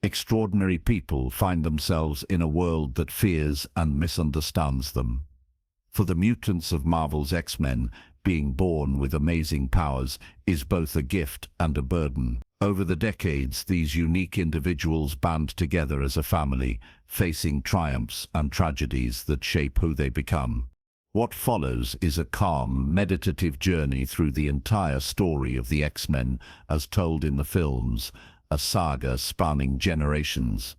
Extraordinary people find themselves in a world that fears and misunderstands them. For the mutants of Marvel's X-Men, being born with amazing powers is both a gift and a burden. Over the decades, these unique individuals band together as a family, facing triumphs and tragedies that shape who they become. What follows is a calm, meditative journey through the entire story of the X-Men as told in the films, a saga spanning generations.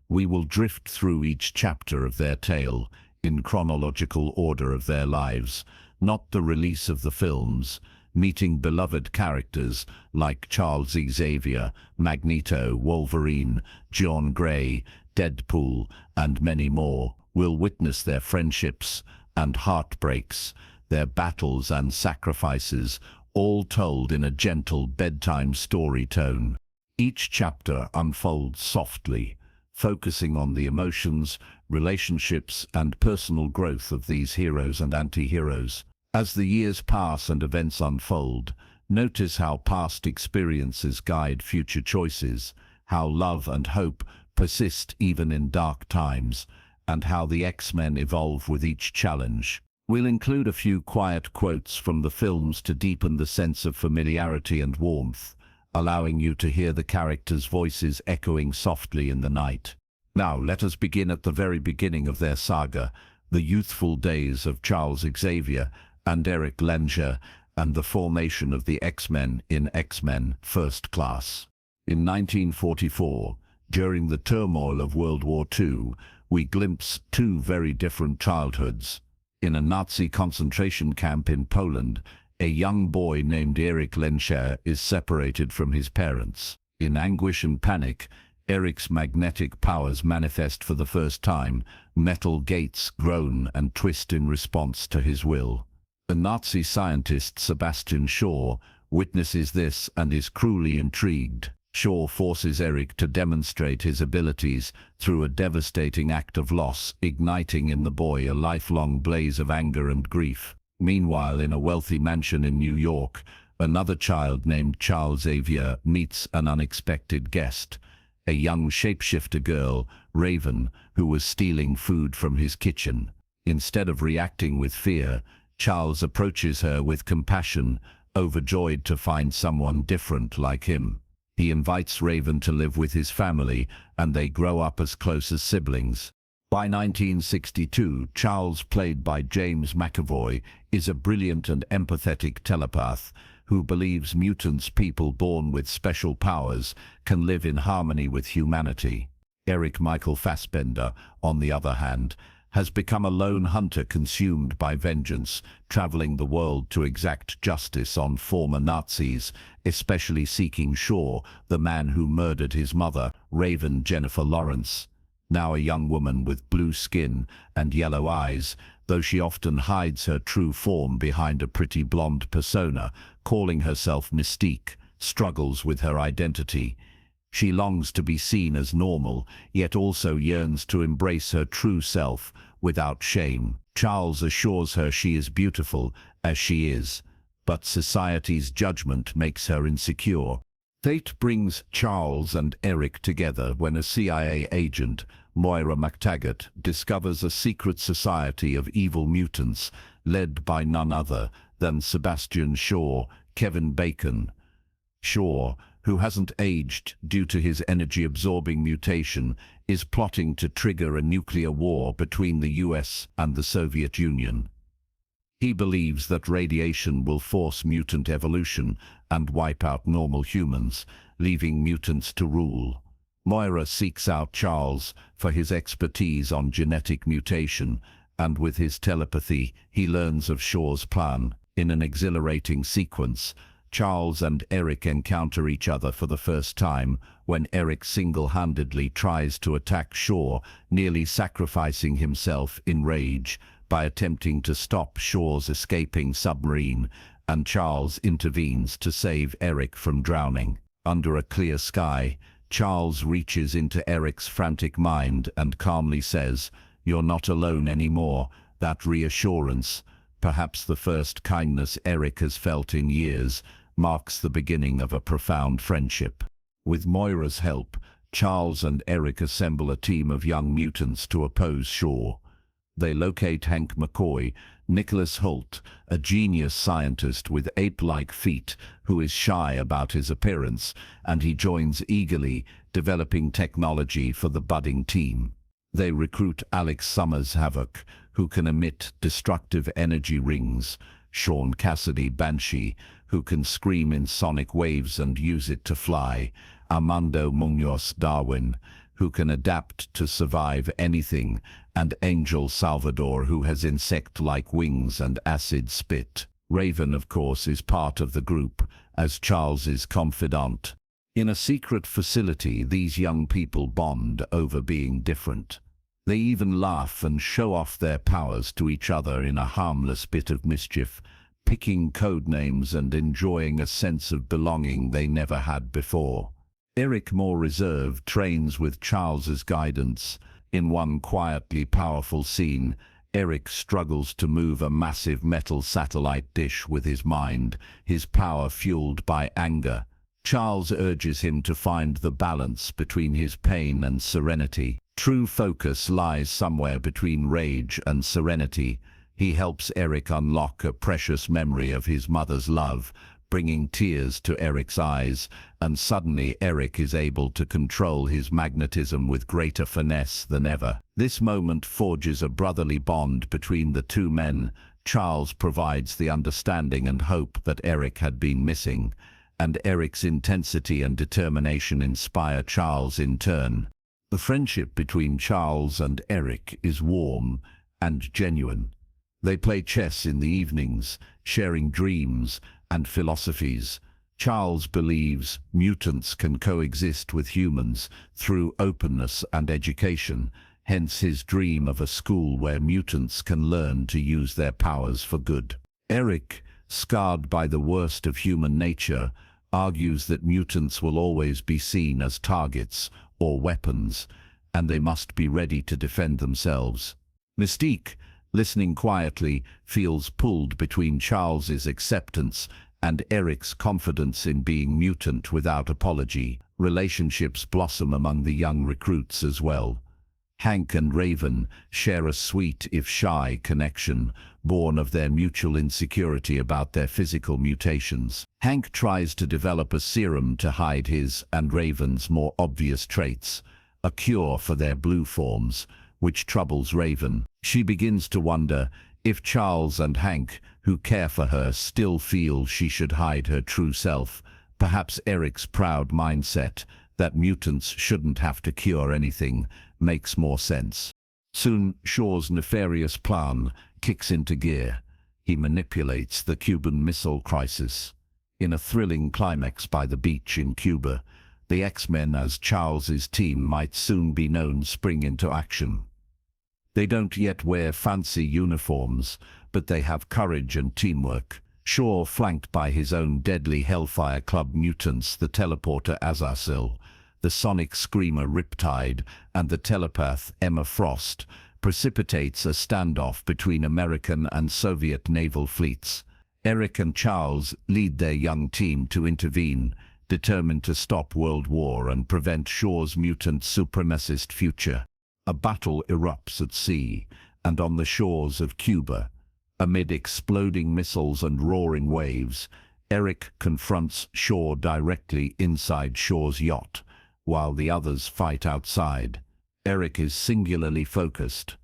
We will drift through each chapter of their tale, in chronological order of their lives, not the release of the films, meeting beloved characters like Charles Xavier, Magneto, Wolverine, John Grey, Deadpool, and many more. We'll witness their friendships and heartbreaks, their battles and sacrifices, all told in a gentle bedtime story tone. Each chapter unfolds softly, focusing on the emotions, relationships, and personal growth of these heroes and anti-heroes. As the years pass and events unfold, notice how past experiences guide future choices, how love and hope persist even in dark times, and how the X-Men evolve with each challenge. We'll include a few quiet quotes from the films to deepen the sense of familiarity and warmth, allowing you to hear the characters' voices echoing softly in the night. Now, let us begin at the very beginning of their saga, the youthful days of Charles Xavier and Eric Lensher, and the formation of the X-Men in X-Men First Class. In 1944, during the turmoil of World War II, we glimpse two very different childhoods. In a Nazi concentration camp in Poland, a young boy named Eric Lensher is separated from his parents. In anguish and panic, Eric's magnetic powers manifest for the first time. Metal gates groan and twist in response to his will. The Nazi scientist Sebastian Shaw witnesses this and is cruelly intrigued. Shaw forces Eric to demonstrate his abilities through a devastating act of loss, igniting in the boy a lifelong blaze of anger and grief. Meanwhile, in a wealthy mansion in New York, another child named Charles Xavier meets an unexpected guest, a young shapeshifter girl, Raven, who was stealing food from his kitchen. Instead of reacting with fear, Charles approaches her with compassion, overjoyed to find someone different like him. He invites Raven to live with his family, and they grow up as close as siblings. By 1962, Charles, played by James McAvoy, is a brilliant and empathetic telepath who believes mutants, people born with special powers, can live in harmony with humanity. Eric Michael Fassbender, on the other hand, has become a lone hunter consumed by vengeance, traveling the world to exact justice on former Nazis, especially seeking Shaw, the man who murdered his mother, Raven Jennifer Lawrence. Now a young woman with blue skin and yellow eyes, though she often hides her true form behind a pretty blonde persona, calling herself Mystique, struggles with her identity. She longs to be seen as normal, yet also yearns to embrace her true self without shame. Charles assures her she is beautiful as she is, but society's judgment makes her insecure. Fate brings Charles and Eric together when a CIA agent, Moira McTaggart, discovers a secret society of evil mutants led by none other than Sebastian Shaw, Kevin Bacon. Shaw, who hasn't aged due to his energy-absorbing mutation, is plotting to trigger a nuclear war between the US and the Soviet Union. He believes that radiation will force mutant evolution and wipe out normal humans, leaving mutants to rule. Moira seeks out Charles for his expertise on genetic mutation, and with his telepathy, he learns of Shaw's plan. In an exhilarating sequence, Charles and Eric encounter each other for the first time when Eric single-handedly tries to attack Shaw, nearly sacrificing himself in rage by attempting to stop Shaw's escaping submarine, and Charles intervenes to save Eric from drowning. Under a clear sky, Charles reaches into Eric's frantic mind and calmly says, "You're not alone anymore." That reassurance, perhaps the first kindness Eric has felt in years, marks the beginning of a profound friendship. With Moira's help, Charles and Eric assemble a team of young mutants to oppose Shaw. They locate Hank McCoy, Nicholas Hoult, a genius scientist with ape-like feet who is shy about his appearance, and he joins eagerly, developing technology for the budding team. They recruit Alex Summers Havoc, who can emit destructive energy rings, Sean Cassidy Banshee, who can scream in sonic waves and use it to fly, Armando Munoz Darwin, who can adapt to survive anything, and Angel Salvador, who has insect-like wings and acid spit. Raven, of course, is part of the group, as Charles's confidant. In a secret facility, these young people bond over being different. They even laugh and show off their powers to each other in a harmless bit of mischief, picking code names and enjoying a sense of belonging they never had before. Eric, more reserved, trains with Charles's guidance. In one quietly powerful scene, Eric struggles to move a massive metal satellite dish with his mind, his power fueled by anger. Charles urges him to find the balance between his pain and serenity. True focus lies somewhere between rage and serenity. He helps Eric unlock a precious memory of his mother's love, bringing tears to Eric's eyes, and suddenly Eric is able to control his magnetism with greater finesse than ever. This moment forges a brotherly bond between the two men. Charles provides the understanding and hope that Eric had been missing, and Eric's intensity and determination inspire Charles in turn. The friendship between Charles and Eric is warm and genuine. They play chess in the evenings, sharing dreams and philosophies. Charles believes mutants can coexist with humans through openness and education, hence his dream of a school where mutants can learn to use their powers for good. Eric, scarred by the worst of human nature, argues that mutants will always be seen as targets or weapons, and they must be ready to defend themselves. Mystique, listening quietly, feels pulled between Charles's acceptance and Eric's confidence in being mutant without apology. Relationships blossom among the young recruits as well. Hank and Raven share a sweet, if shy, connection, born of their mutual insecurity about their physical mutations. Hank tries to develop a serum to hide his and Raven's more obvious traits, a cure for their blue forms, which troubles Raven. She begins to wonder if Charles and Hank, who care for her, still feel she should hide her true self. Perhaps Eric's proud mindset that mutants shouldn't have to cure anything makes more sense. Soon, Shaw's nefarious plan kicks into gear. He manipulates the Cuban Missile Crisis. In a thrilling climax by the beach in Cuba, the X-Men, as Charles's team might soon be known, spring into action. They don't yet wear fancy uniforms, but they have courage and teamwork. Shaw, flanked by his own deadly Hellfire Club mutants, the teleporter Azazel, the sonic screamer Riptide, and the telepath Emma Frost, precipitates a standoff between American and Soviet naval fleets. Eric and Charles lead their young team to intervene, determined to stop World War and prevent Shaw's mutant supremacist future. A battle erupts at sea and on the shores of Cuba. Amid exploding missiles and roaring waves, Eric confronts Shaw directly inside Shaw's yacht, while the others fight outside. Eric is singularly focused.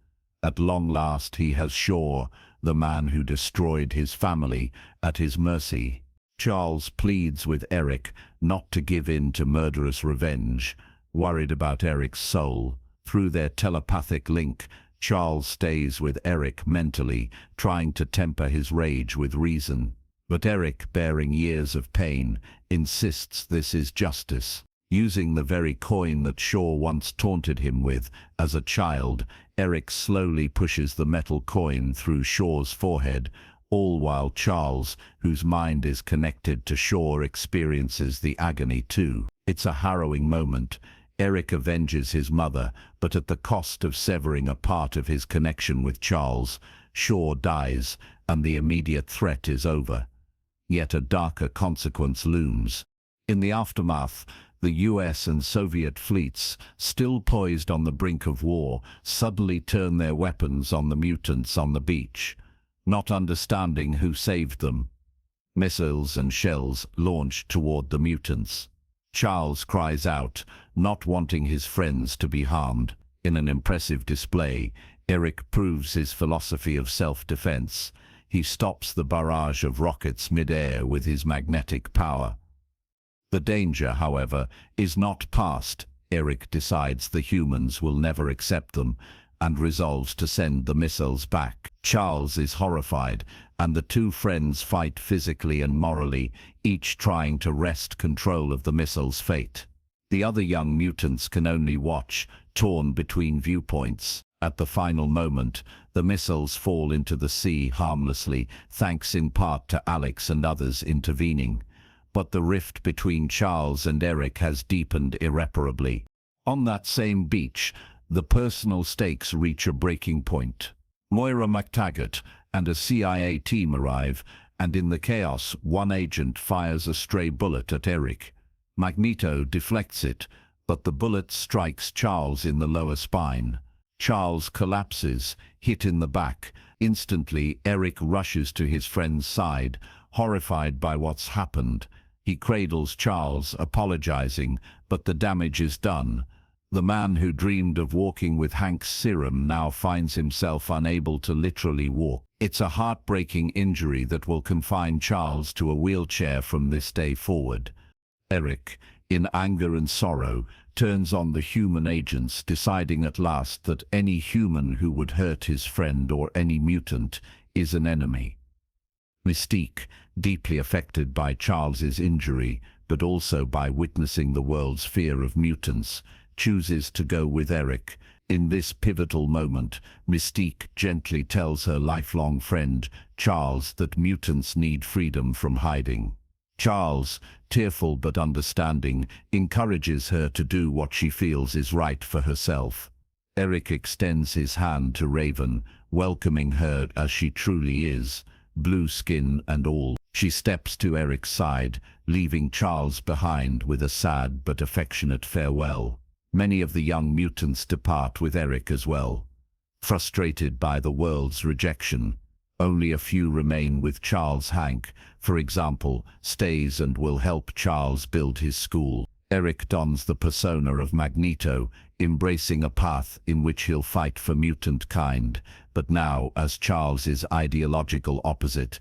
At long last he has Shaw, the man who destroyed his family, at his mercy. Charles pleads with Eric not to give in to murderous revenge, worried about Eric's soul. Through their telepathic link, Charles stays with Eric mentally, trying to temper his rage with reason. But Eric, bearing years of pain, insists this is justice. Using the very coin that Shaw once taunted him with as a child, Eric slowly pushes the metal coin through Shaw's forehead, all while Charles, whose mind is connected to Shaw, experiences the agony too. It's a harrowing moment. Eric avenges his mother, but at the cost of severing a part of his connection with Charles. Shaw dies, and the immediate threat is over. Yet a darker consequence looms. In the aftermath, The US and Soviet fleets, still poised on the brink of war, suddenly turn their weapons on the mutants on the beach, not understanding who saved them. Missiles and shells launch toward the mutants. Charles cries out, not wanting his friends to be harmed. In an impressive display, Eric proves his philosophy of self-defense. He stops the barrage of rockets mid-air with his magnetic power. The danger, however, is not past. Eric decides the humans will never accept them and resolves to send the missiles back. Charles is horrified, and the two friends fight physically and morally, each trying to wrest control of the missile's fate. The other young mutants can only watch, torn between viewpoints. At the final moment, the missiles fall into the sea harmlessly, thanks in part to Alex and others intervening. But the rift between Charles and Eric has deepened irreparably. On that same beach, the personal stakes reach a breaking point. Moira MacTaggart and a CIA team arrive, and in the chaos, one agent fires a stray bullet at Eric. Magneto deflects it, but the bullet strikes Charles in the lower spine. Charles collapses, hit in the back. Instantly, Eric rushes to his friend's side, horrified by what's happened. He cradles Charles, apologizing, but the damage is done. The man who dreamed of walking with Hank's serum now finds himself unable to literally walk. It's a heartbreaking injury that will confine Charles to a wheelchair from this day forward. Eric, in anger and sorrow, turns on the human agents, deciding at last that any human who would hurt his friend or any mutant is an enemy. Mystique, deeply affected by Charles's injury, but also by witnessing the world's fear of mutants, chooses to go with Eric. In this pivotal moment, Mystique gently tells her lifelong friend, Charles, that mutants need freedom from hiding. Charles, tearful but understanding, encourages her to do what she feels is right for herself. Eric extends his hand to Raven, welcoming her as she truly is, blue skin and all. She steps to Eric's side, leaving Charles behind with a sad but affectionate farewell. Many of the young mutants depart with Eric as well. Frustrated by the world's rejection, only a few remain with Charles. Hank, for example, stays and will help Charles build his school. Eric dons the persona of Magneto, embracing a path in which he'll fight for mutant kind, but now as Charles's ideological opposite.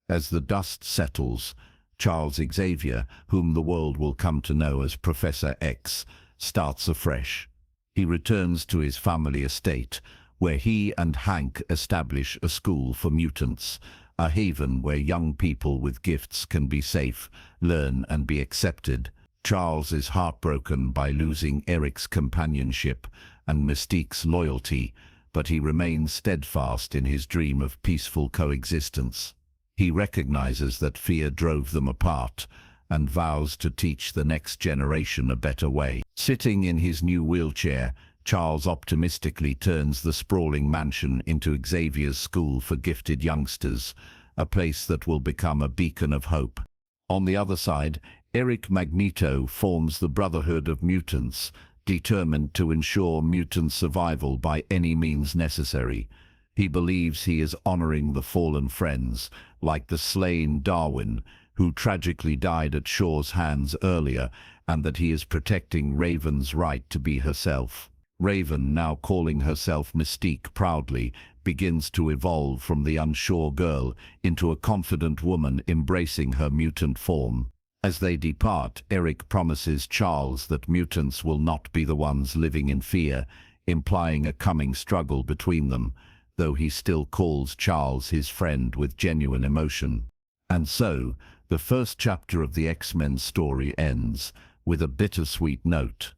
As the dust settles, Charles Xavier, whom the world will come to know as Professor X, starts afresh. He returns to his family estate, where he and Hank establish a school for mutants, a haven where young people with gifts can be safe, learn and be accepted. Charles is heartbroken by losing Eric's companionship and Mystique's loyalty, but he remains steadfast in his dream of peaceful coexistence. He recognizes that fear drove them apart, and vows to teach the next generation a better way. Sitting in his new wheelchair, Charles optimistically turns the sprawling mansion into Xavier's school for gifted youngsters, a place that will become a beacon of hope. On the other side, Eric Magneto forms the Brotherhood of Mutants, determined to ensure mutant survival by any means necessary. He believes he is honoring the fallen friends, like the slain Darwin, who tragically died at Shaw's hands earlier, and that he is protecting Raven's right to be herself. Raven, now calling herself Mystique proudly, begins to evolve from the unsure girl into a confident woman embracing her mutant form. As they depart, Eric promises Charles that mutants will not be the ones living in fear, implying a coming struggle between them, though he still calls Charles his friend with genuine emotion. And so, the first chapter of the X-Men story ends with a bittersweet note.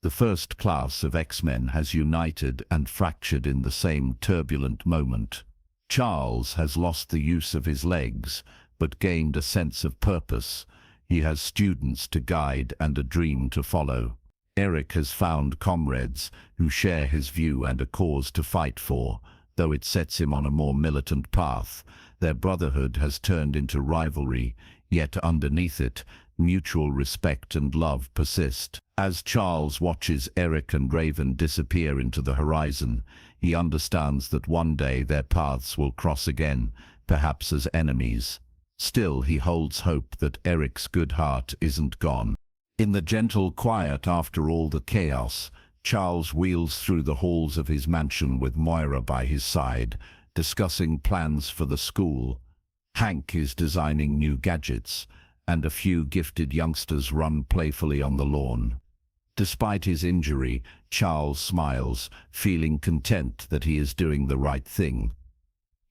The first class of X-Men has united and fractured in the same turbulent moment. Charles has lost the use of his legs, but gained a sense of purpose. He has students to guide and a dream to follow. Eric has found comrades who share his view and a cause to fight for, though it sets him on a more militant path. Their brotherhood has turned into rivalry, yet underneath it, mutual respect and love persist. As Charles watches Eric and Raven disappear into the horizon, he understands that one day their paths will cross again, perhaps as enemies. Still, he holds hope that Eric's good heart isn't gone. In the gentle quiet after all the chaos, Charles wheels through the halls of his mansion with Moira by his side, discussing plans for the school. Hank is designing new gadgets, and a few gifted youngsters run playfully on the lawn. Despite his injury, Charles smiles, feeling content that he is doing the right thing.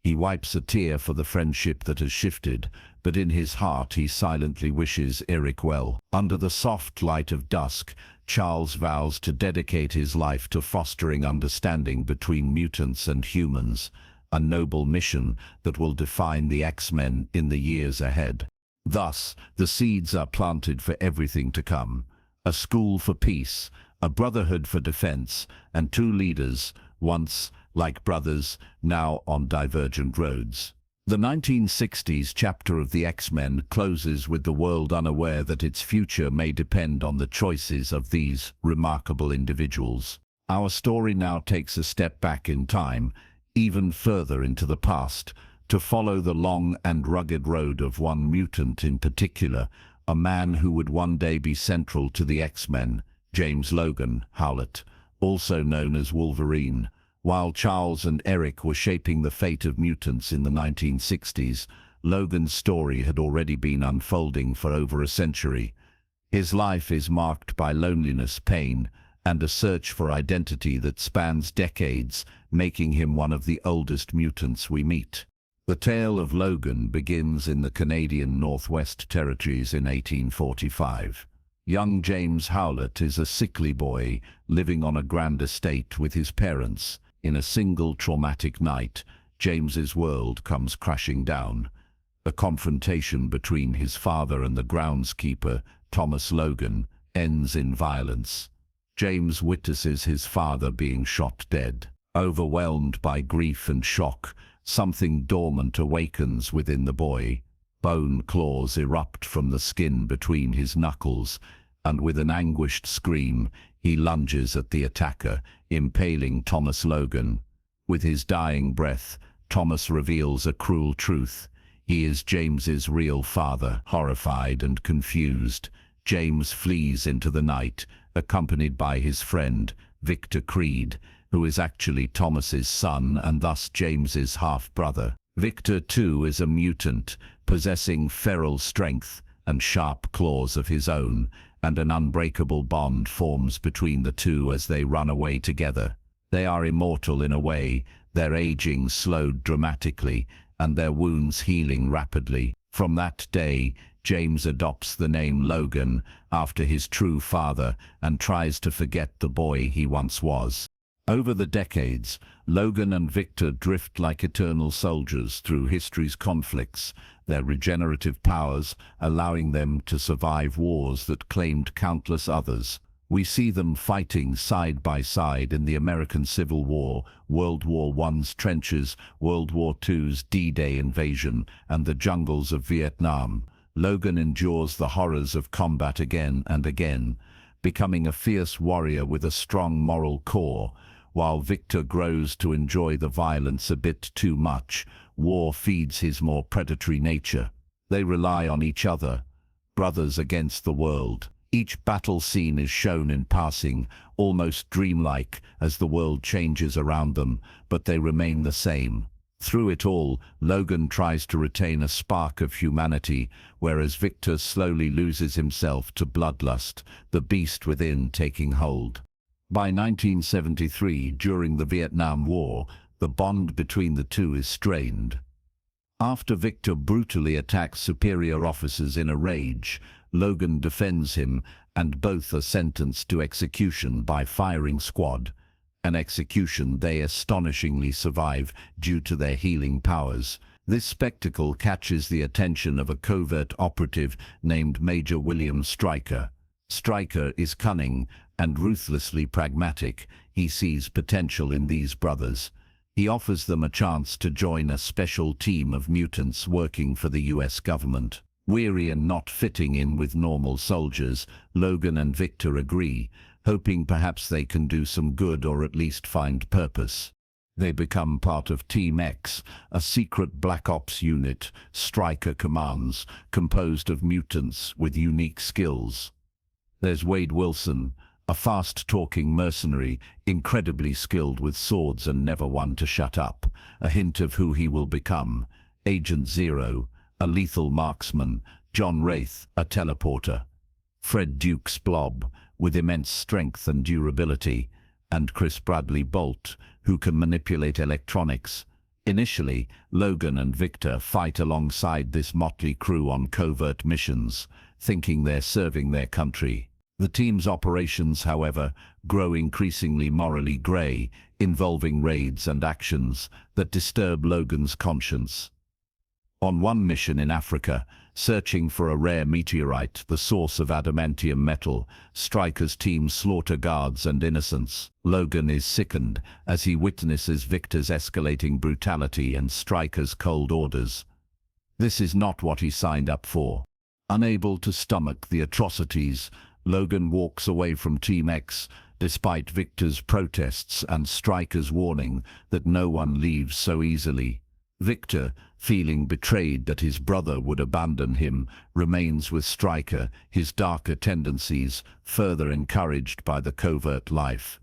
He wipes a tear for the friendship that has shifted, but in his heart he silently wishes Eric well. Under the soft light of dusk, Charles vows to dedicate his life to fostering understanding between mutants and humans, a noble mission that will define the X-Men in the years ahead. Thus, the seeds are planted for everything to come. A school for peace, a brotherhood for defense, and two leaders, once like brothers, now on divergent roads. The 1960s chapter of the X-Men closes with the world unaware that its future may depend on the choices of these remarkable individuals. Our story now takes a step back in time, even further into the past, to follow the long and rugged road of one mutant in particular, a man who would one day be central to the X-Men, James Logan Howlett, also known as Wolverine. While Charles and Eric were shaping the fate of mutants in the 1960s, Logan's story had already been unfolding for over a century. His life is marked by loneliness, pain, and a search for identity that spans decades, making him one of the oldest mutants we meet. The tale of Logan begins in the Canadian Northwest Territories in 1845. Young James Howlett is a sickly boy living on a grand estate with his parents. In a single traumatic night, James's world comes crashing down. A confrontation between his father and the groundskeeper, Thomas Logan, ends in violence. James witnesses his father being shot dead. Overwhelmed by grief and shock, something dormant awakens within the boy. Bone claws erupt from the skin between his knuckles, and with an anguished scream, he lunges at the attacker, impaling Thomas Logan. With his dying breath, Thomas reveals a cruel truth. He is James's real father. Horrified and confused, James flees into the night, accompanied by his friend, Victor Creed, who is actually Thomas's son and thus James's half-brother. Victor, too, is a mutant, possessing feral strength and sharp claws of his own, and an unbreakable bond forms between the two as they run away together. They are immortal in a way, their aging slowed dramatically, and their wounds healing rapidly. From that day, James adopts the name Logan after his true father and tries to forget the boy he once was. Over the decades, Logan and Victor drift like eternal soldiers through history's conflicts, their regenerative powers allowing them to survive wars that claimed countless others. We see them fighting side by side in the American Civil War, World War I's trenches, World War II's D-Day invasion, and the jungles of Vietnam. Logan endures the horrors of combat again and again, becoming a fierce warrior with a strong moral core. While Victor grows to enjoy the violence a bit too much, war feeds his more predatory nature. They rely on each other, brothers against the world. Each battle scene is shown in passing, almost dreamlike as the world changes around them, but they remain the same. Through it all, Logan tries to retain a spark of humanity, whereas Victor slowly loses himself to bloodlust, the beast within taking hold. By 1973, during the Vietnam War, the bond between the two is strained. After Victor brutally attacks superior officers in a rage, Logan defends him, and both are sentenced to execution by firing squad, an execution they astonishingly survive due to their healing powers. This spectacle catches the attention of a covert operative named Major William Stryker. Stryker is cunning and ruthlessly pragmatic. He sees potential in these brothers. He offers them a chance to join a special team of mutants working for the US government. Weary and not fitting in with normal soldiers, Logan and Victor agree, hoping perhaps they can do some good or at least find purpose. They become part of Team X, a secret Black Ops unit Stryker commands, composed of mutants with unique skills. There's Wade Wilson, a fast-talking mercenary, incredibly skilled with swords and never one to shut up, a hint of who he will become. Agent Zero, a lethal marksman, John Wraith, a teleporter, Fred Duke's Blob, with immense strength and durability, and Chris Bradley Bolt, who can manipulate electronics. Initially, Logan and Victor fight alongside this motley crew on covert missions, thinking they're serving their country. The team's operations, however, grow increasingly morally grey, involving raids and actions that disturb Logan's conscience. On one mission in Africa, searching for a rare meteorite, the source of adamantium metal, Stryker's team slaughter guards and innocents. Logan is sickened as he witnesses Victor's escalating brutality and Stryker's cold orders. This is not what he signed up for. Unable to stomach the atrocities, Logan walks away from Team X, despite Victor's protests and Stryker's warning that no one leaves so easily. Victor, feeling betrayed that his brother would abandon him, remains with Stryker, his darker tendencies further encouraged by the covert life.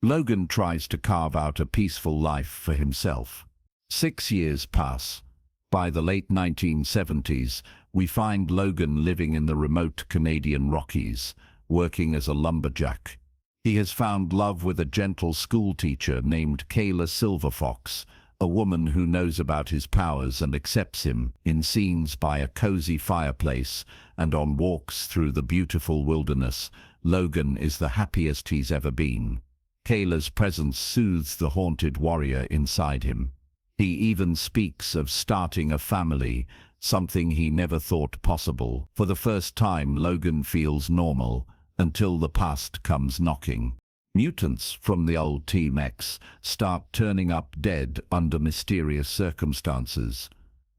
Logan tries to carve out a peaceful life for himself. 6 years pass. By the late 1970s, we find Logan living in the remote Canadian Rockies, working as a lumberjack. He has found love with a gentle schoolteacher named Kayla Silverfox, a woman who knows about his powers and accepts him. In scenes by a cozy fireplace and on walks through the beautiful wilderness, Logan is the happiest he's ever been. Kayla's presence soothes the haunted warrior inside him. He even speaks of starting a family, something he never thought possible. For the first time, Logan feels normal, until the past comes knocking. Mutants from the old Team X start turning up dead under mysterious circumstances.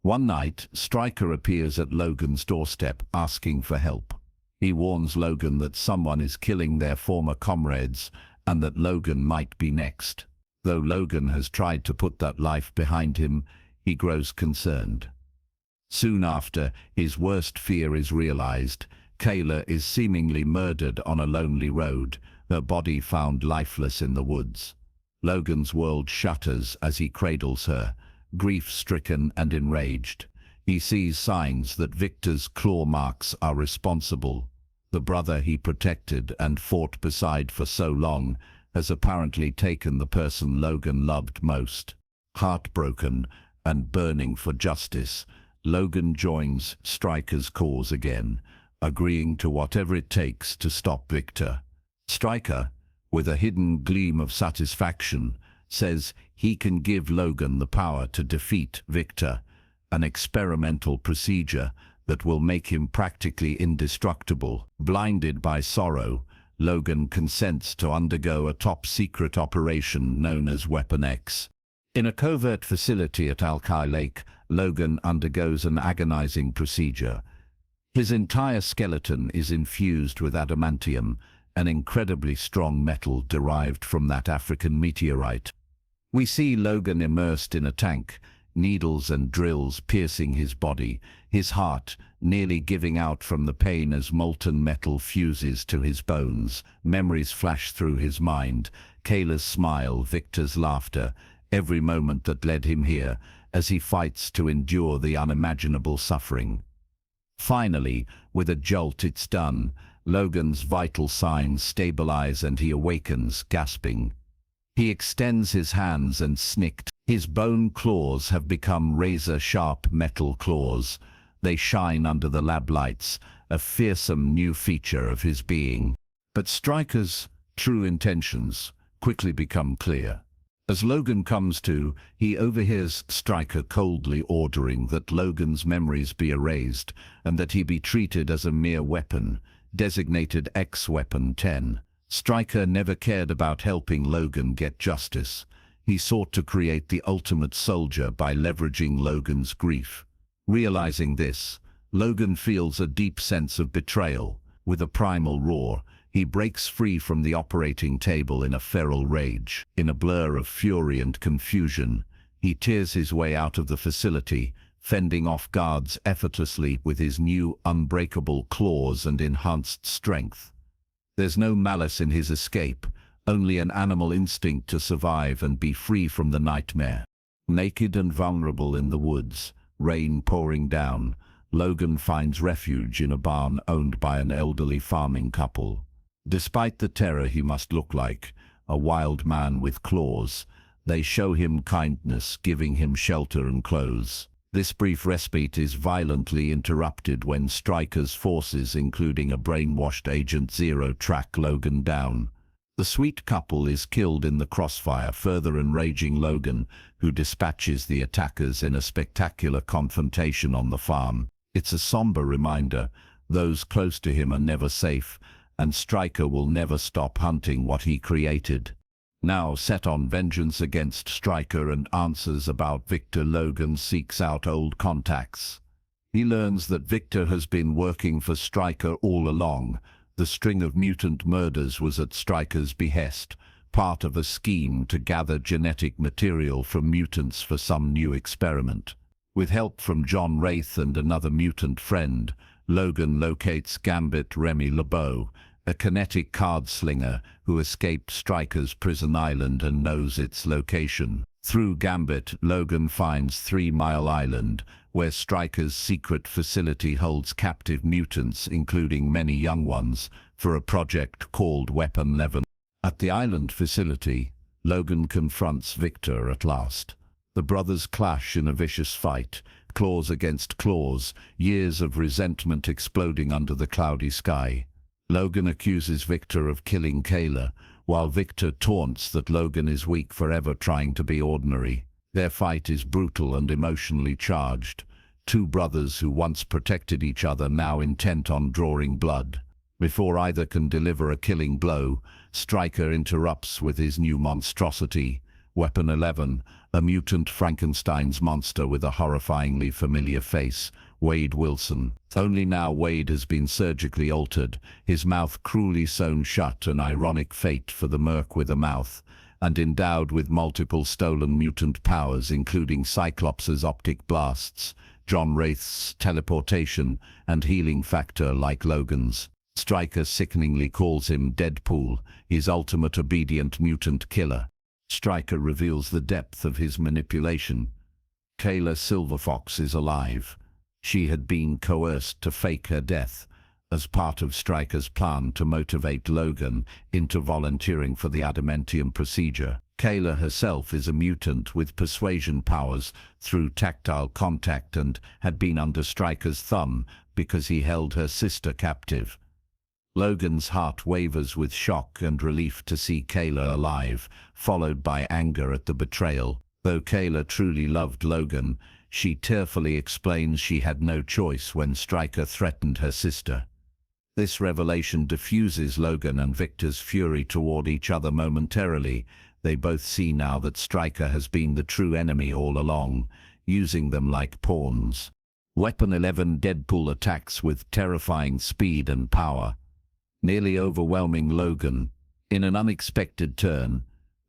One night, Stryker appears at Logan's doorstep asking for help. He warns Logan that someone is killing their former comrades and that Logan might be next. Though Logan has tried to put that life behind him, he grows concerned. Soon after, his worst fear is realized. Kayla is seemingly murdered on a lonely road, her body found lifeless in the woods. Logan's world shudders as he cradles her, grief-stricken and enraged. He sees signs that Victor's claw marks are responsible. The brother he protected and fought beside for so long has apparently taken the person Logan loved most. Heartbroken and burning for justice, Logan joins Stryker's cause again, agreeing to whatever it takes to stop Victor. Stryker, with a hidden gleam of satisfaction, says he can give Logan the power to defeat Victor, an experimental procedure that will make him practically indestructible. Blinded by sorrow, Logan consents to undergo a top-secret operation known as Weapon X. In a covert facility at Alki Lake, Logan undergoes an agonizing procedure. His entire skeleton is infused with adamantium, an incredibly strong metal derived from that African meteorite. We see Logan immersed in a tank, needles and drills piercing his body, his heart nearly giving out from the pain as molten metal fuses to his bones. Memories flash through his mind, Kayla's smile, Victor's laughter, every moment that led him here, as he fights to endure the unimaginable suffering. Finally, with a jolt, it's done. Logan's vital signs stabilize and he awakens, gasping. He extends his hands and snicked. His bone claws have become razor-sharp metal claws. They shine under the lab lights, a fearsome new feature of his being. But Stryker's true intentions quickly become clear. As Logan comes to, he overhears Stryker coldly ordering that Logan's memories be erased and that he be treated as a mere weapon, designated X-Weapon 10. Stryker never cared about helping Logan get justice. He sought to create the ultimate soldier by leveraging Logan's grief. Realizing this, Logan feels a deep sense of betrayal. With a primal roar, he breaks free from the operating table in a feral rage. In a blur of fury and confusion, he tears his way out of the facility, fending off guards effortlessly with his new unbreakable claws and enhanced strength. There's no malice in his escape, only an animal instinct to survive and be free from the nightmare. Naked and vulnerable in the woods, rain pouring down, Logan finds refuge in a barn owned by an elderly farming couple. Despite the terror he must look like, a wild man with claws, they show him kindness, giving him shelter and clothes. This brief respite is violently interrupted when Stryker's forces, including a brainwashed Agent Zero, track Logan down. The sweet couple is killed in the crossfire, further enraging Logan, who dispatches the attackers in a spectacular confrontation on the farm. It's a somber reminder: those close to him are never safe, and Stryker will never stop hunting what he created. Now set on vengeance against Stryker and answers about Victor, Logan seeks out old contacts. He learns that Victor has been working for Stryker all along. The string of mutant murders was at Stryker's behest, part of a scheme to gather genetic material from mutants for some new experiment. With help from John Wraith and another mutant friend, Logan locates Gambit Remy LeBeau, a kinetic card slinger who escaped Stryker's prison island and knows its location. Through Gambit, Logan finds 3 Mile Island, where Stryker's secret facility holds captive mutants, including many young ones, for a project called Weapon 11. At the island facility, Logan confronts Victor at last. The brothers clash in a vicious fight, claws against claws, years of resentment exploding under the cloudy sky. Logan accuses Victor of killing Kayla, while Victor taunts that Logan is weak for ever trying to be ordinary. Their fight is brutal and emotionally charged. Two brothers who once protected each other now intent on drawing blood. Before either can deliver a killing blow, Stryker interrupts with his new monstrosity, Weapon 11, a mutant Frankenstein's monster with a horrifyingly familiar face, Wade Wilson. Only now Wade has been surgically altered, his mouth cruelly sewn shut, an ironic fate for the merc with a mouth, and endowed with multiple stolen mutant powers, including Cyclops' optic blasts, John Wraith's teleportation, and healing factor like Logan's. Stryker sickeningly calls him Deadpool, his ultimate obedient mutant killer. Stryker reveals the depth of his manipulation. Kayla Silverfox is alive. She had been coerced to fake her death as part of Stryker's plan to motivate Logan into volunteering for the adamantium procedure. Kayla herself is a mutant with persuasion powers through tactile contact and had been under Stryker's thumb because he held her sister captive. Logan's heart wavers with shock and relief to see Kayla alive, followed by anger at the betrayal. Though Kayla truly loved Logan, she tearfully explains she had no choice when Stryker threatened her sister. This revelation diffuses Logan and Victor's fury toward each other momentarily. They both see now that Stryker has been the true enemy all along, using them like pawns. Weapon 11 Deadpool attacks with terrifying speed and power, nearly overwhelming Logan. In an unexpected turn,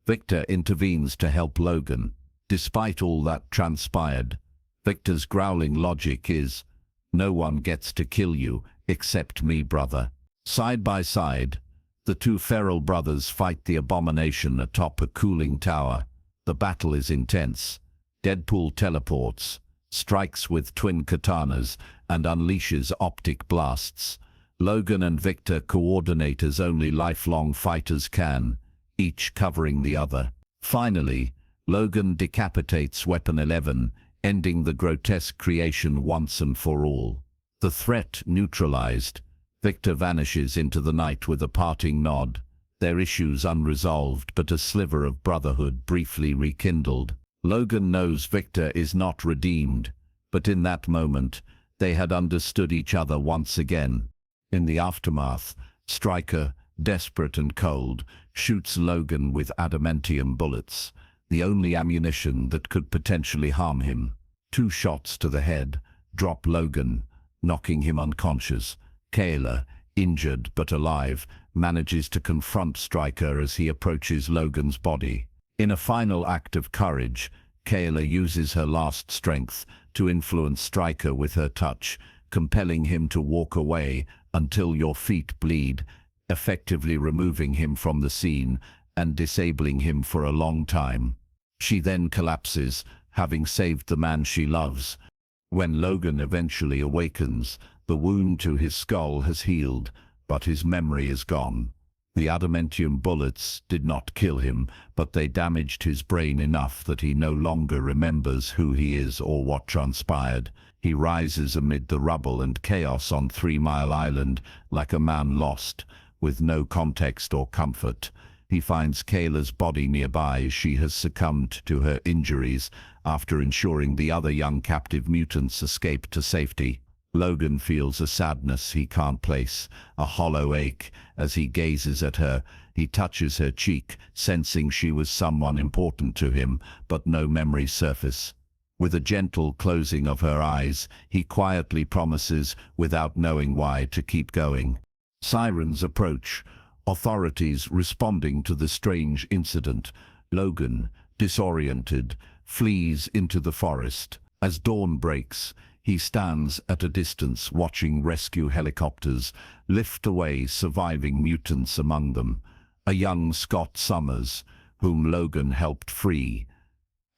Victor intervenes to help Logan. Despite all that transpired, Victor's growling logic is, "No one gets to kill you, except me, brother." Side by side, the two feral brothers fight the abomination atop a cooling tower. The battle is intense. Deadpool teleports, strikes with twin katanas, and unleashes optic blasts. Logan and Victor coordinate as only lifelong fighters can, each covering the other. Finally, Logan decapitates Weapon 11, ending the grotesque creation once and for all. The threat neutralized, Victor vanishes into the night with a parting nod, their issues unresolved but a sliver of brotherhood briefly rekindled. Logan knows Victor is not redeemed, but in that moment, they had understood each other once again. In the aftermath, Stryker, desperate and cold, shoots Logan with adamantium bullets, the only ammunition that could potentially harm him. 2 shots to the head drop Logan, knocking him unconscious. Kayla, injured but alive, manages to confront Stryker as he approaches Logan's body. In a final act of courage, Kayla uses her last strength to influence Stryker with her touch, compelling him to walk away until your feet bleed, effectively removing him from the scene and disabling him for a long time. She then collapses, having saved the man she loves. When Logan eventually awakens, the wound to his skull has healed, but his memory is gone. The adamantium bullets did not kill him, but they damaged his brain enough that he no longer remembers who he is or what transpired. He rises amid the rubble and chaos on 3 Mile Island like a man lost, with no context or comfort. He finds Kayla's body nearby as she has succumbed to her injuries after ensuring the other young captive mutants escape to safety. Logan feels a sadness he can't place, a hollow ache, as he gazes at her. He touches her cheek, sensing she was someone important to him, but no memories surface. With a gentle closing of her eyes, he quietly promises, without knowing why, to keep going. Sirens approach, authorities responding to the strange incident. Logan, disoriented, flees into the forest. As dawn breaks, he stands at a distance watching rescue helicopters lift away surviving mutants among them. A young Scott Summers, whom Logan helped free,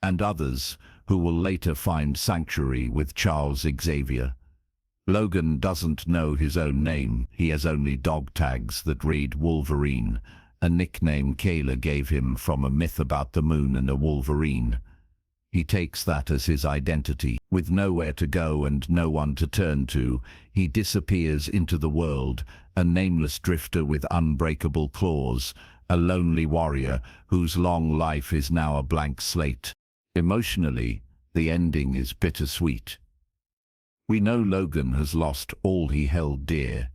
and others who will later find sanctuary with Charles Xavier. Logan doesn't know his own name. He has only dog tags that read Wolverine, a nickname Kayla gave him from a myth about the moon and a wolverine. He takes that as his identity. With nowhere to go and no one to turn to, he disappears into the world, a nameless drifter with unbreakable claws, a lonely warrior whose long life is now a blank slate. Emotionally, the ending is bittersweet. We know Logan has lost all he held dear.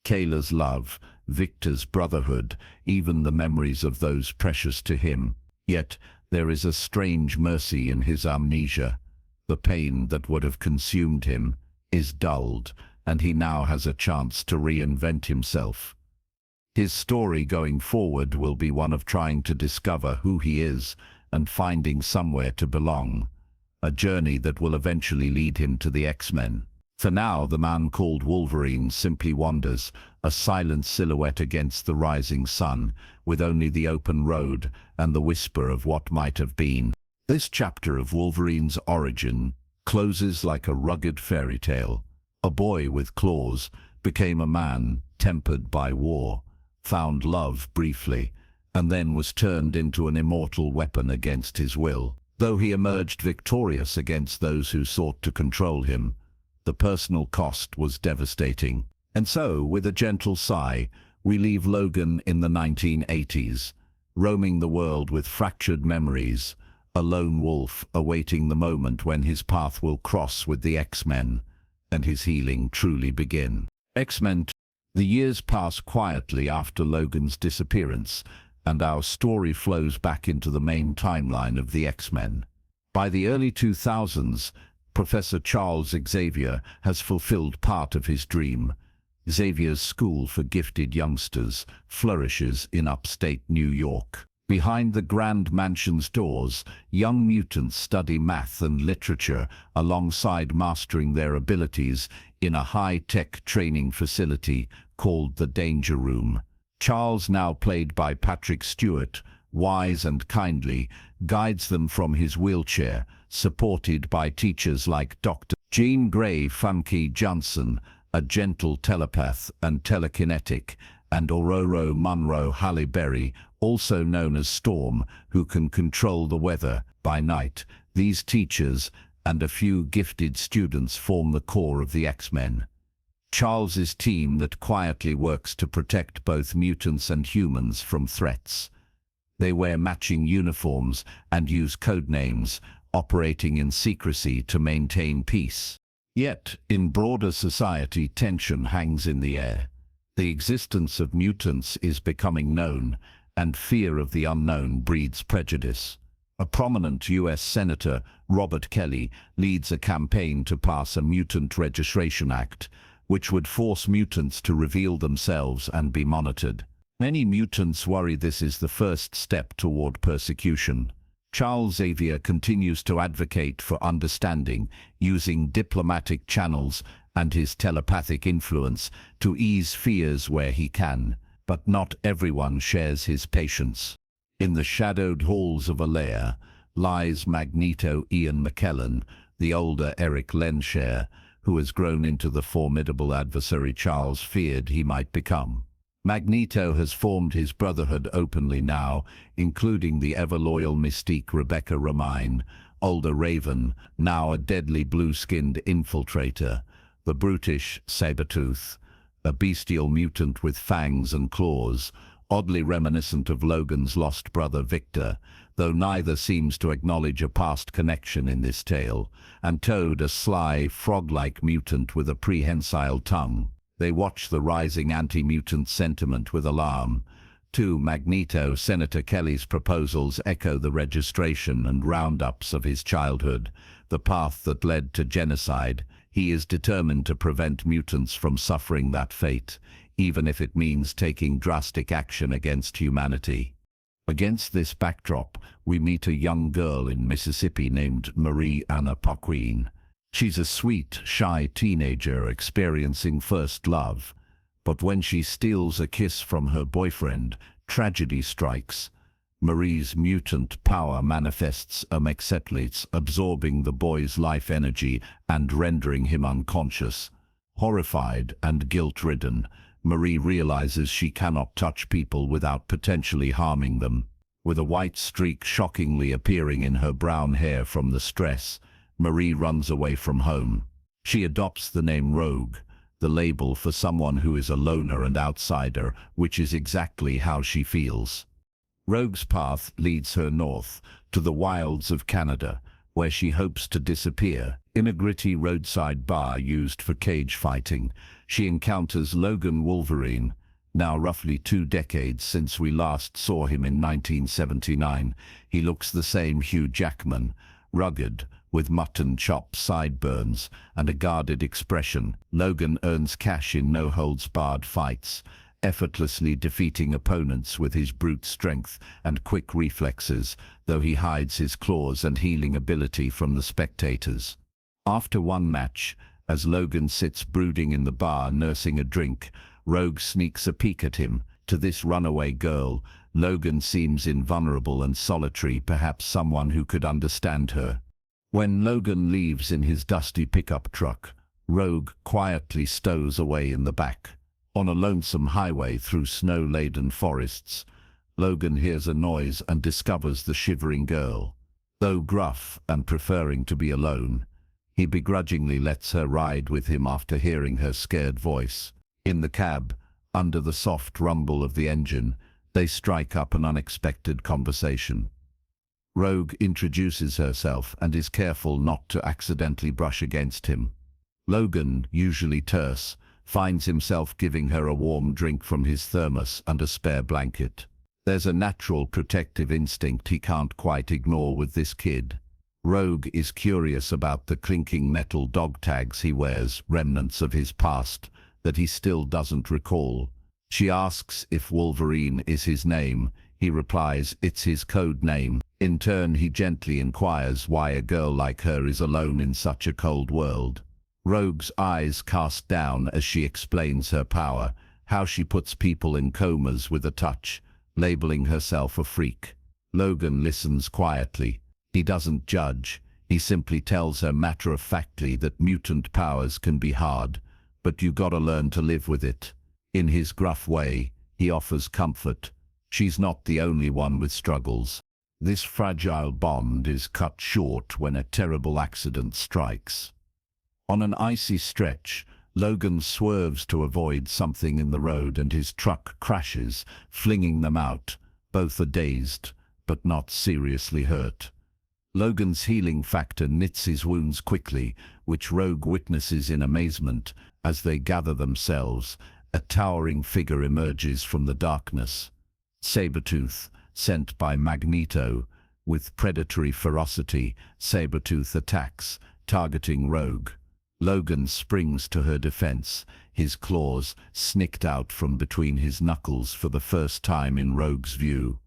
Kayla's love, Victor's brotherhood, even the memories of those precious to him. Yet, there is a strange mercy in his amnesia. The pain that would have consumed him is dulled, and he now has a chance to reinvent himself. His story going forward will be one of trying to discover who he is and finding somewhere to belong, a journey that will eventually lead him to the X-Men. For now, the man called Wolverine simply wanders, a silent silhouette against the rising sun, with only the open road and the whisper of what might have been. This chapter of Wolverine's origin closes like a rugged fairy tale. A boy with claws became a man tempered by war, found love briefly, and then was turned into an immortal weapon against his will. Though he emerged victorious against those who sought to control him, the personal cost was devastating. And so, with a gentle sigh, we leave Logan in the 1980s, roaming the world with fractured memories, a lone wolf awaiting the moment when his path will cross with the X-Men, and his healing truly begin. X-Men. The years pass quietly after Logan's disappearance, and our story flows back into the main timeline of the X-Men. By the early 2000s, Professor Charles Xavier has fulfilled part of his dream. Xavier's School for Gifted Youngsters flourishes in upstate New York. Behind the grand mansion's doors, young mutants study math and literature alongside mastering their abilities in a high-tech training facility called the Danger Room. Charles, now played by Patrick Stewart, wise and kindly, guides them from his wheelchair, supported by teachers like Dr. Jean Grey Funky Johnson, a gentle telepath and telekinetic, and Aurora Monroe Halle Berry, also known as Storm, who can control the weather by night. These teachers and a few gifted students form the core of the X-Men. Charles's team that quietly works to protect both mutants and humans from threats. They wear matching uniforms and use code names, operating in secrecy to maintain peace. Yet, in broader society, tension hangs in the air. The existence of mutants is becoming known, and fear of the unknown breeds prejudice. A prominent U.S. Senator, Robert Kelly, leads a campaign to pass a Mutant Registration Act, which would force mutants to reveal themselves and be monitored. Many mutants worry this is the first step toward persecution. Charles Xavier continues to advocate for understanding, using diplomatic channels and his telepathic influence to ease fears where he can, but not everyone shares his patience. In the shadowed halls of Alea lies Magneto Ian McKellen, the older Eric Lensher, who has grown into the formidable adversary Charles feared he might become. Magneto has formed his brotherhood openly now, including the ever-loyal Mystique Rebecca Romijn, older Raven, now a deadly blue-skinned infiltrator, the brutish Sabretooth, a bestial mutant with fangs and claws, oddly reminiscent of Logan's lost brother Victor, though neither seems to acknowledge a past connection in this tale, and Toad, a sly, frog-like mutant with a prehensile tongue. They watch the rising anti-mutant sentiment with alarm. To Magneto, Senator Kelly's proposals echo the registration and roundups of his childhood, the path that led to genocide. He is determined to prevent mutants from suffering that fate, even if it means taking drastic action against humanity. Against this backdrop, we meet a young girl in Mississippi named Marie Anna Paquin. She's a sweet, shy teenager experiencing first love. But when she steals a kiss from her boyfriend, tragedy strikes. Marie's mutant power manifests amexeplates, absorbing the boy's life energy and rendering him unconscious. Horrified and guilt-ridden, Marie realizes she cannot touch people without potentially harming them. With a white streak shockingly appearing in her brown hair from the stress, Marie runs away from home. She adopts the name Rogue, the label for someone who is a loner and outsider, which is exactly how she feels. Rogue's path leads her north, to the wilds of Canada, where she hopes to disappear. In a gritty roadside bar used for cage fighting, she encounters Logan Wolverine. Now roughly 2 decades since we last saw him in 1979, he looks the same Hugh Jackman, rugged, with mutton chop sideburns and a guarded expression. Logan earns cash in no-holds-barred fights, effortlessly defeating opponents with his brute strength and quick reflexes, though he hides his claws and healing ability from the spectators. After one match, as Logan sits brooding in the bar nursing a drink, Rogue sneaks a peek at him. To this runaway girl, Logan seems invulnerable and solitary, perhaps someone who could understand her. When Logan leaves in his dusty pickup truck, Rogue quietly stows away in the back. On a lonesome highway through snow-laden forests, Logan hears a noise and discovers the shivering girl. Though gruff and preferring to be alone, he begrudgingly lets her ride with him after hearing her scared voice. In the cab, under the soft rumble of the engine, they strike up an unexpected conversation. Rogue introduces herself and is careful not to accidentally brush against him. Logan, usually terse, finds himself giving her a warm drink from his thermos and a spare blanket. There's a natural protective instinct he can't quite ignore with this kid. Rogue is curious about the clinking metal dog tags he wears, remnants of his past that he still doesn't recall. She asks if Wolverine is his name. He replies it's his code name. In turn, he gently inquires why a girl like her is alone in such a cold world. Rogue's eyes cast down as she explains her power, how she puts people in comas with a touch, labeling herself a freak. Logan listens quietly. He doesn't judge. He simply tells her matter-of-factly that mutant powers can be hard, but you gotta learn to live with it. In his gruff way, he offers comfort. She's not the only one with struggles. This fragile bond is cut short when a terrible accident strikes. On an icy stretch, Logan swerves to avoid something in the road and his truck crashes, flinging them out. Both are dazed, but not seriously hurt. Logan's healing factor knits his wounds quickly, which Rogue witnesses in amazement. As they gather themselves, a towering figure emerges from the darkness. Sabretooth, sent by Magneto, With predatory ferocity, Sabretooth attacks, targeting Rogue. Logan springs to her defense, his claws snicked out from between his knuckles for the first time in Rogue's view.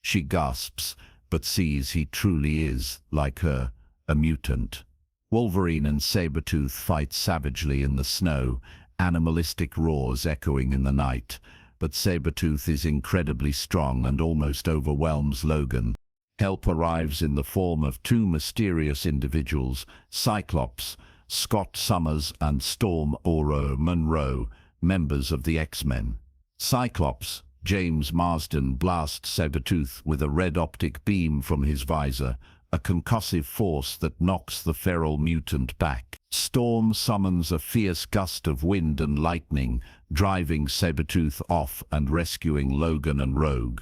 She gasps, but sees he truly is, like her, a mutant. Wolverine and Sabretooth fight savagely in the snow, animalistic roars echoing in the night, but Sabretooth is incredibly strong and almost overwhelms Logan. Help arrives in the form of two mysterious individuals, Cyclops, Scott Summers, and Storm Oro Monroe, members of the X-Men. Cyclops, James Marsden, blasts Sabretooth with a red optic beam from his visor, a concussive force that knocks the feral mutant back. Storm summons a fierce gust of wind and lightning, driving Sabretooth off and rescuing Logan and Rogue.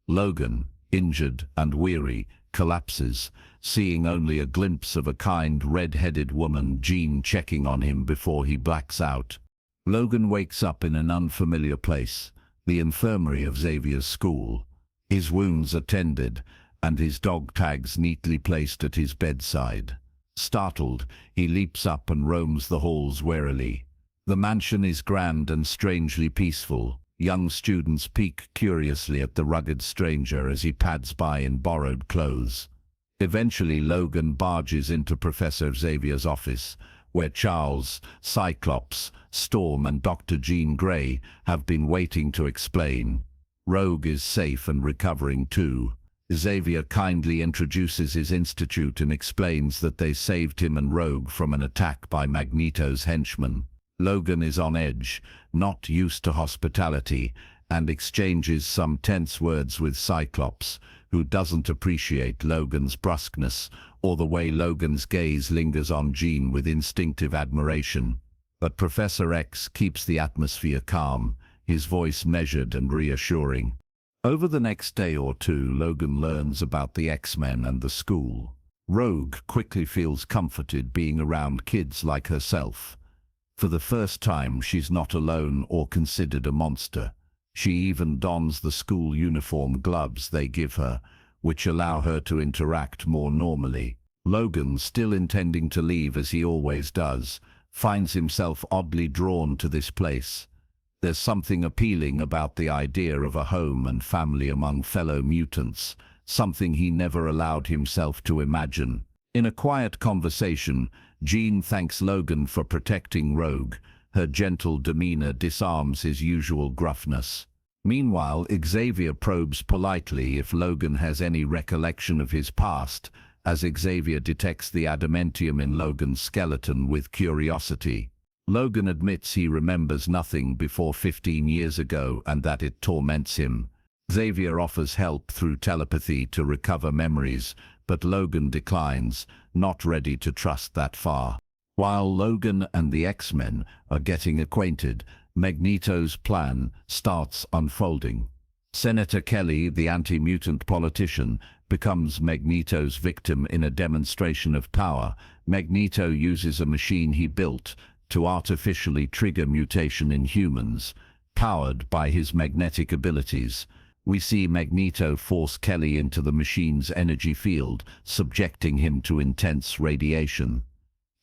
Logan, injured and weary, collapses, seeing only a glimpse of a kind red-headed woman, Jean, checking on him before he blacks out. Logan wakes up in an unfamiliar place, the infirmary of Xavier's school. His wounds are tended, and his dog tags neatly placed at his bedside. Startled, he leaps up and roams the halls warily. The mansion is grand and strangely peaceful. Young students peek curiously at the rugged stranger as he pads by in borrowed clothes. Eventually, Logan barges into Professor Xavier's office, where Charles, Cyclops, Storm, and Dr. Jean Grey have been waiting to explain. Rogue is safe and recovering too. Xavier kindly introduces his institute and explains that they saved him and Rogue from an attack by Magneto's henchmen. Logan is on edge, not used to hospitality, and exchanges some tense words with Cyclops, who doesn't appreciate Logan's brusqueness or the way Logan's gaze lingers on Jean with instinctive admiration. But Professor X keeps the atmosphere calm, his voice measured and reassuring. Over the next day or two, Logan learns about the X-Men and the school. Rogue quickly feels comforted being around kids like herself. For the first time, she's not alone or considered a monster. She even dons the school uniform gloves they give her, which allow her to interact more normally. Logan, still intending to leave as he always does, finds himself oddly drawn to this place. There's something appealing about the idea of a home and family among fellow mutants, something he never allowed himself to imagine. In a quiet conversation, Jean thanks Logan for protecting Rogue. Her gentle demeanor disarms his usual gruffness. Meanwhile, Xavier probes politely if Logan has any recollection of his past, as Xavier detects the adamantium in Logan's skeleton with curiosity. Logan admits he remembers nothing before 15 years ago and that it torments him. Xavier offers help through telepathy to recover memories, but Logan declines, not ready to trust that far. While Logan and the X-Men are getting acquainted, Magneto's plan starts unfolding. Senator Kelly, the anti-mutant politician, becomes Magneto's victim in a demonstration of power. Magneto uses a machine he built to artificially trigger mutation in humans, powered by his magnetic abilities. We see Magneto force Kelly into the machine's energy field, subjecting him to intense radiation.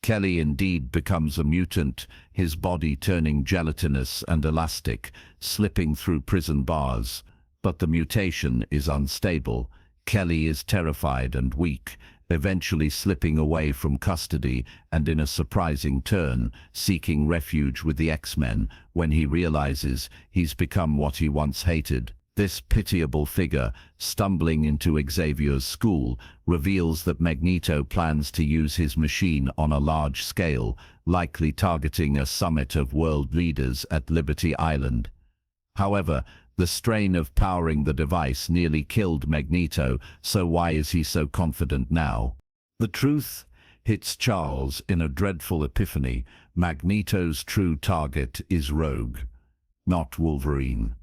Kelly indeed becomes a mutant, his body turning gelatinous and elastic, slipping through prison bars. But the mutation is unstable. Kelly is terrified and weak, eventually slipping away from custody and, in a surprising turn, seeking refuge with the X-Men when he realizes he's become what he once hated. This pitiable figure, stumbling into Xavier's school, reveals that Magneto plans to use his machine on a large scale, likely targeting a summit of world leaders at Liberty Island. However, the strain of powering the device nearly killed Magneto, so why is he so confident now? The truth hits Charles in a dreadful epiphany. Magneto's true target is Rogue, not Wolverine.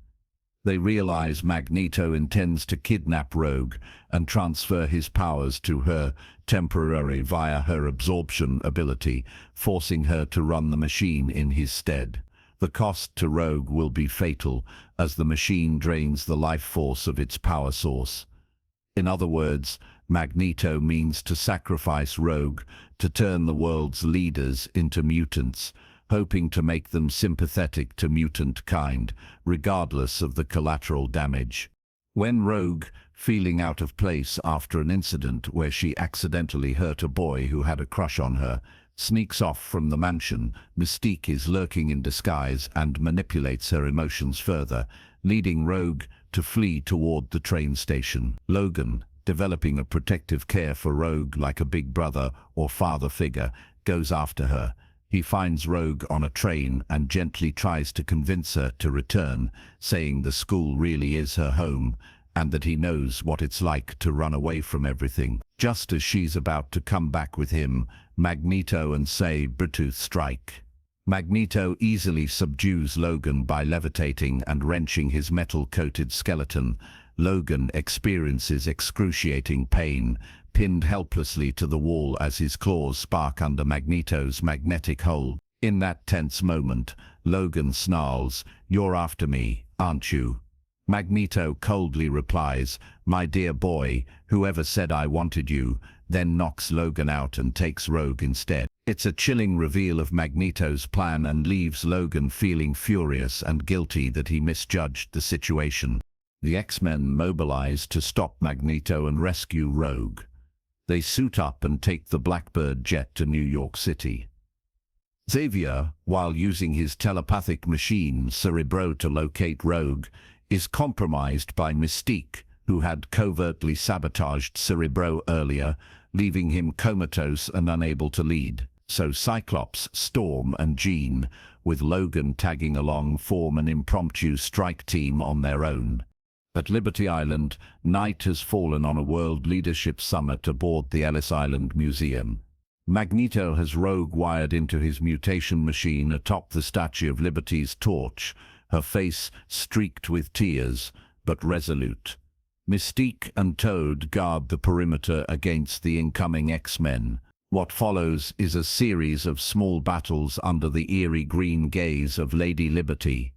They realize Magneto intends to kidnap Rogue and transfer his powers to her temporarily via her absorption ability, forcing her to run the machine in his stead. The cost to Rogue will be fatal, as the machine drains the life force of its power source. In other words, Magneto means to sacrifice Rogue to turn the world's leaders into mutants, hoping to make them sympathetic to mutant kind, regardless of the collateral damage. When Rogue, feeling out of place after an incident where she accidentally hurt a boy who had a crush on her, sneaks off from the mansion, Mystique is lurking in disguise and manipulates her emotions further, leading Rogue to flee toward the train station. Logan, developing a protective care for Rogue like a big brother or father figure, goes after her. He finds Rogue on a train and gently tries to convince her to return, saying the school really is her home and that he knows what it's like to run away from everything. Just as she's about to come back with him, Magneto and Sabretooth strike. Magneto easily subdues Logan by levitating and wrenching his metal-coated skeleton. Logan experiences excruciating pain, pinned helplessly to the wall as his claws spark under Magneto's magnetic hold. In that tense moment, Logan snarls, "You're after me, aren't you?" Magneto coldly replies, "My dear boy, whoever said I wanted you," then knocks Logan out and takes Rogue instead. It's a chilling reveal of Magneto's plan and leaves Logan feeling furious and guilty that he misjudged the situation. The X-Men mobilize to stop Magneto and rescue Rogue. They suit up and take the Blackbird jet to New York City. Xavier, while using his telepathic machine Cerebro to locate Rogue, is compromised by Mystique, who had covertly sabotaged Cerebro earlier, leaving him comatose and unable to lead. So Cyclops, Storm and Jean, with Logan tagging along, form an impromptu strike team on their own. At Liberty Island, night has fallen on a World Leadership Summit aboard the Ellis Island Museum. Magneto has Rogue wired into his mutation machine atop the Statue of Liberty's torch, her face streaked with tears, but resolute. Mystique and Toad guard the perimeter against the incoming X-Men. What follows is a series of small battles under the eerie green gaze of Lady Liberty.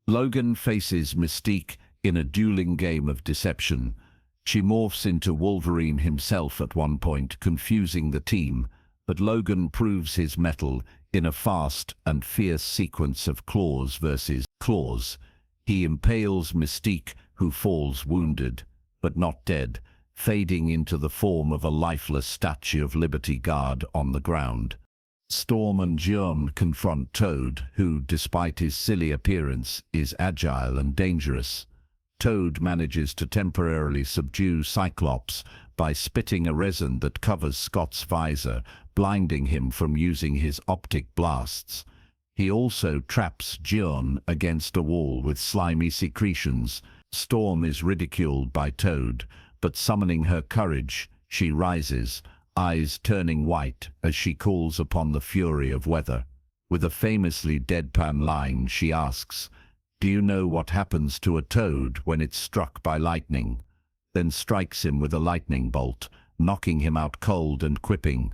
Logan faces Mystique in a dueling game of deception. She morphs into Wolverine himself at one point, confusing the team, but Logan proves his mettle in a fast and fierce sequence of claws versus claws. He impales Mystique, who falls wounded, but not dead, fading into the form of a lifeless Statue of Liberty guard on the ground. Storm and Jean confront Toad, who, despite his silly appearance, is agile and dangerous. Toad manages to temporarily subdue Cyclops by spitting a resin that covers Scott's visor, blinding him from using his optic blasts. He also traps Jean against a wall with slimy secretions. Storm is ridiculed by Toad, but summoning her courage, she rises, eyes turning white as she calls upon the fury of weather. With a famously deadpan line, she asks, "Do you know what happens to a toad when it's struck by lightning?" Then strikes him with a lightning bolt, knocking him out cold and quipping,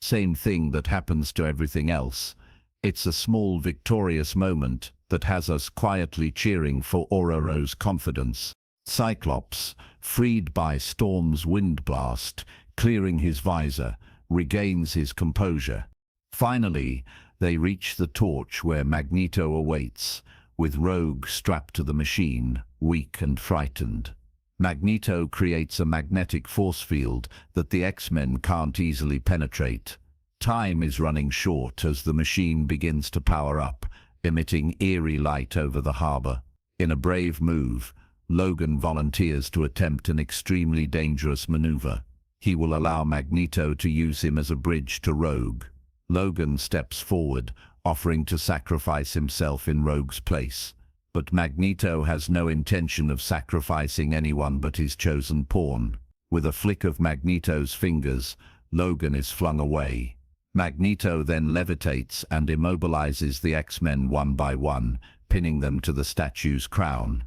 "Same thing that happens to everything else." It's a small victorious moment that has us quietly cheering for Ororo's confidence. Cyclops, freed by Storm's wind blast, clearing his visor, regains his composure. Finally, they reach the torch where Magneto awaits, with Rogue strapped to the machine, weak and frightened. Magneto creates a magnetic force field that the X-Men can't easily penetrate. Time is running short as the machine begins to power up, emitting eerie light over the harbor. In a brave move, Logan volunteers to attempt an extremely dangerous maneuver. He will allow Magneto to use him as a bridge to Rogue. Logan steps forward, offering to sacrifice himself in Rogue's place. But Magneto has no intention of sacrificing anyone but his chosen pawn. With a flick of Magneto's fingers, Logan is flung away. Magneto then levitates and immobilizes the X-Men one by one, pinning them to the statue's crown.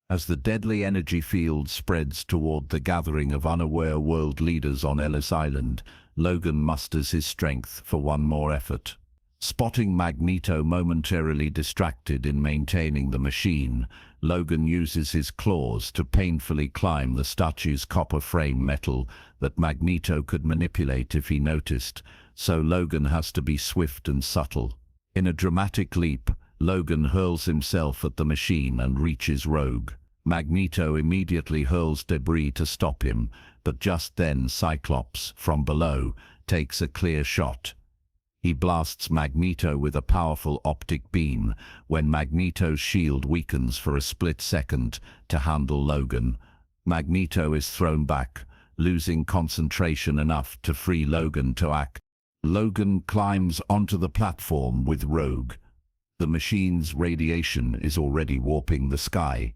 As the deadly energy field spreads toward the gathering of unaware world leaders on Ellis Island, Logan musters his strength for one more effort. Spotting Magneto momentarily distracted in maintaining the machine, Logan uses his claws to painfully climb the statue's copper frame metal that Magneto could manipulate if he noticed, so Logan has to be swift and subtle. In a dramatic leap, Logan hurls himself at the machine and reaches Rogue. Magneto immediately hurls debris to stop him, but just then Cyclops, from below, takes a clear shot. He blasts Magneto with a powerful optic beam when Magneto's shield weakens for a split second to handle Logan. Magneto is thrown back, losing concentration enough to free Logan to act. Logan climbs onto the platform with Rogue. The machine's radiation is already warping the sky.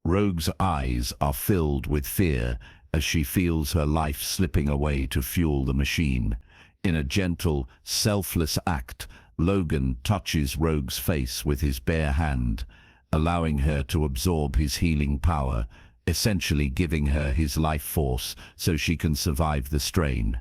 Rogue's eyes are filled with fear as she feels her life slipping away to fuel the machine. In a gentle, selfless act, Logan touches Rogue's face with his bare hand, allowing her to absorb his healing power, essentially giving her his life force so she can survive the strain.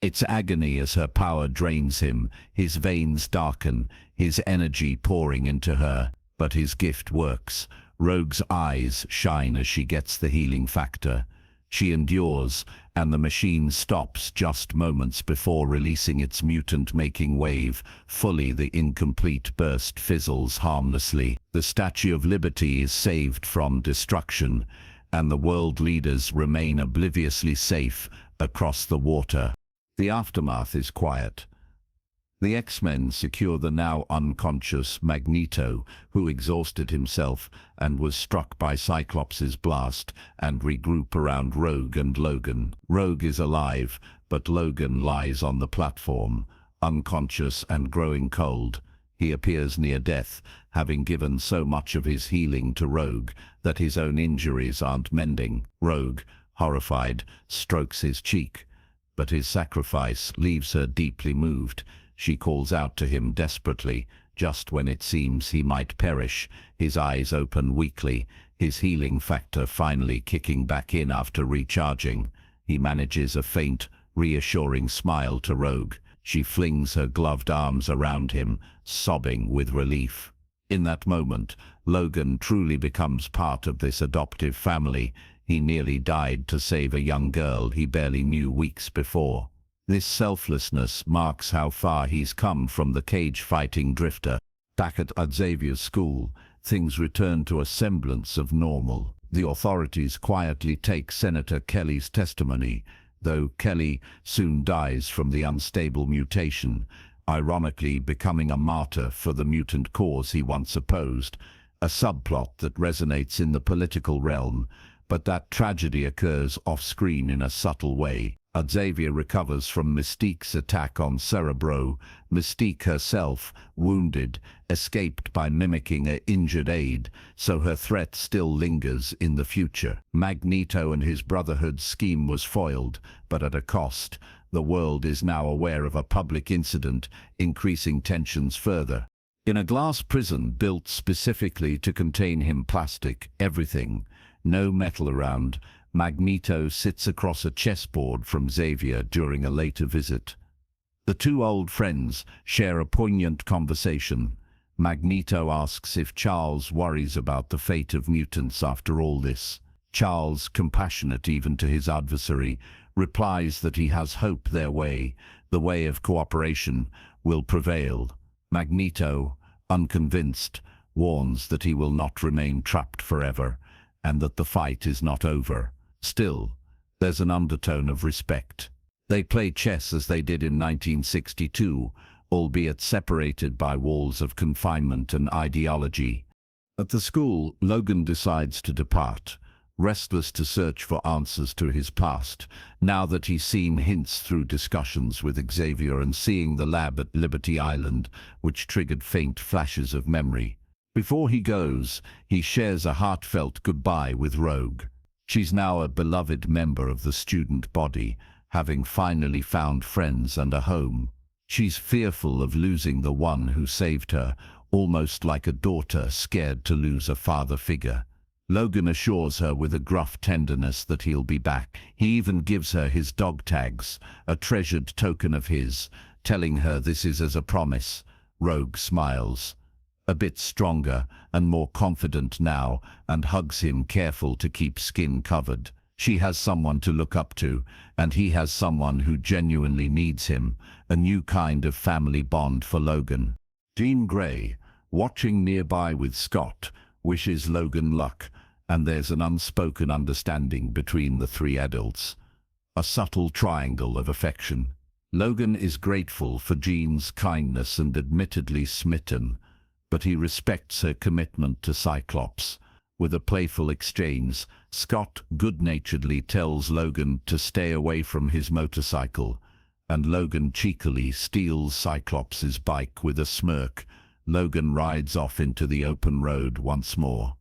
It's agony as her power drains him, his veins darken, his energy pouring into her, but his gift works. Rogue's eyes shine as she gets the healing factor. She endures, and the machine stops just moments before releasing its mutant-making wave. Fully, the incomplete burst fizzles harmlessly. The Statue of Liberty is saved from destruction, and the world leaders remain obliviously safe across the water. The aftermath is quiet. The X-Men secure the now unconscious Magneto, who exhausted himself and was struck by Cyclops' blast, and regroup around Rogue and Logan. Rogue is alive, but Logan lies on the platform, unconscious and growing cold. He appears near death, having given so much of his healing to Rogue that his own injuries aren't mending. Rogue, horrified, strokes his cheek, but his sacrifice leaves her deeply moved. She calls out to him desperately, just when it seems he might perish. His eyes open weakly, his healing factor finally kicking back in after recharging. He manages a faint, reassuring smile to Rogue. She flings her gloved arms around him, sobbing with relief. In that moment, Logan truly becomes part of this adoptive family. He nearly died to save a young girl he barely knew weeks before. This selflessness marks how far he's come from the cage-fighting drifter. Back at Xavier's school, things return to a semblance of normal. The authorities quietly take Senator Kelly's testimony, though Kelly soon dies from the unstable mutation, ironically becoming a martyr for the mutant cause he once opposed, a subplot that resonates in the political realm, but that tragedy occurs off-screen in a subtle way. Xavier recovers from Mystique's attack on Cerebro. Mystique herself, wounded, escaped by mimicking an injured aide, so her threat still lingers in the future. Magneto and his Brotherhood's scheme was foiled, but at a cost. The world is now aware of a public incident, increasing tensions further. In a glass prison built specifically to contain him, plastic, everything, no metal around, Magneto sits across a chessboard from Xavier during a later visit. The two old friends share a poignant conversation. Magneto asks if Charles worries about the fate of mutants after all this. Charles, compassionate even to his adversary, replies that he has hope their way, the way of cooperation, will prevail. Magneto, unconvinced, warns that he will not remain trapped forever, and that the fight is not over. Still, there's an undertone of respect. They play chess as they did in 1962, albeit separated by walls of confinement and ideology. At the school, Logan decides to depart, restless to search for answers to his past, now that he's seen hints through discussions with Xavier and seeing the lab at Liberty Island, which triggered faint flashes of memory. Before he goes, he shares a heartfelt goodbye with Rogue. She's now a beloved member of the student body, having finally found friends and a home. She's fearful of losing the one who saved her, almost like a daughter scared to lose a father figure. Logan assures her with a gruff tenderness that he'll be back. He even gives her his dog tags, a treasured token of his, telling her this is as a promise. Rogue smiles. a bit stronger and more confident now, and hugs him, careful to keep skin covered. She has someone to look up to, and he has someone who genuinely needs him, a new kind of family bond for Logan. Jean Grey, watching nearby with Scott, wishes Logan luck, and there's an unspoken understanding between the three adults. A subtle triangle of affection. Logan is grateful for Jean's kindness and admittedly smitten, but he respects her commitment to Cyclops. With a playful exchange, Scott good-naturedly tells Logan to stay away from his motorcycle, and Logan cheekily steals Cyclops' bike with a smirk. Logan rides off into the open road once more.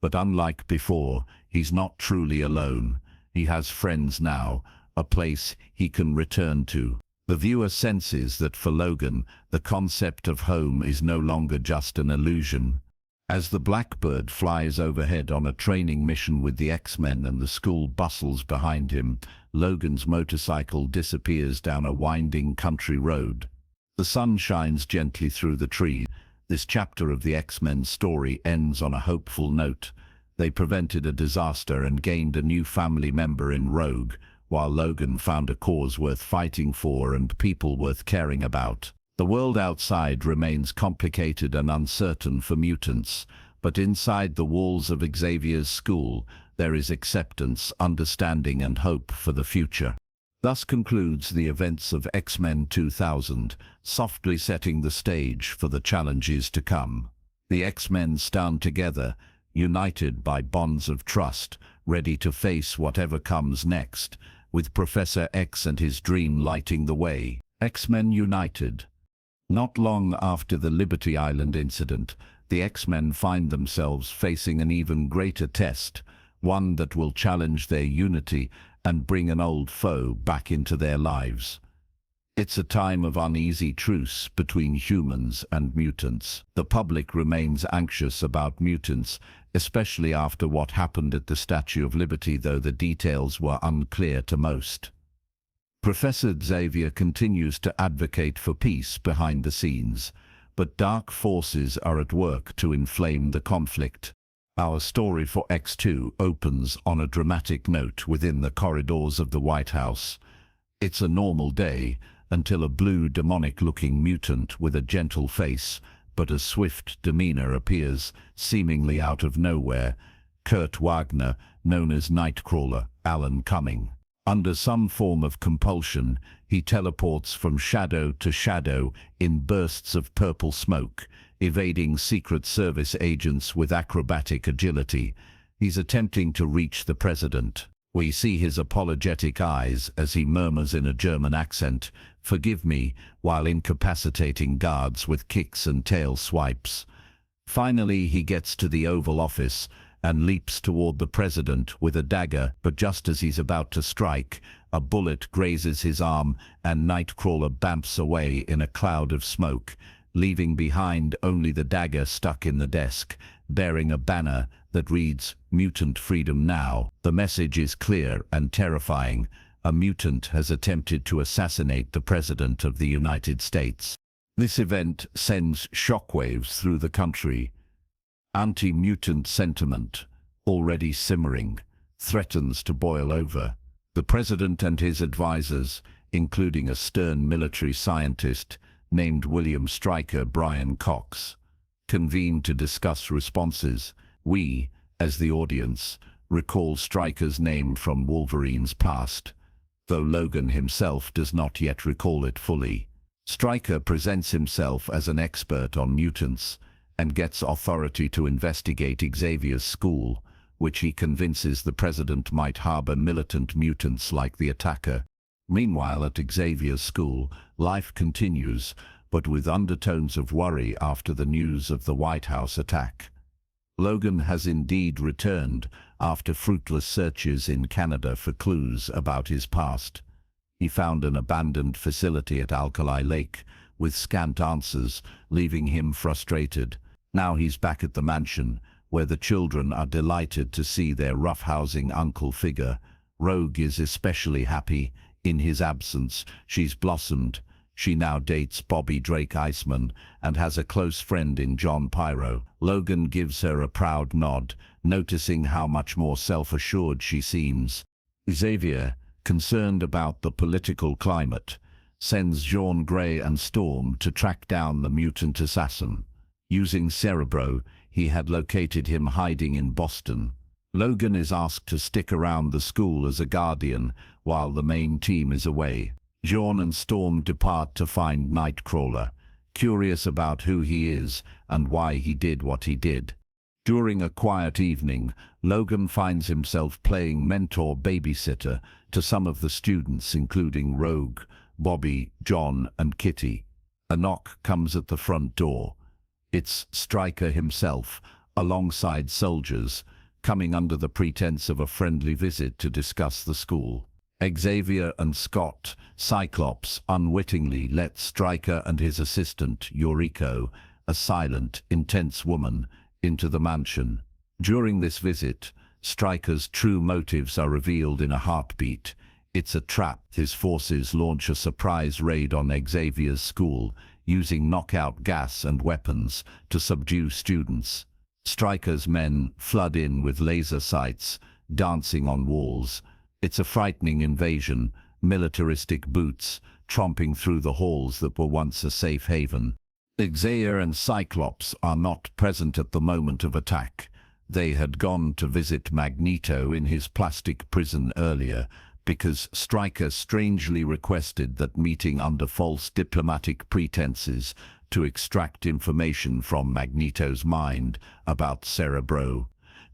But unlike before, he's not truly alone. He has friends now, a place he can return to. The viewer senses that for Logan, the concept of home is no longer just an illusion. As the Blackbird flies overhead on a training mission with the X-Men and the school bustles behind him, Logan's motorcycle disappears down a winding country road. The sun shines gently through the trees. This chapter of the X-Men story ends on a hopeful note. They prevented a disaster and gained a new family member in Rogue, while Logan found a cause worth fighting for and people worth caring about. The world outside remains complicated and uncertain for mutants, but inside the walls of Xavier's school, there is acceptance, understanding, and hope for the future. Thus concludes the events of X-Men 2000, softly setting the stage for the challenges to come. The X-Men stand together, united by bonds of trust, ready to face whatever comes next, with Professor X and his dream lighting the way. X-Men United. Not long after the Liberty Island incident, the X-Men find themselves facing an even greater test, one that will challenge their unity and bring an old foe back into their lives. It's a time of uneasy truce between humans and mutants. The public remains anxious about mutants, especially after what happened at the Statue of Liberty, though the details were unclear to most. Professor Xavier continues to advocate for peace behind the scenes, but dark forces are at work to inflame the conflict. Our story for X2 opens on a dramatic note within the corridors of the White House. It's a normal day until a blue demonic-looking mutant with a gentle face but a swift demeanor appears, seemingly out of nowhere. Kurt Wagner, known as Nightcrawler, Alan Cumming. Under some form of compulsion, he teleports from shadow to shadow in bursts of purple smoke, evading Secret Service agents with acrobatic agility. He's attempting to reach the president. We see his apologetic eyes as he murmurs in a German accent, "Forgive me," while incapacitating guards with kicks and tail swipes. Finally, he gets to the Oval Office and leaps toward the president with a dagger, but just as he's about to strike, a bullet grazes his arm and Nightcrawler bamps away in a cloud of smoke, leaving behind only the dagger stuck in the desk, bearing a banner that reads, "Mutant Freedom Now." The message is clear and terrifying. A mutant has attempted to assassinate the President of the United States. This event sends shockwaves through the country. Anti-mutant sentiment, already simmering, threatens to boil over. The president and his advisors, including a stern military scientist named William Stryker Brian Cox, convene to discuss responses. We, as the audience, recall Stryker's name from Wolverine's past, though Logan himself does not yet recall it fully. Stryker presents himself as an expert on mutants and gets authority to investigate Xavier's school, which he convinces the president might harbor militant mutants like the attacker. Meanwhile, at Xavier's school, life continues, but with undertones of worry after the news of the White House attack. Logan has indeed returned after fruitless searches in Canada for clues about his past. He found an abandoned facility at Alkali Lake with scant answers, leaving him frustrated. Now he's back at the mansion, where the children are delighted to see their roughhousing uncle figure. Rogue is especially happy. In his absence, she's blossomed, She now dates Bobby Drake Iceman and has a close friend in John Pyro. Logan gives her a proud nod, noticing how much more self-assured she seems. Xavier, concerned about the political climate, sends Jean Grey and Storm to track down the mutant assassin. Using Cerebro, he had located him hiding in Boston. Logan is asked to stick around the school as a guardian while the main team is away. Jean and Storm depart to find Nightcrawler, curious about who he is and why he did what he did. During a quiet evening, Logan finds himself playing mentor-babysitter to some of the students, including Rogue, Bobby, John, and Kitty. A knock comes at the front door. It's Stryker himself, alongside soldiers, coming under the pretense of a friendly visit to discuss the school. Xavier and Scott, Cyclops, unwittingly let Stryker and his assistant, Yuriko, a silent, intense woman, into the mansion. During this visit, Stryker's true motives are revealed in a heartbeat. It's a trap. His forces launch a surprise raid on Xavier's school, using knockout gas and weapons to subdue students. Stryker's men flood in with laser sights, dancing on walls. It's a frightening invasion, militaristic boots tromping through the halls that were once a safe haven. Xavier and Cyclops are not present at the moment of attack. They had gone to visit Magneto in his plastic prison earlier, because Stryker strangely requested that meeting under false diplomatic pretenses to extract information from Magneto's mind about Cerebro.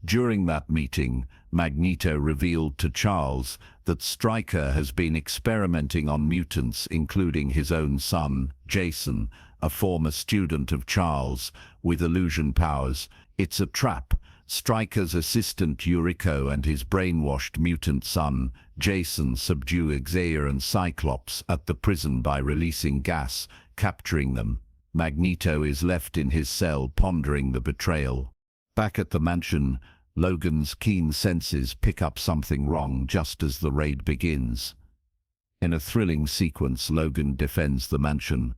During that meeting, Magneto revealed to Charles that Stryker has been experimenting on mutants, including his own son, Jason, a former student of Charles, with illusion powers. It's a trap. Stryker's assistant Yuriko and his brainwashed mutant son, Jason, subdue Xavier and Cyclops at the prison by releasing gas, capturing them. Magneto is left in his cell pondering the betrayal. Back at the mansion, Logan's keen senses pick up something wrong just as the raid begins. In a thrilling sequence, Logan defends the mansion.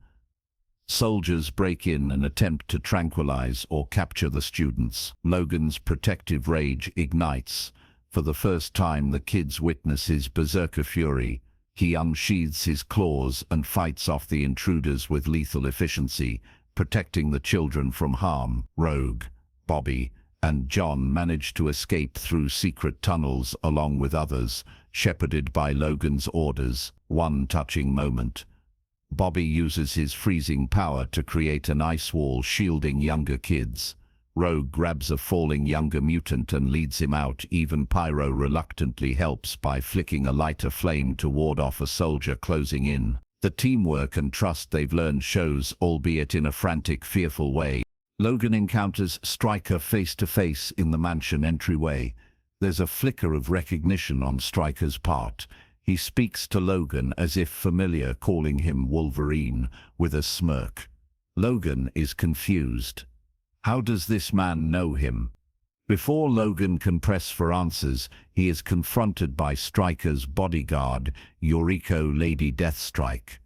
Soldiers break in and attempt to tranquilize or capture the students. Logan's protective rage ignites. For the first time, the kids witness his berserker fury. He unsheathes his claws and fights off the intruders with lethal efficiency, protecting the children from harm. Rogue, Bobby, and John manage to escape through secret tunnels along with others, shepherded by Logan's orders. One touching moment. Bobby uses his freezing power to create an ice wall shielding younger kids. Rogue grabs a falling younger mutant and leads him out. Even Pyro reluctantly helps by flicking a lighter flame to ward off a soldier closing in. The teamwork and trust they've learned shows, albeit in a frantic, fearful way. Logan encounters Stryker face-to-face in the mansion entryway. There's a flicker of recognition on Stryker's part. He speaks to Logan as if familiar, calling him Wolverine, with a smirk. Logan is confused. How does this man know him? Before Logan can press for answers, he is confronted by Stryker's bodyguard, Yuriko Lady Deathstrike,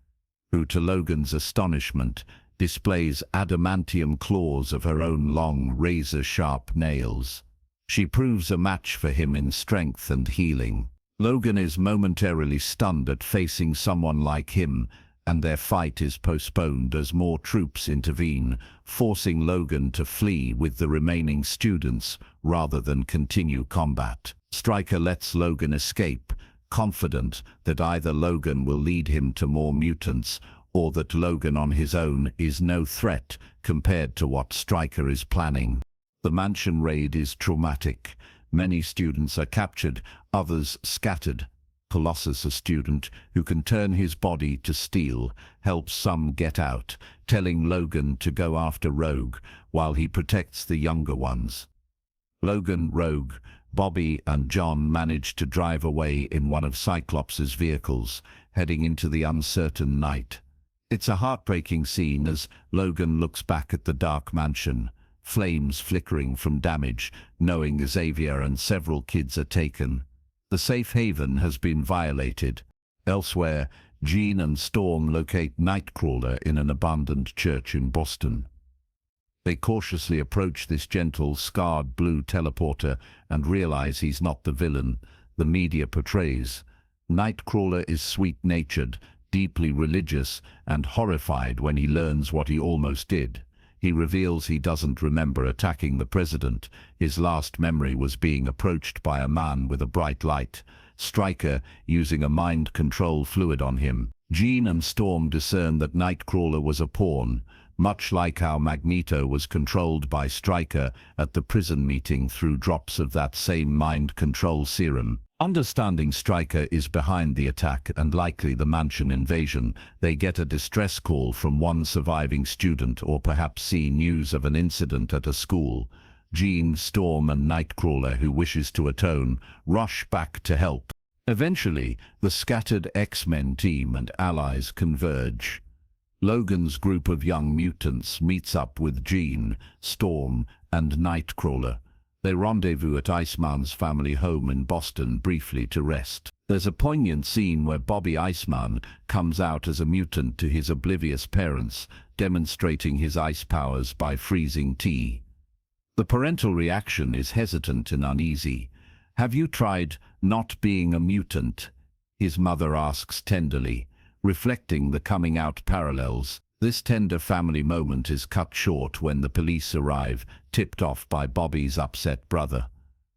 who, to Logan's astonishment, displays adamantium claws of her own long, razor-sharp nails. She proves a match for him in strength and healing. Logan is momentarily stunned at facing someone like him, and their fight is postponed as more troops intervene, forcing Logan to flee with the remaining students rather than continue combat. Stryker lets Logan escape, confident that either Logan will lead him to more mutants or that Logan on his own is no threat compared to what Stryker is planning. The mansion raid is traumatic. Many students are captured, others scattered. Colossus, a student who can turn his body to steel, helps some get out, telling Logan to go after Rogue while he protects the younger ones. Logan, Rogue, Bobby and John manage to drive away in one of Cyclops' vehicles, heading into the uncertain night. It's a heartbreaking scene as Logan looks back at the dark mansion, flames flickering from damage, knowing Xavier and several kids are taken. The safe haven has been violated. Elsewhere, Jean and Storm locate Nightcrawler in an abandoned church in Boston. They cautiously approach this gentle, scarred blue teleporter and realize he's not the villain the media portrays. Nightcrawler is sweet-natured, deeply religious, and horrified when he learns what he almost did. He reveals he doesn't remember attacking the president. His last memory was being approached by a man with a bright light, Stryker using a mind control fluid on him. Jean and Storm discern that Nightcrawler was a pawn, much like how Magneto was controlled by Stryker at the prison meeting through drops of that same mind control serum. Understanding Stryker is behind the attack and likely the mansion invasion, they get a distress call from one surviving student or perhaps see news of an incident at a school. Jean, Storm and Nightcrawler, who wishes to atone, rush back to help. Eventually, the scattered X-Men team and allies converge. Logan's group of young mutants meets up with Jean, Storm and Nightcrawler. They rendezvous at Iceman's family home in Boston briefly to rest. There's a poignant scene where Bobby Iceman comes out as a mutant to his oblivious parents, demonstrating his ice powers by freezing tea. The parental reaction is hesitant and uneasy. "Have you tried not being a mutant?" his mother asks tenderly, reflecting the coming out parallels. This tender family moment is cut short when the police arrive, tipped off by Bobby's upset brother.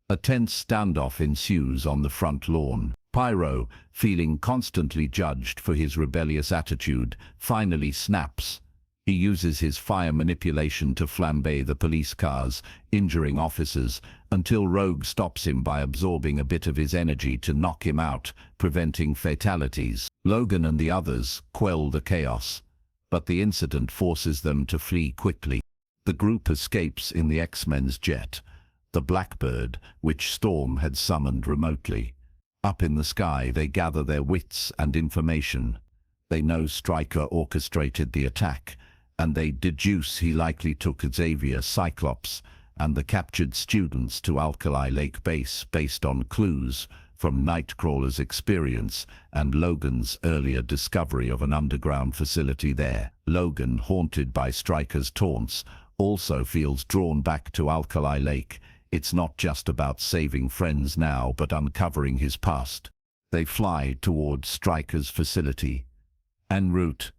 A tense standoff ensues on the front lawn. Pyro, feeling constantly judged for his rebellious attitude, finally snaps. He uses his fire manipulation to flambe the police cars, injuring officers, until Rogue stops him by absorbing a bit of his energy to knock him out, preventing fatalities. Logan and the others quell the chaos, but the incident forces them to flee quickly. The group escapes in the X-Men's jet, the Blackbird, which Storm had summoned remotely. Up in the sky, they gather their wits and information. They know Stryker orchestrated the attack, and they deduce he likely took Xavier, Cyclops, and the captured students to Alkali Lake Base based on clues from Nightcrawler's experience and Logan's earlier discovery of an underground facility there. Logan, haunted by Stryker's taunts, also feels drawn back to Alkali Lake. It's not just about saving friends now, but uncovering his past. They fly toward Stryker's facility. En route,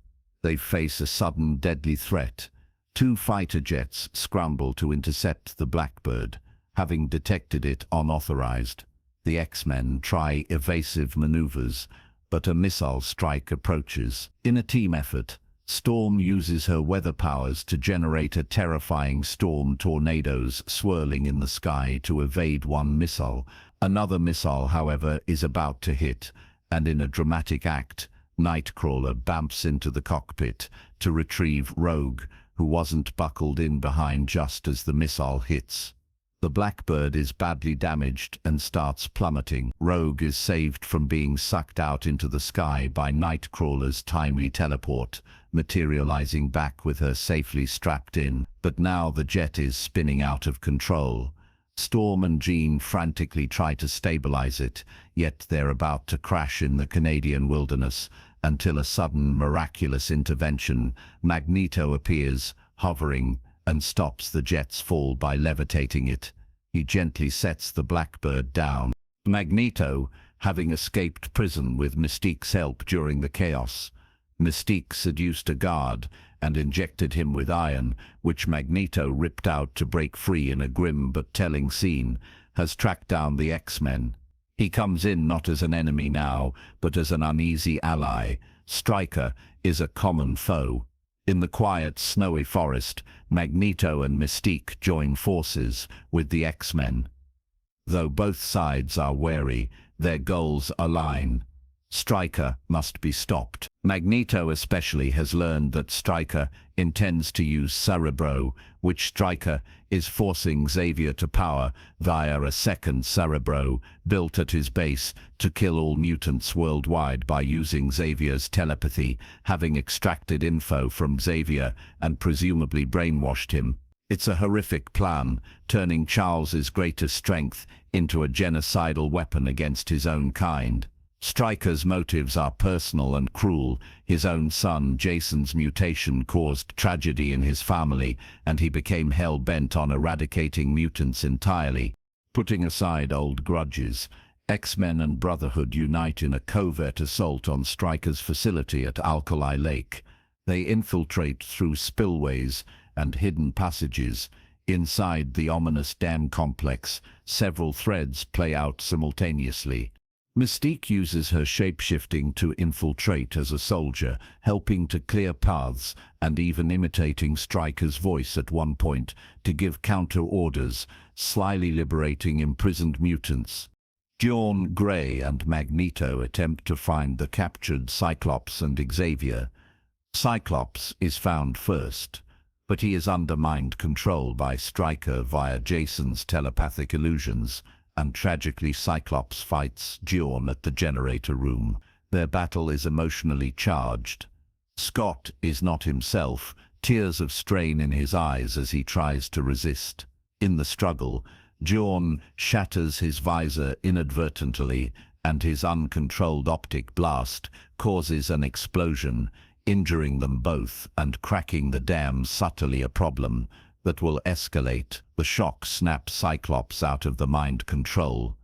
they face a sudden deadly threat. Two fighter jets scramble to intercept the Blackbird, having detected it unauthorized. The X-Men try evasive maneuvers, but a missile strike approaches. In a team effort, Storm uses her weather powers to generate a terrifying storm tornadoes swirling in the sky to evade one missile. Another missile, however, is about to hit, and in a dramatic act, Nightcrawler bumps into the cockpit to retrieve Rogue, who wasn't buckled in behind just as the missile hits. The Blackbird is badly damaged and starts plummeting. Rogue is saved from being sucked out into the sky by Nightcrawler's timely teleport, materializing back with her safely strapped in. But now the jet is spinning out of control. Storm and Jean frantically try to stabilize it, yet they're about to crash in the Canadian wilderness until a sudden miraculous intervention. Magneto appears, hovering, and stops the jet's fall by levitating it. He gently sets the Blackbird down. Magneto, having escaped prison with Mystique's help during the chaos. Mystique seduced a guard and injected him with iron, which Magneto ripped out to break free in a grim but telling scene, has tracked down the X-Men. He comes in not as an enemy now, but as an uneasy ally. Stryker is a common foe. In the quiet, snowy forest, Magneto and Mystique join forces with the X-Men. Though both sides are wary, their goals align. Stryker must be stopped. Magneto especially has learned that Stryker intends to use Cerebro, which Stryker is forcing Xavier to power via a second Cerebro built at his base to kill all mutants worldwide by using Xavier's telepathy, having extracted info from Xavier and presumably brainwashed him. It's a horrific plan, turning Charles's greatest strength into a genocidal weapon against his own kind. Stryker's motives are personal and cruel. His own son, Jason's mutation, caused tragedy in his family, and he became hell-bent on eradicating mutants entirely. Putting aside old grudges, X-Men and Brotherhood unite in a covert assault on Stryker's facility at Alkali Lake. They infiltrate through spillways and hidden passages. Inside the ominous dam complex, several threads play out simultaneously. Mystique uses her shape-shifting to infiltrate as a soldier, helping to clear paths and even imitating Stryker's voice at one point to give counter-orders, slyly liberating imprisoned mutants. Jean Grey and Magneto attempt to find the captured Cyclops and Xavier. Cyclops is found first, but he is under mind control by Stryker via Jason's telepathic illusions, and tragically Cyclops fights Jean at the generator room. Their battle is emotionally charged. Scott is not himself, tears of strain in his eyes as he tries to resist. In the struggle, Jean shatters his visor inadvertently, and his uncontrolled optic blast causes an explosion, injuring them both and cracking the dam subtly, a problem that will escalate. The shock snaps Cyclops out of the mind control.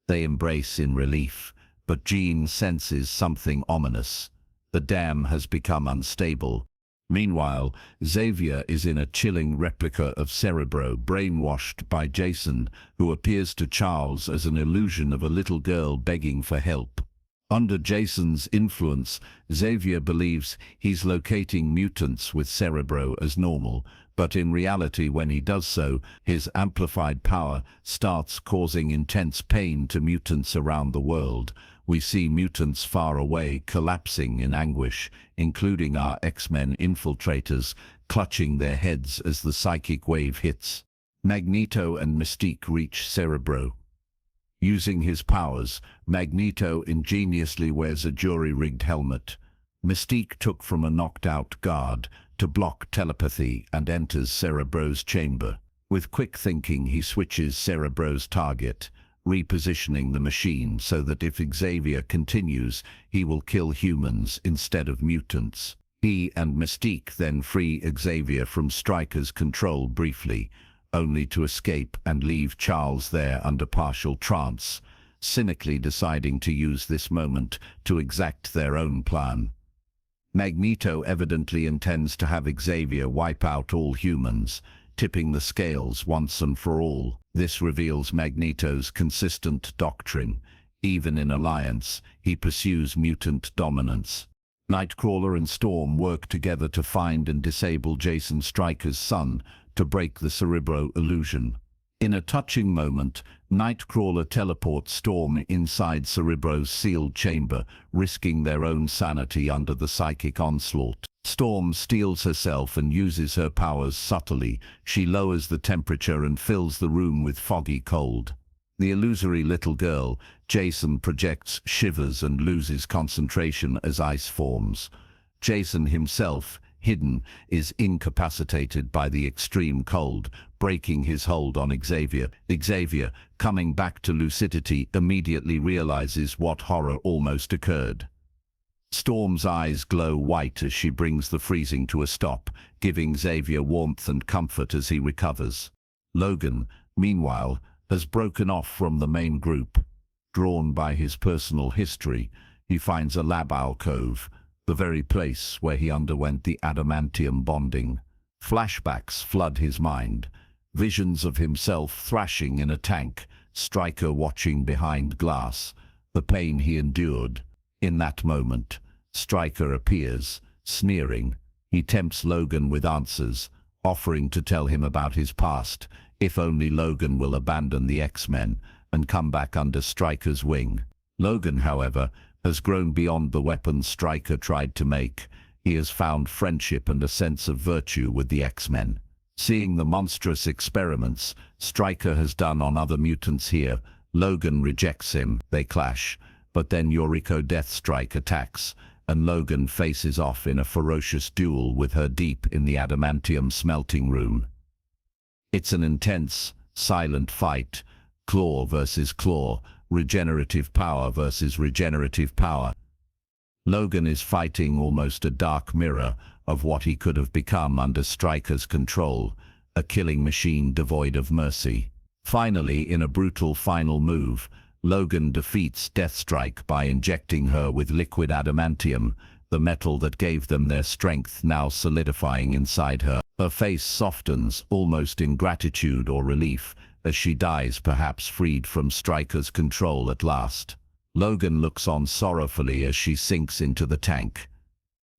They embrace in relief, but Jean senses something ominous. The dam has become unstable. Meanwhile, Xavier is in a chilling replica of Cerebro, brainwashed by Jason, who appears to Charles as an illusion of a little girl begging for help. Under Jason's influence, Xavier believes he's locating mutants with Cerebro as normal, but in reality, when he does so, his amplified power starts causing intense pain to mutants around the world. We see mutants far away collapsing in anguish, including our X-Men infiltrators, clutching their heads as the psychic wave hits. Magneto and Mystique reach Cerebro. Using his powers, Magneto ingeniously wears a jury-rigged helmet. Mystique took from a knocked-out guard to block telepathy and enters Cerebro's chamber. With quick thinking, he switches Cerebro's target, repositioning the machine so that if Xavier continues, he will kill humans instead of mutants. He and Mystique then free Xavier from Stryker's control briefly, only to escape and leave Charles there under partial trance, cynically deciding to use this moment to exact their own plan. Magneto evidently intends to have Xavier wipe out all humans, tipping the scales once and for all. This reveals Magneto's consistent doctrine. Even in alliance, he pursues mutant dominance. Nightcrawler and Storm work together to find and disable Jason Stryker's son, to break the Cerebro illusion. In a touching moment, Nightcrawler teleports Storm inside Cerebro's sealed chamber, risking their own sanity under the psychic onslaught. Storm steels herself and uses her powers subtly. She lowers the temperature and fills the room with foggy cold. The illusory little girl, Jason, projects shivers and loses concentration as ice forms. Jason himself, hidden, is incapacitated by the extreme cold, breaking his hold on Xavier. Xavier, coming back to lucidity, immediately realizes what horror almost occurred. Storm's eyes glow white as she brings the freezing to a stop, giving Xavier warmth and comfort as he recovers. Logan, meanwhile, has broken off from the main group. Drawn by his personal history, he finds a lab alcove, the very place where he underwent the adamantium bonding. Flashbacks flood his mind. Visions of himself thrashing in a tank, Stryker watching behind glass, the pain he endured. In that moment, Stryker appears, sneering. He tempts Logan with answers, offering to tell him about his past, if only Logan will abandon the X-Men and come back under Stryker's wing. Logan, however, has grown beyond the weapon Stryker tried to make. He has found friendship and a sense of virtue with the X-Men. Seeing the monstrous experiments Stryker has done on other mutants here, Logan rejects him. They clash, but then Yuriko Deathstrike attacks, and Logan faces off in a ferocious duel with her deep in the adamantium smelting room. It's an intense, silent fight, claw versus claw, regenerative power versus regenerative power. Logan is fighting almost a dark mirror of what he could have become under Stryker's control, a killing machine devoid of mercy. Finally, in a brutal final move, Logan defeats Deathstrike by injecting her with liquid adamantium, the metal that gave them their strength now solidifying inside her. Her face softens, almost in gratitude or relief, as she dies, perhaps freed from Stryker's control at last. Logan looks on sorrowfully as she sinks into the tank.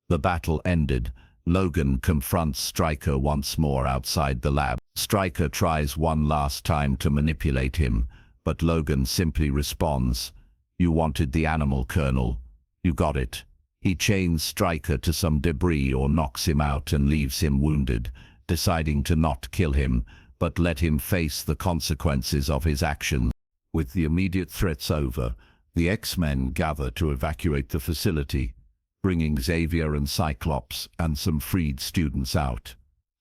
The battle ended. Logan confronts Stryker once more outside the lab. Stryker tries one last time to manipulate him, but Logan simply responds, "You wanted the animal, Colonel. You got it." He chains Stryker to some debris or knocks him out and leaves him wounded, deciding to not kill him, but let him face the consequences of his actions. With the immediate threats over, the X-Men gather to evacuate the facility, bringing Xavier and Cyclops and some freed students out.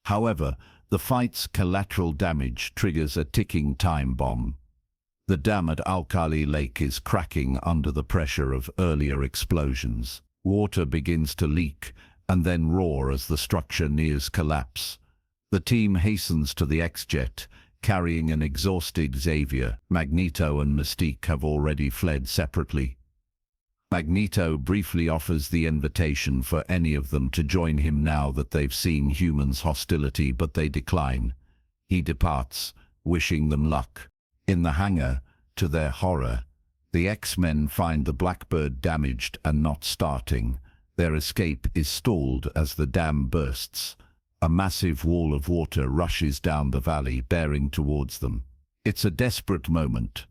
However, the fight's collateral damage triggers a ticking time bomb. The dam at Alkali Lake is cracking under the pressure of earlier explosions. Water begins to leak and then roar as the structure nears collapse. The team hastens to the X-Jet, carrying an exhausted Xavier. Magneto and Mystique have already fled separately. Magneto briefly offers the invitation for any of them to join him now that they've seen humans' hostility, but they decline. He departs, wishing them luck. In the hangar, to their horror, the X-Men find the Blackbird damaged and not starting. Their escape is stalled as the dam bursts. A massive wall of water rushes down the valley, bearing towards them. It's a desperate moment.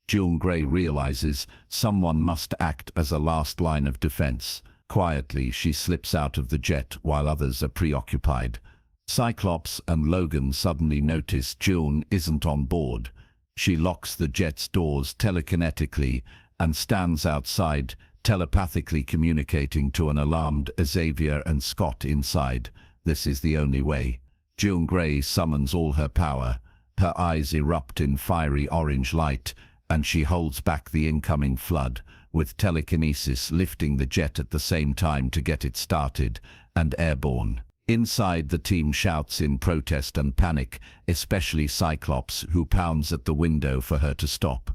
Jean Grey realizes someone must act as a last line of defense. Quietly, she slips out of the jet while others are preoccupied. Cyclops and Logan suddenly notice Jean isn't on board. She locks the jet's doors telekinetically and stands outside, telepathically communicating to an alarmed Xavier and Scott inside. This is the only way. Jean Grey summons all her power. Her eyes erupt in fiery orange light, and she holds back the incoming flood, with telekinesis lifting the jet at the same time to get it started and airborne. Inside, the team shouts in protest and panic, especially Cyclops, who pounds at the window for her to stop.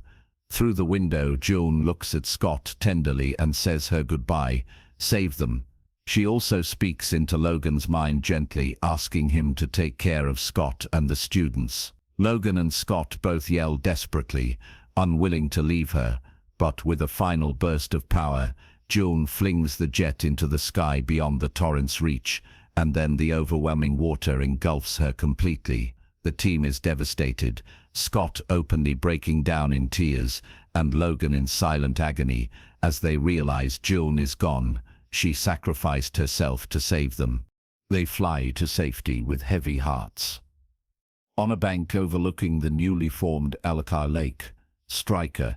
Through the window, Jean looks at Scott tenderly and says her goodbye. Save them. She also speaks into Logan's mind gently, asking him to take care of Scott and the students. Logan and Scott both yell desperately, unwilling to leave her, but with a final burst of power, Jean flings the jet into the sky beyond the torrent's reach, and then the overwhelming water engulfs her completely. The team is devastated, Scott openly breaking down in tears, and Logan in silent agony, as they realize Jean is gone. She sacrificed herself to save them. They fly to safety with heavy hearts. On a bank overlooking the newly formed Alkali Lake, Stryker,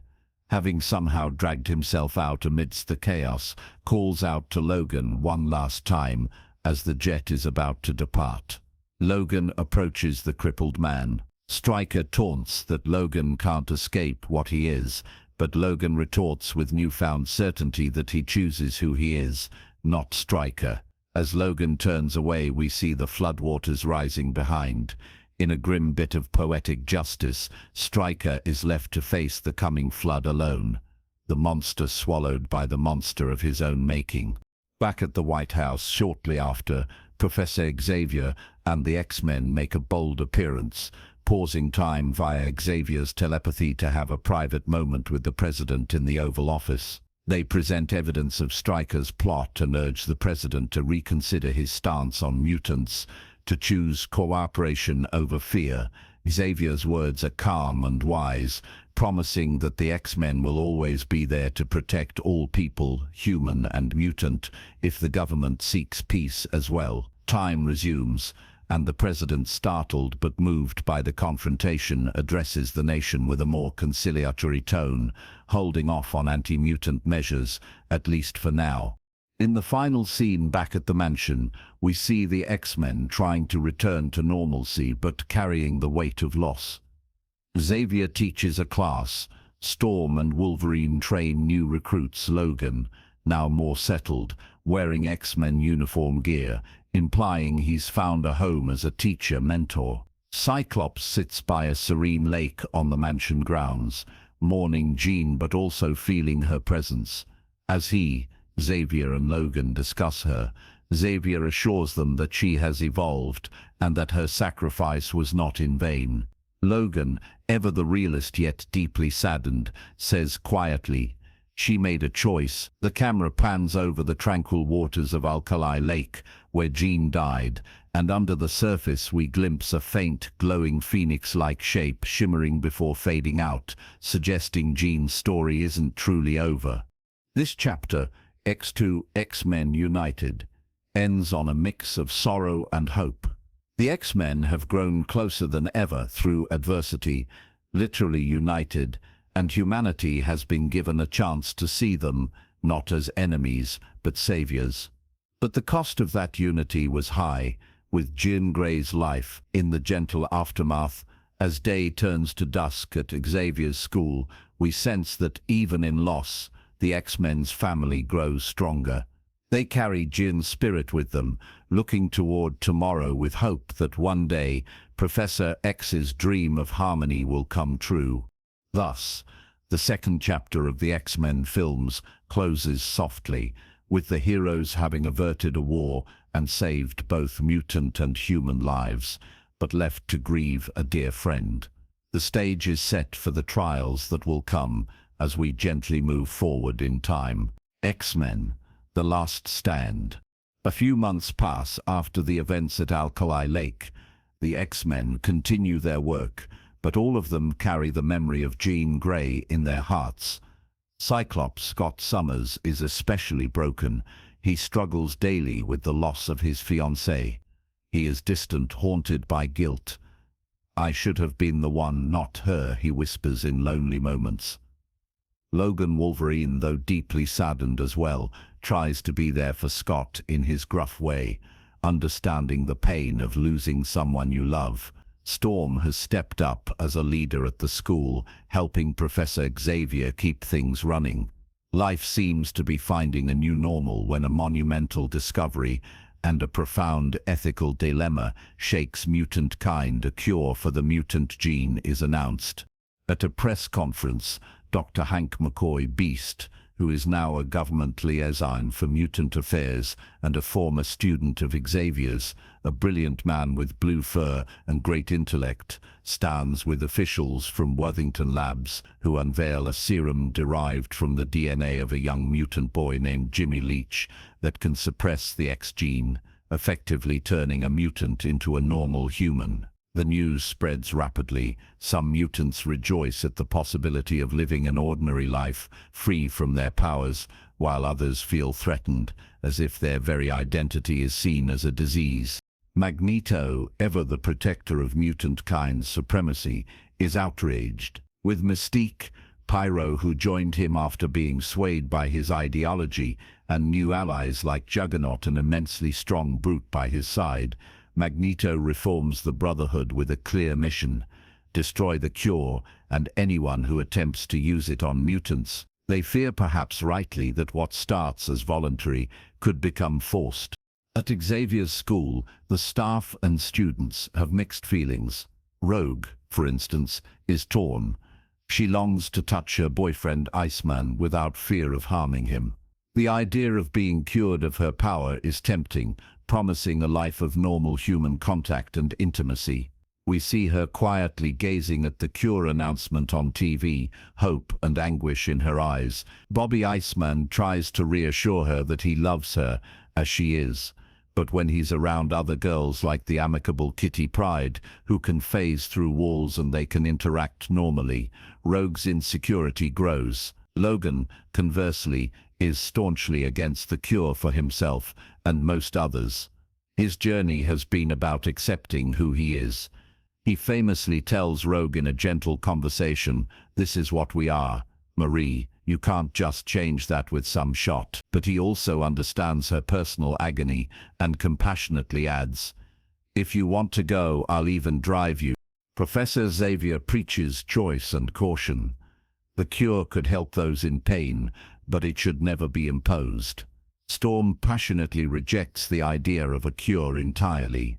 having somehow dragged himself out amidst the chaos, calls out to Logan one last time as the jet is about to depart. Logan approaches the crippled man. Stryker taunts that Logan can't escape what he is, but Logan retorts with newfound certainty that he chooses who he is, not Stryker. As Logan turns away, we see the floodwaters rising behind. In a grim bit of poetic justice, Stryker is left to face the coming flood alone, the monster swallowed by the monster of his own making. Back at the White House shortly after, Professor Xavier and the X-Men make a bold appearance, pausing time via Xavier's telepathy to have a private moment with the President in the Oval Office. They present evidence of Stryker's plot and urge the President to reconsider his stance on mutants, to choose cooperation over fear. Xavier's words are calm and wise, promising that the X-Men will always be there to protect all people, human and mutant, if the government seeks peace as well. Time resumes, and the President, startled but moved by the confrontation, addresses the nation with a more conciliatory tone, holding off on anti-mutant measures, at least for now. In the final scene back at the mansion, we see the X-Men trying to return to normalcy but carrying the weight of loss. Xavier teaches a class, Storm and Wolverine train new recruits Logan, now more settled, wearing X-Men uniform gear, implying he's found a home as a teacher-mentor. Cyclops sits by a serene lake on the mansion grounds, mourning Jean but also feeling her presence. As he, Xavier and Logan discuss her, Xavier assures them that she has evolved and that her sacrifice was not in vain. Logan, ever the realist yet deeply saddened, says quietly, "She made a choice." The camera pans over the tranquil waters of Alkali Lake, where Jean died, and under the surface we glimpse a faint, glowing phoenix-like shape shimmering before fading out, suggesting Jean's story isn't truly over. This chapter, X2 X-Men United, ends on a mix of sorrow and hope. The X-Men have grown closer than ever through adversity, literally united, and humanity has been given a chance to see them, not as enemies, but saviors. But the cost of that unity was high, with Jean Grey's life in the gentle aftermath. As day turns to dusk at Xavier's school, we sense that even in loss, the X-Men's family grows stronger. They carry Jean's spirit with them, looking toward tomorrow with hope that one day Professor X's dream of harmony will come true. Thus, the second chapter of the X-Men films closes softly, with the heroes having averted a war and saved both mutant and human lives, but left to grieve a dear friend. The stage is set for the trials that will come as we gently move forward in time. X-Men: The Last Stand. A few months pass after the events at Alkali Lake. The X-Men continue their work, but all of them carry the memory of Jean Grey in their hearts. Cyclops Scott Summers is especially broken. He struggles daily with the loss of his fiancée. He is distant, haunted by guilt. "I should have been the one, not her," he whispers in lonely moments. Logan Wolverine, though deeply saddened as well, tries to be there for Scott in his gruff way, understanding the pain of losing someone you love. Storm has stepped up as a leader at the school, helping Professor Xavier keep things running. Life seems to be finding a new normal when a monumental discovery and a profound ethical dilemma shakes mutant kind. A cure for the mutant gene is announced. At a press conference, Dr. Hank McCoy Beast, who is now a government liaison for mutant affairs and a former student of Xavier's, a brilliant man with blue fur and great intellect, stands with officials from Worthington Labs who unveil a serum derived from the DNA of a young mutant boy named Jimmy Leach that can suppress the X gene, effectively turning a mutant into a normal human. The news spreads rapidly. Some mutants rejoice at the possibility of living an ordinary life, free from their powers, while others feel threatened, as if their very identity is seen as a disease. Magneto, ever the protector of mutant kind's supremacy, is outraged. With Mystique, Pyro, who joined him after being swayed by his ideology, and new allies like Juggernaut, an immensely strong brute by his side, Magneto reforms the Brotherhood with a clear mission: destroy the cure and anyone who attempts to use it on mutants. They fear, perhaps rightly, that what starts as voluntary could become forced. At Xavier's school, the staff and students have mixed feelings. Rogue, for instance, is torn. She longs to touch her boyfriend Iceman without fear of harming him. The idea of being cured of her power is tempting, promising a life of normal human contact and intimacy. We see her quietly gazing at the cure announcement on TV, hope and anguish in her eyes. Bobby Iceman tries to reassure her that he loves her as she is, but when he's around other girls like the amicable Kitty Pryde, who can phase through walls and they can interact normally, Rogue's insecurity grows. Logan, conversely, is staunchly against the cure for himself and most others. His journey has been about accepting who he is. He famously tells Rogue in a gentle conversation, "This is what we are, Marie. You can't just change that with some shot." But he also understands her personal agony and compassionately adds, "If you want to go, I'll even drive you." Professor Xavier preaches choice and caution. The cure could help those in pain, but it should never be imposed. Storm passionately rejects the idea of a cure entirely.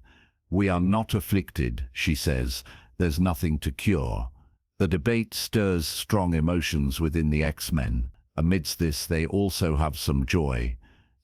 "We are not afflicted," she says. "There's nothing to cure." The debate stirs strong emotions within the X-Men. Amidst this, they also have some joy.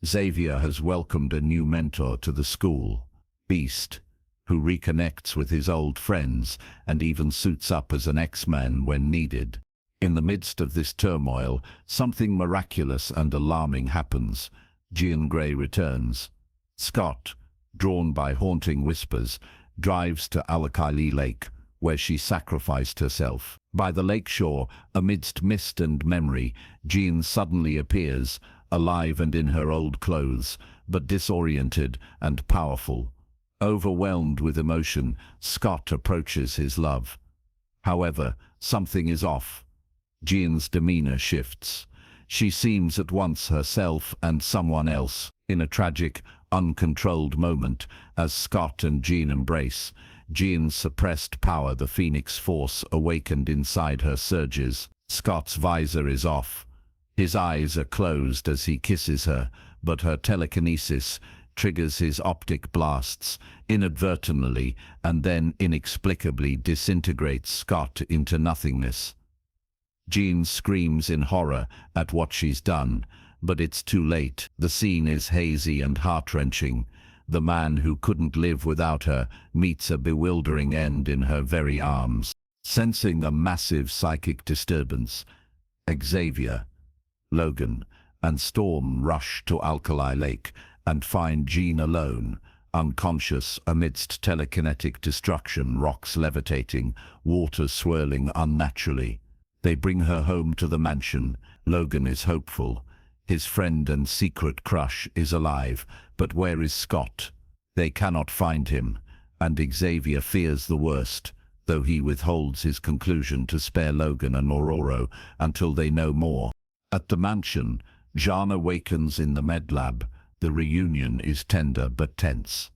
Xavier has welcomed a new mentor to the school, Beast, who reconnects with his old friends and even suits up as an X-Man when needed. In the midst of this turmoil, something miraculous and alarming happens. Jean Grey returns. Scott, drawn by haunting whispers, drives to Alkali Lake, where she sacrificed herself. By the lakeshore, amidst mist and memory, Jean suddenly appears, alive and in her old clothes, but disoriented and powerful. Overwhelmed with emotion, Scott approaches his love. However, something is off. Jean's demeanor shifts. She seems at once herself and someone else. In a tragic, uncontrolled moment, as Scott and Jean embrace, Jean's suppressed power, the Phoenix Force, awakened inside her surges. Scott's visor is off. His eyes are closed as he kisses her, but her telekinesis triggers his optic blasts inadvertently and then inexplicably disintegrates Scott into nothingness. Jean screams in horror at what she's done, but it's too late. The scene is hazy and heart-wrenching. The man who couldn't live without her meets a bewildering end in her very arms. Sensing a massive psychic disturbance, Xavier, Logan, and Storm rush to Alkali Lake and find Jean alone, unconscious amidst telekinetic destruction, rocks levitating, water swirling unnaturally. They bring her home to the mansion. Logan is hopeful. His friend and secret crush is alive, but where is Scott? They cannot find him, and Xavier fears the worst, though he withholds his conclusion to spare Logan and Aurora until they know more. At the mansion, Jean awakens in the med lab. The reunion is tender but tense.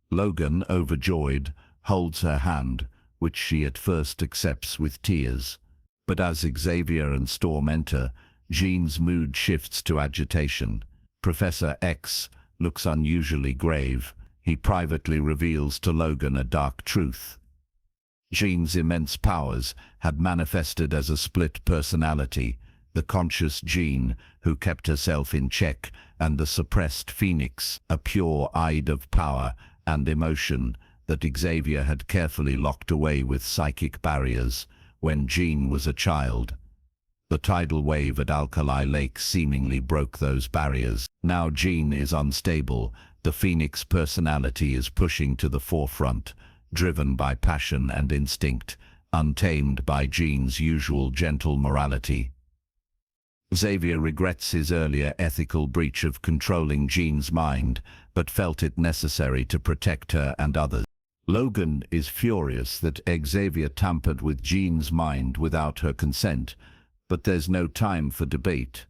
Logan, overjoyed, holds her hand, which she at first accepts with tears. But as Xavier and Storm enter, Jean's mood shifts to agitation. Professor X looks unusually grave. He privately reveals to Logan a dark truth. Jean's immense powers had manifested as a split personality, the conscious Jean, who kept herself in check, and the suppressed Phoenix, a pure-eyed of power and emotion that Xavier had carefully locked away with psychic barriers when Jean was a child. The tidal wave at Alkali Lake seemingly broke those barriers. Now Jean is unstable. The Phoenix personality is pushing to the forefront, driven by passion and instinct, untamed by Jean's usual gentle morality. Xavier regrets his earlier ethical breach of controlling Jean's mind, but felt it necessary to protect her and others. Logan is furious that Xavier tampered with Jean's mind without her consent, but there's no time for debate.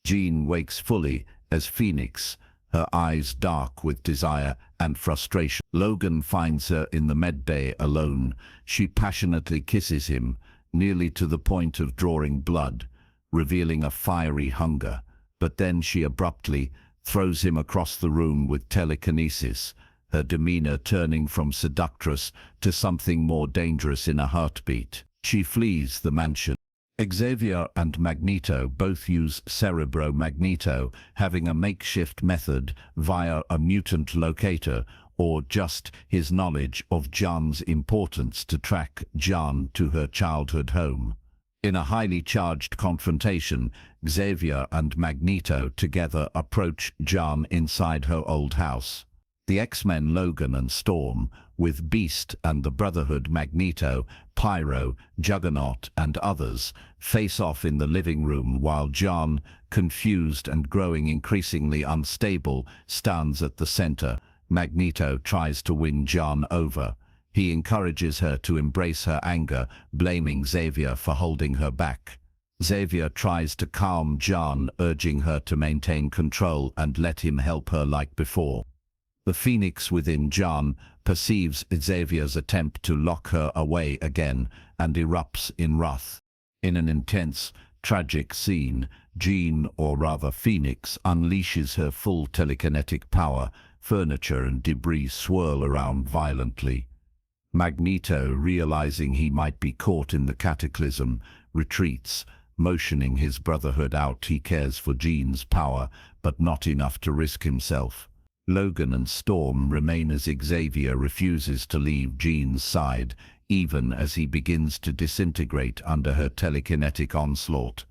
Jean wakes fully as Phoenix, her eyes dark with desire and frustration. Logan finds her in the medbay alone. She passionately kisses him, nearly to the point of drawing blood, revealing a fiery hunger. But then she abruptly throws him across the room with telekinesis, her demeanor turning from seductress to something more dangerous in a heartbeat. She flees the mansion. Xavier and Magneto both use Cerebro Magneto, having a makeshift method via a mutant locator or just his knowledge of Jean's importance to track Jean to her childhood home. In a highly charged confrontation, Xavier and Magneto together approach Jean inside her old house. The X-Men Logan and Storm, with Beast and the Brotherhood Magneto, Pyro, Juggernaut and others, face off in the living room while Jean, confused and growing increasingly unstable, stands at the center. Magneto tries to win Jean over. He encourages her to embrace her anger, blaming Xavier for holding her back. Xavier tries to calm Jean, urging her to maintain control and let him help her like before. The Phoenix within Jean perceives Xavier's attempt to lock her away again and erupts in wrath. In an intense, tragic scene, Jean, or rather Phoenix, unleashes her full telekinetic power. Furniture and debris swirl around violently. Magneto, realizing he might be caught in the cataclysm, retreats, motioning his Brotherhood out. He cares for Jean's power, but not enough to risk himself. Logan and Storm remain as Xavier refuses to leave Jean's side, even as he begins to disintegrate under her telekinetic onslaught.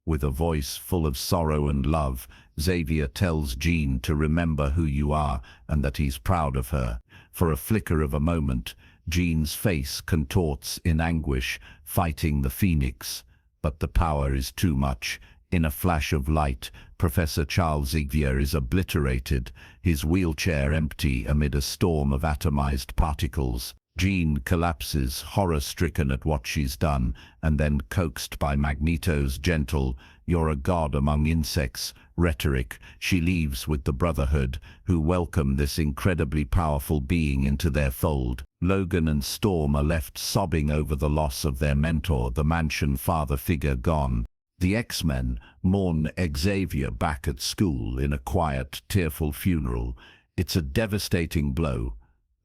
With a voice full of sorrow and love, Xavier tells Jean to remember who you are and that he's proud of her. For a flicker of a moment, Jean's face contorts in anguish, fighting the Phoenix. But the power is too much. In a flash of light, Professor Charles Xavier is obliterated, his wheelchair empty amid a storm of atomized particles. Jean collapses, horror-stricken at what she's done, and then coaxed by Magneto's gentle, "You're a god among insects," rhetoric, she leaves with the Brotherhood, who welcome this incredibly powerful being into their fold. Logan and Storm are left sobbing over the loss of their mentor, the mansion father figure gone. The X-Men mourn Xavier back at school in a quiet, tearful funeral. It's a devastating blow.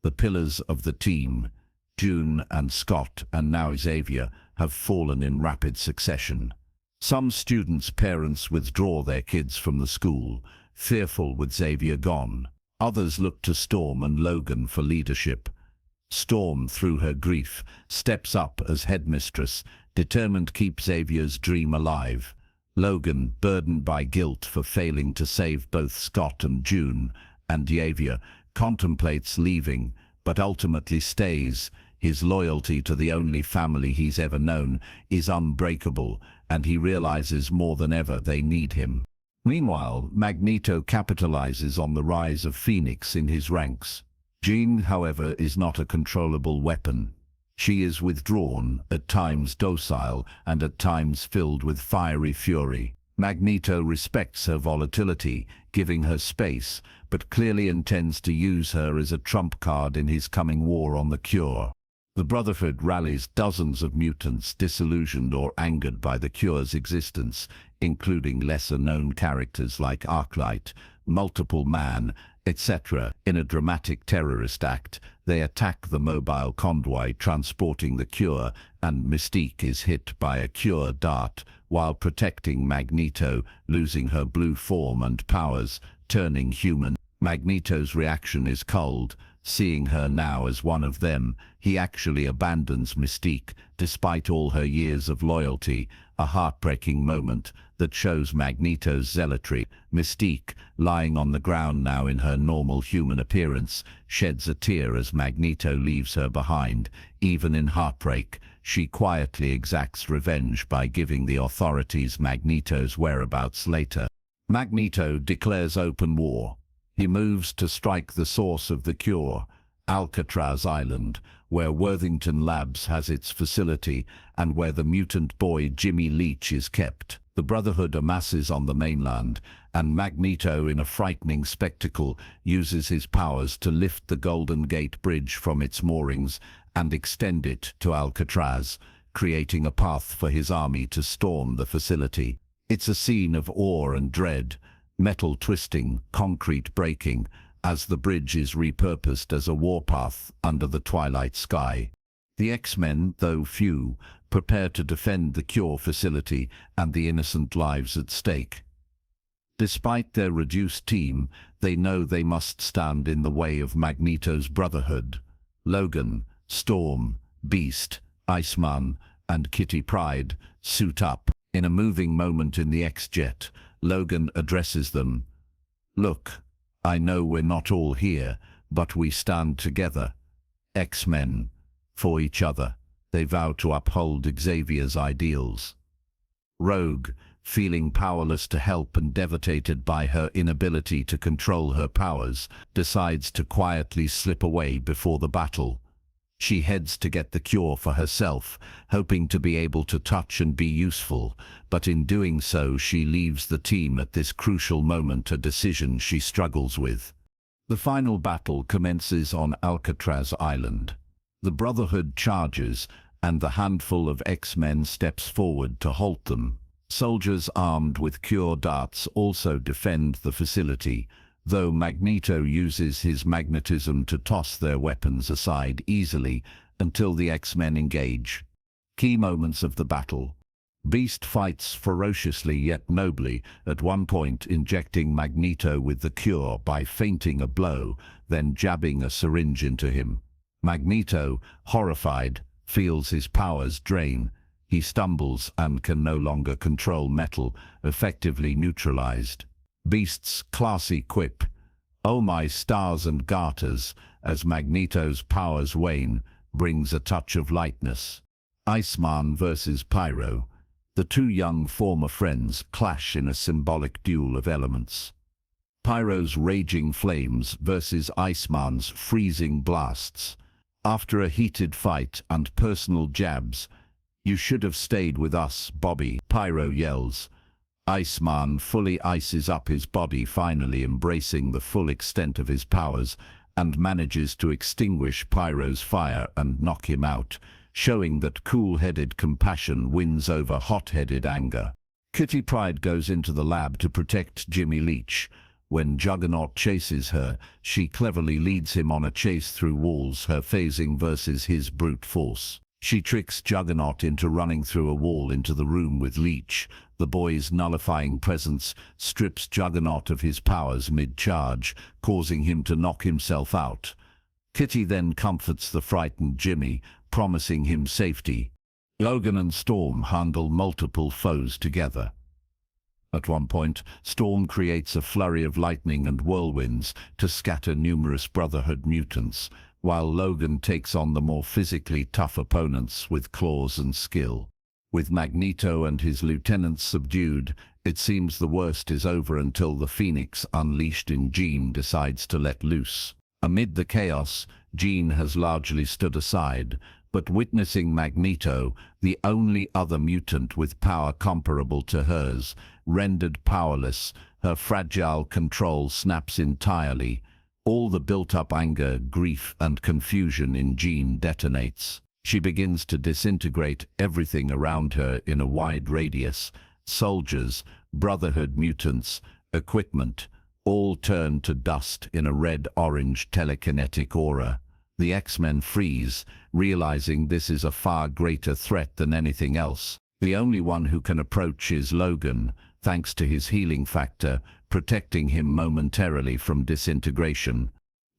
The pillars of the team, June and Scott and now Xavier, have fallen in rapid succession. Some students' parents withdraw their kids from the school, fearful with Xavier gone. Others look to Storm and Logan for leadership. Storm, through her grief, steps up as headmistress, determined to keep Xavier's dream alive. Logan, burdened by guilt for failing to save both Scott and June, and Xavier, contemplates leaving, but ultimately stays. His loyalty to the only family he's ever known is unbreakable, and he realizes more than ever they need him. Meanwhile, Magneto capitalizes on the rise of Phoenix in his ranks. Jean, however, is not a controllable weapon. She is withdrawn, at times docile, and at times filled with fiery fury. Magneto respects her volatility, giving her space, but clearly intends to use her as a trump card in his coming war on the Cure. The Brotherhood rallies dozens of mutants disillusioned or angered by the Cure's existence, including lesser-known characters like Arclight, Multiple Man, etc. In a dramatic terrorist act, they attack the mobile convoy transporting the Cure, and Mystique is hit by a Cure dart while protecting Magneto, losing her blue form and powers, turning human. Magneto's reaction is cold. Seeing her now as one of them, he actually abandons Mystique, despite all her years of loyalty, a heartbreaking moment that shows Magneto's zealotry. Mystique, lying on the ground now in her normal human appearance, sheds a tear as Magneto leaves her behind. Even in heartbreak, she quietly exacts revenge by giving the authorities Magneto's whereabouts later. Magneto declares open war. He moves to strike the source of the Cure, Alcatraz Island, where Worthington Labs has its facility and where the mutant boy Jimmy Leach is kept. The Brotherhood amasses on the mainland, and Magneto, in a frightening spectacle, uses his powers to lift the Golden Gate Bridge from its moorings and extend it to Alcatraz, creating a path for his army to storm the facility. It's a scene of awe and dread, metal twisting, concrete breaking, as the bridge is repurposed as a warpath under the twilight sky. The X-Men, though few, prepare to defend the Cure facility and the innocent lives at stake. Despite their reduced team, they know they must stand in the way of Magneto's Brotherhood. Logan, Storm, Beast, Iceman, and Kitty Pryde suit up. In a moving moment in the X-Jet, Logan addresses them. "Look, I know we're not all here, but we stand together. X-Men, for each other." They vow to uphold Xavier's ideals. Rogue, feeling powerless to help and devastated by her inability to control her powers, decides to quietly slip away before the battle. She heads to get the Cure for herself, hoping to be able to touch and be useful, but in doing so she leaves the team at this crucial moment, a decision she struggles with. The final battle commences on Alcatraz Island. The Brotherhood charges, and the handful of X-Men steps forward to halt them. Soldiers armed with cure darts also defend the facility, though Magneto uses his magnetism to toss their weapons aside easily until the X-Men engage. Key moments of the battle. Beast fights ferociously yet nobly, at one point injecting Magneto with the cure by feinting a blow, then jabbing a syringe into him. Magneto, horrified, feels his powers drain. He stumbles and can no longer control metal, effectively neutralized. Beast's classy quip, "Oh my stars and garters," as Magneto's powers wane, brings a touch of lightness. Iceman versus Pyro. The two young former friends clash in a symbolic duel of elements. Pyro's raging flames versus Iceman's freezing blasts. After a heated fight and personal jabs, "You should have stayed with us, Bobby," Pyro yells. Iceman fully ices up his body, finally embracing the full extent of his powers, and manages to extinguish Pyro's fire and knock him out, showing that cool-headed compassion wins over hot-headed anger. Kitty Pryde goes into the lab to protect Jimmy Leach. When Juggernaut chases her, she cleverly leads him on a chase through walls, her phasing versus his brute force. She tricks Juggernaut into running through a wall into the room with Leach. The boy's nullifying presence strips Juggernaut of his powers mid-charge, causing him to knock himself out. Kitty then comforts the frightened Jimmy, promising him safety. Logan and Storm handle multiple foes together. At one point, Storm creates a flurry of lightning and whirlwinds to scatter numerous Brotherhood mutants, while Logan takes on the more physically tough opponents with claws and skill. With Magneto and his lieutenants subdued, it seems the worst is over until the Phoenix unleashed in Jean decides to let loose. Amid the chaos, Jean has largely stood aside, but witnessing Magneto, the only other mutant with power comparable to hers, rendered powerless, her fragile control snaps entirely. All the built-up anger, grief, and confusion in Jean detonates. She begins to disintegrate everything around her in a wide radius. Soldiers, Brotherhood mutants, equipment, all turn to dust in a red-orange telekinetic aura. The X-Men freeze, realizing this is a far greater threat than anything else. The only one who can approach is Logan, thanks to his healing factor, protecting him momentarily from disintegration.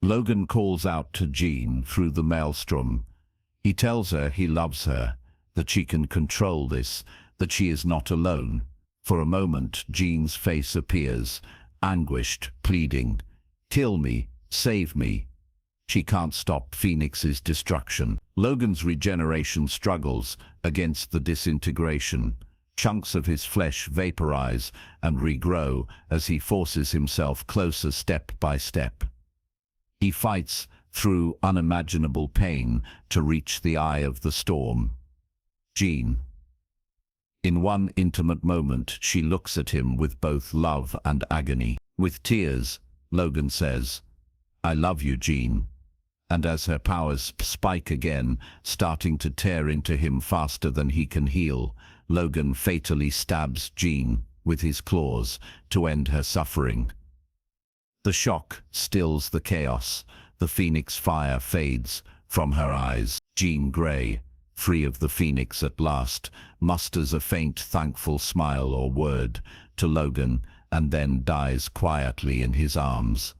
Logan calls out to Jean through the maelstrom. He tells her he loves her, that she can control this, that she is not alone. For a moment, Jean's face appears, anguished, pleading, "Kill me, save me." She can't stop Phoenix's destruction. Logan's regeneration struggles against the disintegration. Chunks of his flesh vaporize and regrow as he forces himself closer step by step. He fights through unimaginable pain to reach the eye of the storm. Jean. In one intimate moment, she looks at him with both love and agony. With tears, Logan says, "I love you, Jean." And as her powers spike again, starting to tear into him faster than he can heal, Logan fatally stabs Jean with his claws to end her suffering. The shock stills the chaos. The Phoenix fire fades from her eyes. Jean Grey, free of the Phoenix at last, musters a faint thankful smile or word to Logan and then dies quietly in his arms.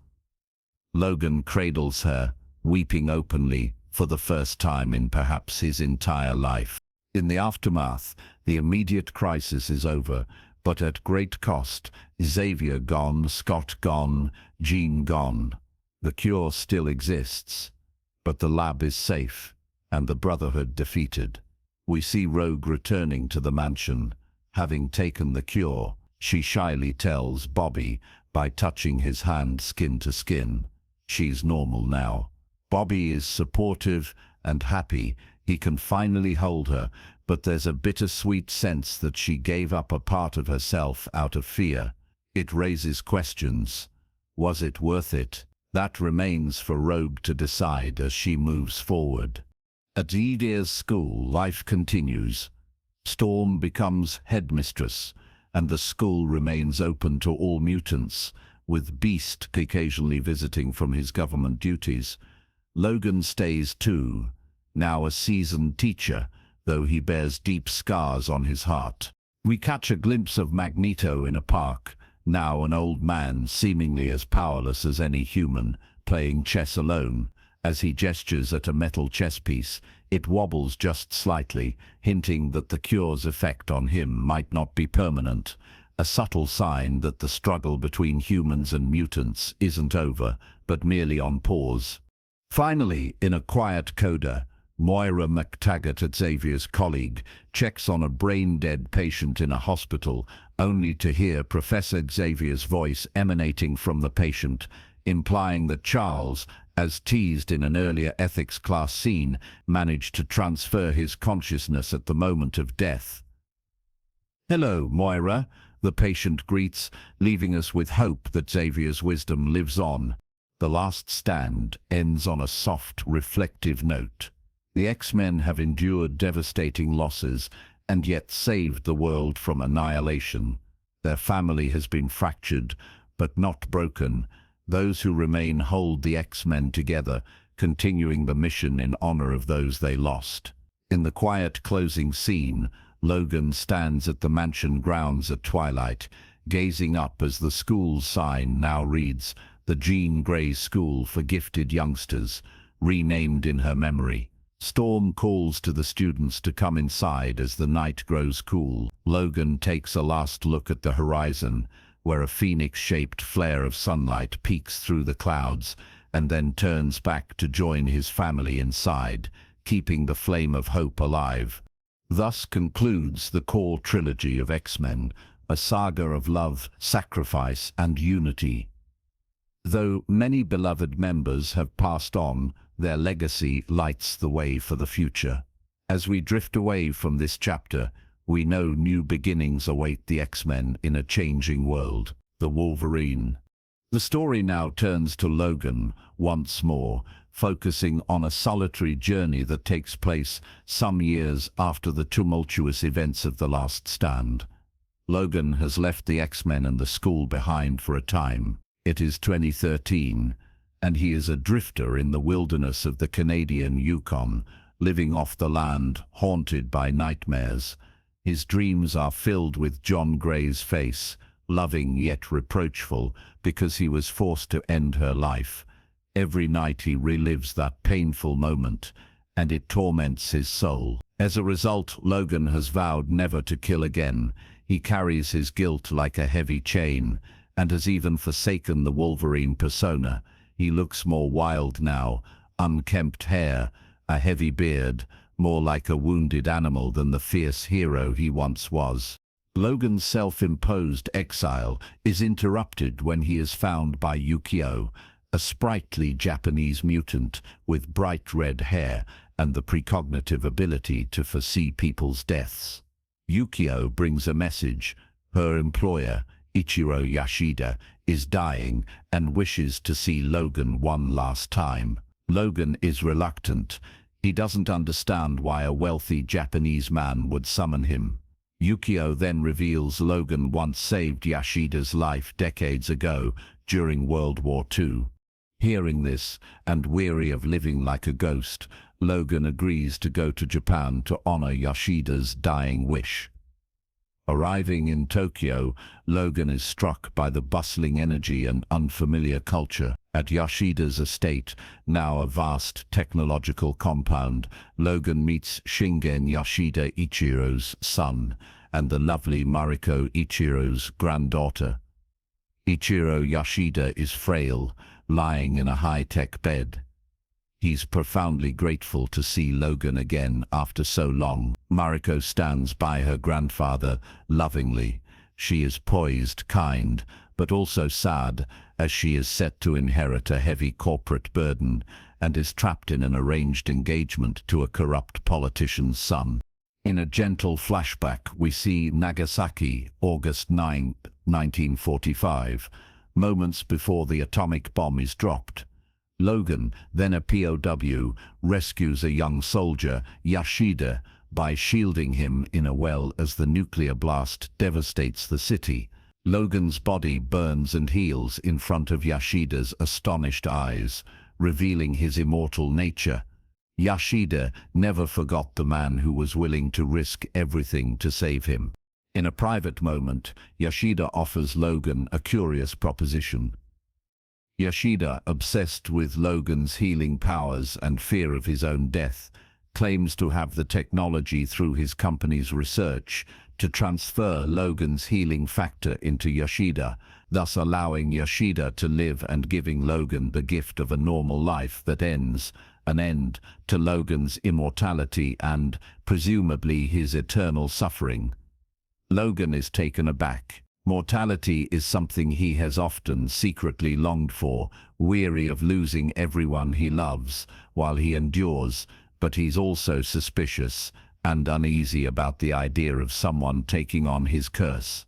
Logan cradles her, weeping openly for the first time in perhaps his entire life. In the aftermath, the immediate crisis is over, but at great cost. Xavier gone, Scott gone, Jean gone. The cure still exists, but the lab is safe, and the Brotherhood defeated. We see Rogue returning to the mansion. Having taken the cure, she shyly tells Bobby by touching his hand skin to skin. She's normal now. Bobby is supportive and happy. He can finally hold her, but there's a bittersweet sense that she gave up a part of herself out of fear. It raises questions. Was it worth it? That remains for Rogue to decide as she moves forward. At Xavier's school, life continues. Storm becomes headmistress, and the school remains open to all mutants, with Beast occasionally visiting from his government duties. Logan stays too, now a seasoned teacher, though he bears deep scars on his heart. We catch a glimpse of Magneto in a park, now an old man seemingly as powerless as any human, playing chess alone. As he gestures at a metal chess piece, it wobbles just slightly, hinting that the cure's effect on him might not be permanent, a subtle sign that the struggle between humans and mutants isn't over, but merely on pause. Finally, in a quiet coda, Moira McTaggart, Xavier's colleague, checks on a brain-dead patient in a hospital, only to hear Professor Xavier's voice emanating from the patient, implying that Charles, as teased in an earlier ethics class scene, managed to transfer his consciousness at the moment of death. "Hello, Moira," the patient greets, leaving us with hope that Xavier's wisdom lives on. The last stand ends on a soft, reflective note. The X-Men have endured devastating losses and yet saved the world from annihilation. Their family has been fractured, but not broken. Those who remain hold the X-Men together, continuing the mission in honor of those they lost. In the quiet closing scene, Logan stands at the mansion grounds at twilight, gazing up as the school's sign now reads, "The Jean Grey School for Gifted Youngsters," renamed in her memory. Storm calls to the students to come inside as the night grows cool. Logan takes a last look at the horizon, where a phoenix-shaped flare of sunlight peeks through the clouds, and then turns back to join his family inside, keeping the flame of hope alive. Thus concludes the core trilogy of X-Men, a saga of love, sacrifice, and unity. Though many beloved members have passed on, their legacy lights the way for the future. As we drift away from this chapter, we know new beginnings await the X-Men in a changing world. The Wolverine. The story now turns to Logan once more, focusing on a solitary journey that takes place some years after the tumultuous events of The Last Stand. Logan has left the X-Men and the school behind for a time. It is 2013, and he is a drifter in the wilderness of the Canadian Yukon, living off the land, haunted by nightmares. His dreams are filled with John Grey's face, loving yet reproachful, because he was forced to end her life. Every night he relives that painful moment, and it torments his soul. As a result, Logan has vowed never to kill again. He carries his guilt like a heavy chain, and has even forsaken the Wolverine persona. He looks more wild now, unkempt hair, a heavy beard, more like a wounded animal than the fierce hero he once was. Logan's self-imposed exile is interrupted when he is found by Yukio, a sprightly Japanese mutant with bright red hair and the precognitive ability to foresee people's deaths. Yukio brings a message. Her employer, Ichiro Yashida, is dying and wishes to see Logan one last time. Logan is reluctant. He doesn't understand why a wealthy Japanese man would summon him. Yukio then reveals Logan once saved Yashida's life decades ago during World War II. Hearing this, and weary of living like a ghost, Logan agrees to go to Japan to honor Yashida's dying wish. Arriving in Tokyo, Logan is struck by the bustling energy and unfamiliar culture. At Yashida's estate, now a vast technological compound, Logan meets Shingen Yashida, Ichiro's son, and the lovely Mariko, Ichiro's granddaughter. Ichiro Yashida is frail, lying in a high-tech bed. He's profoundly grateful to see Logan again after so long. Mariko stands by her grandfather lovingly. She is poised, kind, but also sad, as she is set to inherit a heavy corporate burden and is trapped in an arranged engagement to a corrupt politician's son. In a gentle flashback, we see Nagasaki, August 9, 1945, moments before the atomic bomb is dropped. Logan, then a POW, rescues a young soldier, Yoshida, by shielding him in a well as the nuclear blast devastates the city. Logan's body burns and heals in front of Yoshida's astonished eyes, revealing his immortal nature. Yoshida never forgot the man who was willing to risk everything to save him. In a private moment, Yoshida offers Logan a curious proposition. Yoshida, obsessed with Logan's healing powers and fear of his own death, claims to have the technology through his company's research to transfer Logan's healing factor into Yoshida, thus allowing Yoshida to live and giving Logan the gift of a normal life that ends, an end to Logan's immortality and, presumably, his eternal suffering. Logan is taken aback. Mortality is something he has often secretly longed for, weary of losing everyone he loves while he endures, but he's also suspicious and uneasy about the idea of someone taking on his curse.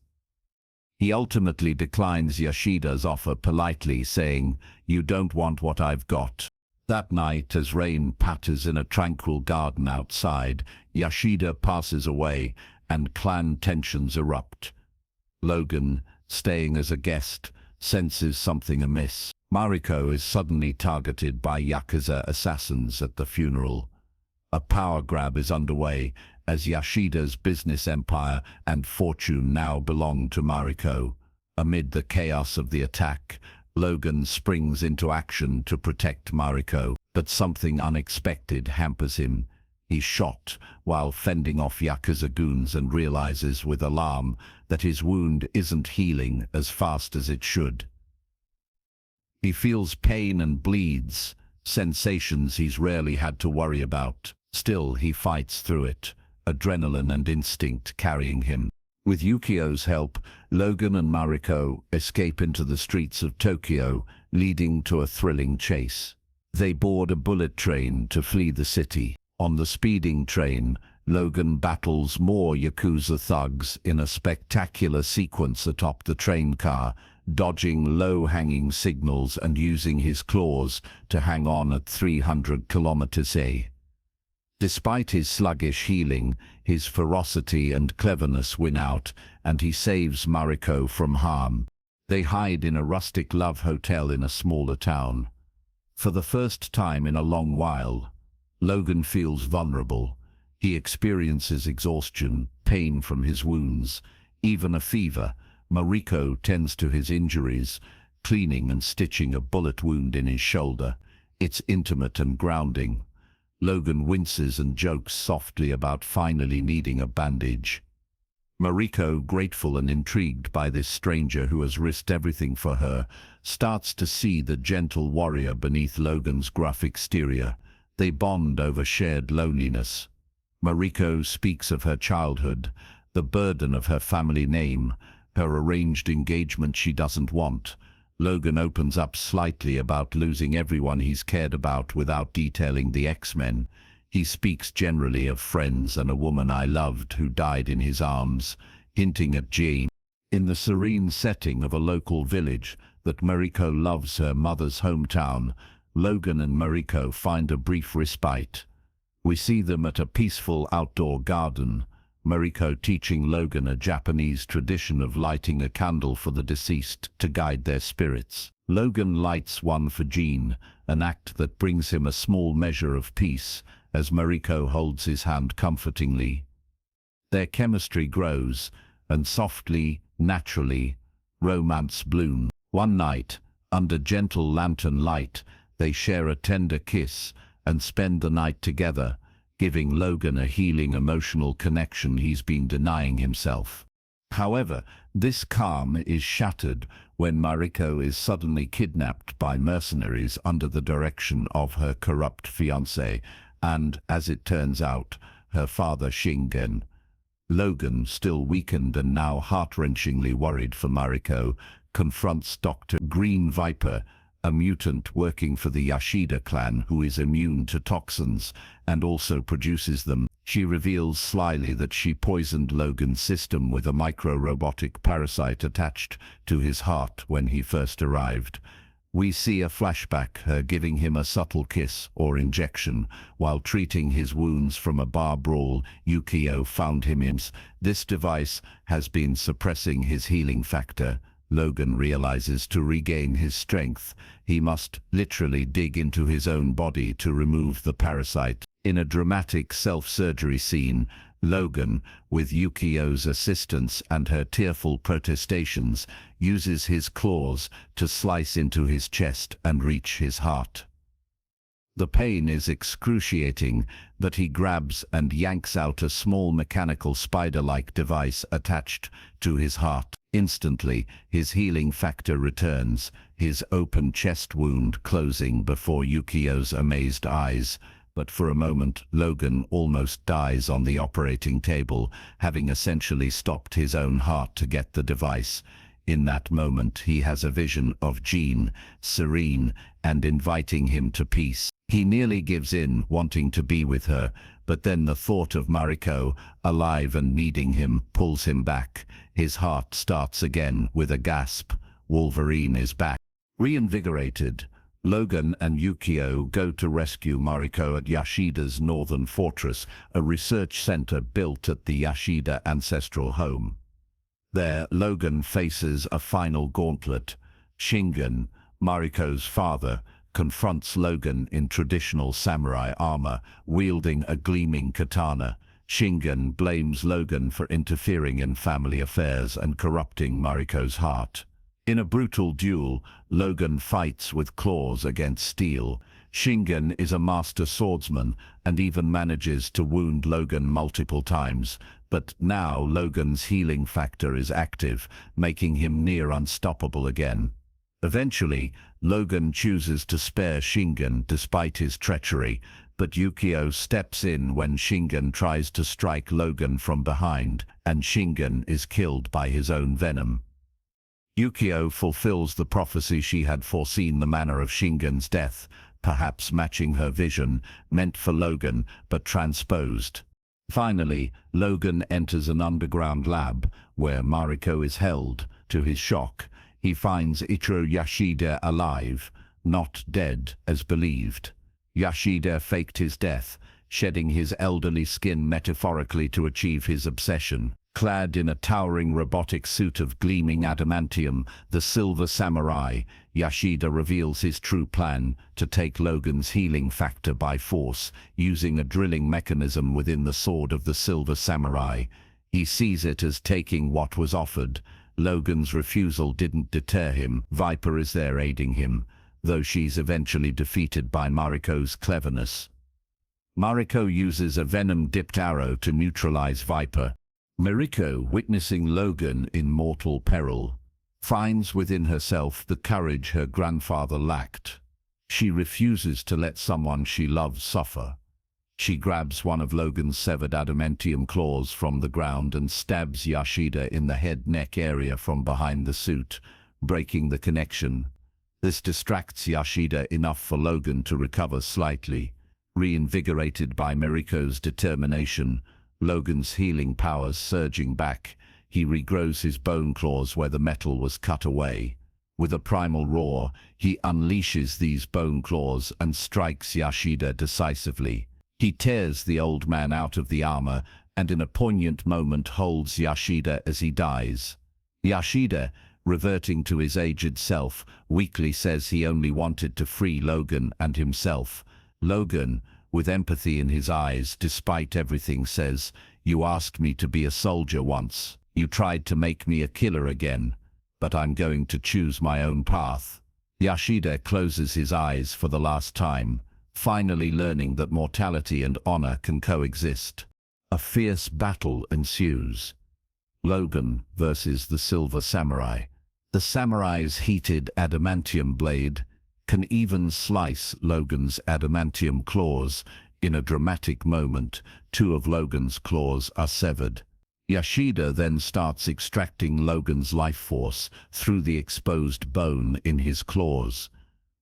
He ultimately declines Yoshida's offer politely, saying, "You don't want what I've got." That night, as rain patters in a tranquil garden outside, Yoshida passes away and clan tensions erupt. Logan, staying as a guest, senses something amiss. Mariko is suddenly targeted by Yakuza assassins at the funeral. A power grab is underway as Yoshida's business empire and fortune now belong to Mariko. Amid the chaos of the attack, Logan springs into action to protect Mariko, but something unexpected hampers him. He's shot while fending off Yakuza goons and realizes with alarm that his wound isn't healing as fast as it should. He feels pain and bleeds, sensations he's rarely had to worry about. Still, he fights through it, adrenaline and instinct carrying him. With Yukio's help, Logan and Mariko escape into the streets of Tokyo, leading to a thrilling chase. They board a bullet train to flee the city. On the speeding train, Logan battles more Yakuza thugs in a spectacular sequence atop the train car, dodging low-hanging signals and using his claws to hang on at 300 km/h. Despite his sluggish healing, his ferocity and cleverness win out, and he saves Mariko from harm. They hide in a rustic love hotel in a smaller town. For the first time in a long while, Logan feels vulnerable. He experiences exhaustion, pain from his wounds, even a fever. Mariko tends to his injuries, cleaning and stitching a bullet wound in his shoulder. It's intimate and grounding. Logan winces and jokes softly about finally needing a bandage. Mariko, grateful and intrigued by this stranger who has risked everything for her, starts to see the gentle warrior beneath Logan's gruff exterior. They bond over shared loneliness. Mariko speaks of her childhood, the burden of her family name, her arranged engagement she doesn't want. Logan opens up slightly about losing everyone he's cared about without detailing the X-Men. He speaks generally of friends and a woman I loved who died in his arms, hinting at Jean. In the serene setting of a local village that Mariko loves her mother's hometown, Logan and Mariko find a brief respite. We see them at a peaceful outdoor garden, Mariko teaching Logan a Japanese tradition of lighting a candle for the deceased to guide their spirits. Logan lights one for Jean, an act that brings him a small measure of peace, as Mariko holds his hand comfortingly. Their chemistry grows, and softly, naturally, romance blooms. One night, under gentle lantern light, they share a tender kiss and spend the night together, giving Logan a healing emotional connection he's been denying himself. However, this calm is shattered when Mariko is suddenly kidnapped by mercenaries under the direction of her corrupt fiancé and, as it turns out, her father Shingen. Logan, still weakened and now heart-wrenchingly worried for Mariko, confronts Dr. Green Viper, a mutant working for the Yoshida clan who is immune to toxins and also produces them. She reveals slyly that she poisoned Logan's system with a micro-robotic parasite attached to his heart when he first arrived. We see a flashback, her giving him a subtle kiss or injection while treating his wounds from a bar brawl Yukio found him in. This device has been suppressing his healing factor. Logan realizes to regain his strength, he must literally dig into his own body to remove the parasite. In a dramatic self-surgery scene, Logan, with Yukio's assistance and her tearful protestations, uses his claws to slice into his chest and reach his heart. The pain is excruciating, but he grabs and yanks out a small mechanical spider-like device attached to his heart. Instantly, his healing factor returns, his open chest wound closing before Yukio's amazed eyes. But for a moment, Logan almost dies on the operating table, having essentially stopped his own heart to get the device. In that moment, he has a vision of Jean, serene and inviting him to peace. He nearly gives in, wanting to be with her, but then the thought of Mariko, alive and needing him, pulls him back. His heart starts again with a gasp. Wolverine is back. Reinvigorated, Logan and Yukio go to rescue Mariko at Yashida's northern fortress, a research center built at the Yashida ancestral home. There, Logan faces a final gauntlet. Shingen, Mariko's father, confronts Logan in traditional samurai armor, wielding a gleaming katana. Shingen blames Logan for interfering in family affairs and corrupting Mariko's heart. In a brutal duel, Logan fights with claws against steel. Shingen is a master swordsman and even manages to wound Logan multiple times, but now Logan's healing factor is active, making him near unstoppable again. Eventually, Logan chooses to spare Shingen despite his treachery, but Yukio steps in when Shingen tries to strike Logan from behind, and Shingen is killed by his own venom. Yukio fulfills the prophecy she had foreseen, the manner of Shingen's death, perhaps matching her vision, meant for Logan, but transposed. Finally, Logan enters an underground lab, where Mariko is held. To his shock, he finds Ichiro Yashida alive, not dead as believed. Yashida faked his death, shedding his elderly skin metaphorically to achieve his obsession. Clad in a towering robotic suit of gleaming adamantium, the Silver Samurai, Yashida reveals his true plan: to take Logan's healing factor by force, using a drilling mechanism within the sword of the Silver Samurai. He sees it as taking what was offered. Logan's refusal didn't deter him. Viper is there aiding him, though she's eventually defeated by Mariko's cleverness. Mariko uses a venom-dipped arrow to neutralize Viper. Mariko, witnessing Logan in mortal peril, finds within herself the courage her grandfather lacked. She refuses to let someone she loves suffer. She grabs one of Logan's severed adamantium claws from the ground and stabs Yashida in the head-neck area from behind the suit, breaking the connection. This distracts Yashida enough for Logan to recover slightly. Reinvigorated by Mariko's determination, Logan's healing powers surging back, he regrows his bone claws where the metal was cut away. With a primal roar, he unleashes these bone claws and strikes Yashida decisively. He tears the old man out of the armor and in a poignant moment holds Yashida as he dies. Yashida, reverting to his aged self, weakly says he only wanted to free Logan and himself. Logan, with empathy in his eyes despite everything, says, "You asked me to be a soldier once. You tried to make me a killer again, but I'm going to choose my own path." Yashida closes his eyes for the last time, finally learning that mortality and honor can coexist. A fierce battle ensues. Logan versus the Silver Samurai. The samurai's heated adamantium blade can even slice Logan's adamantium claws. In a dramatic moment, two of Logan's claws are severed. Yashida then starts extracting Logan's life force through the exposed bone in his claws.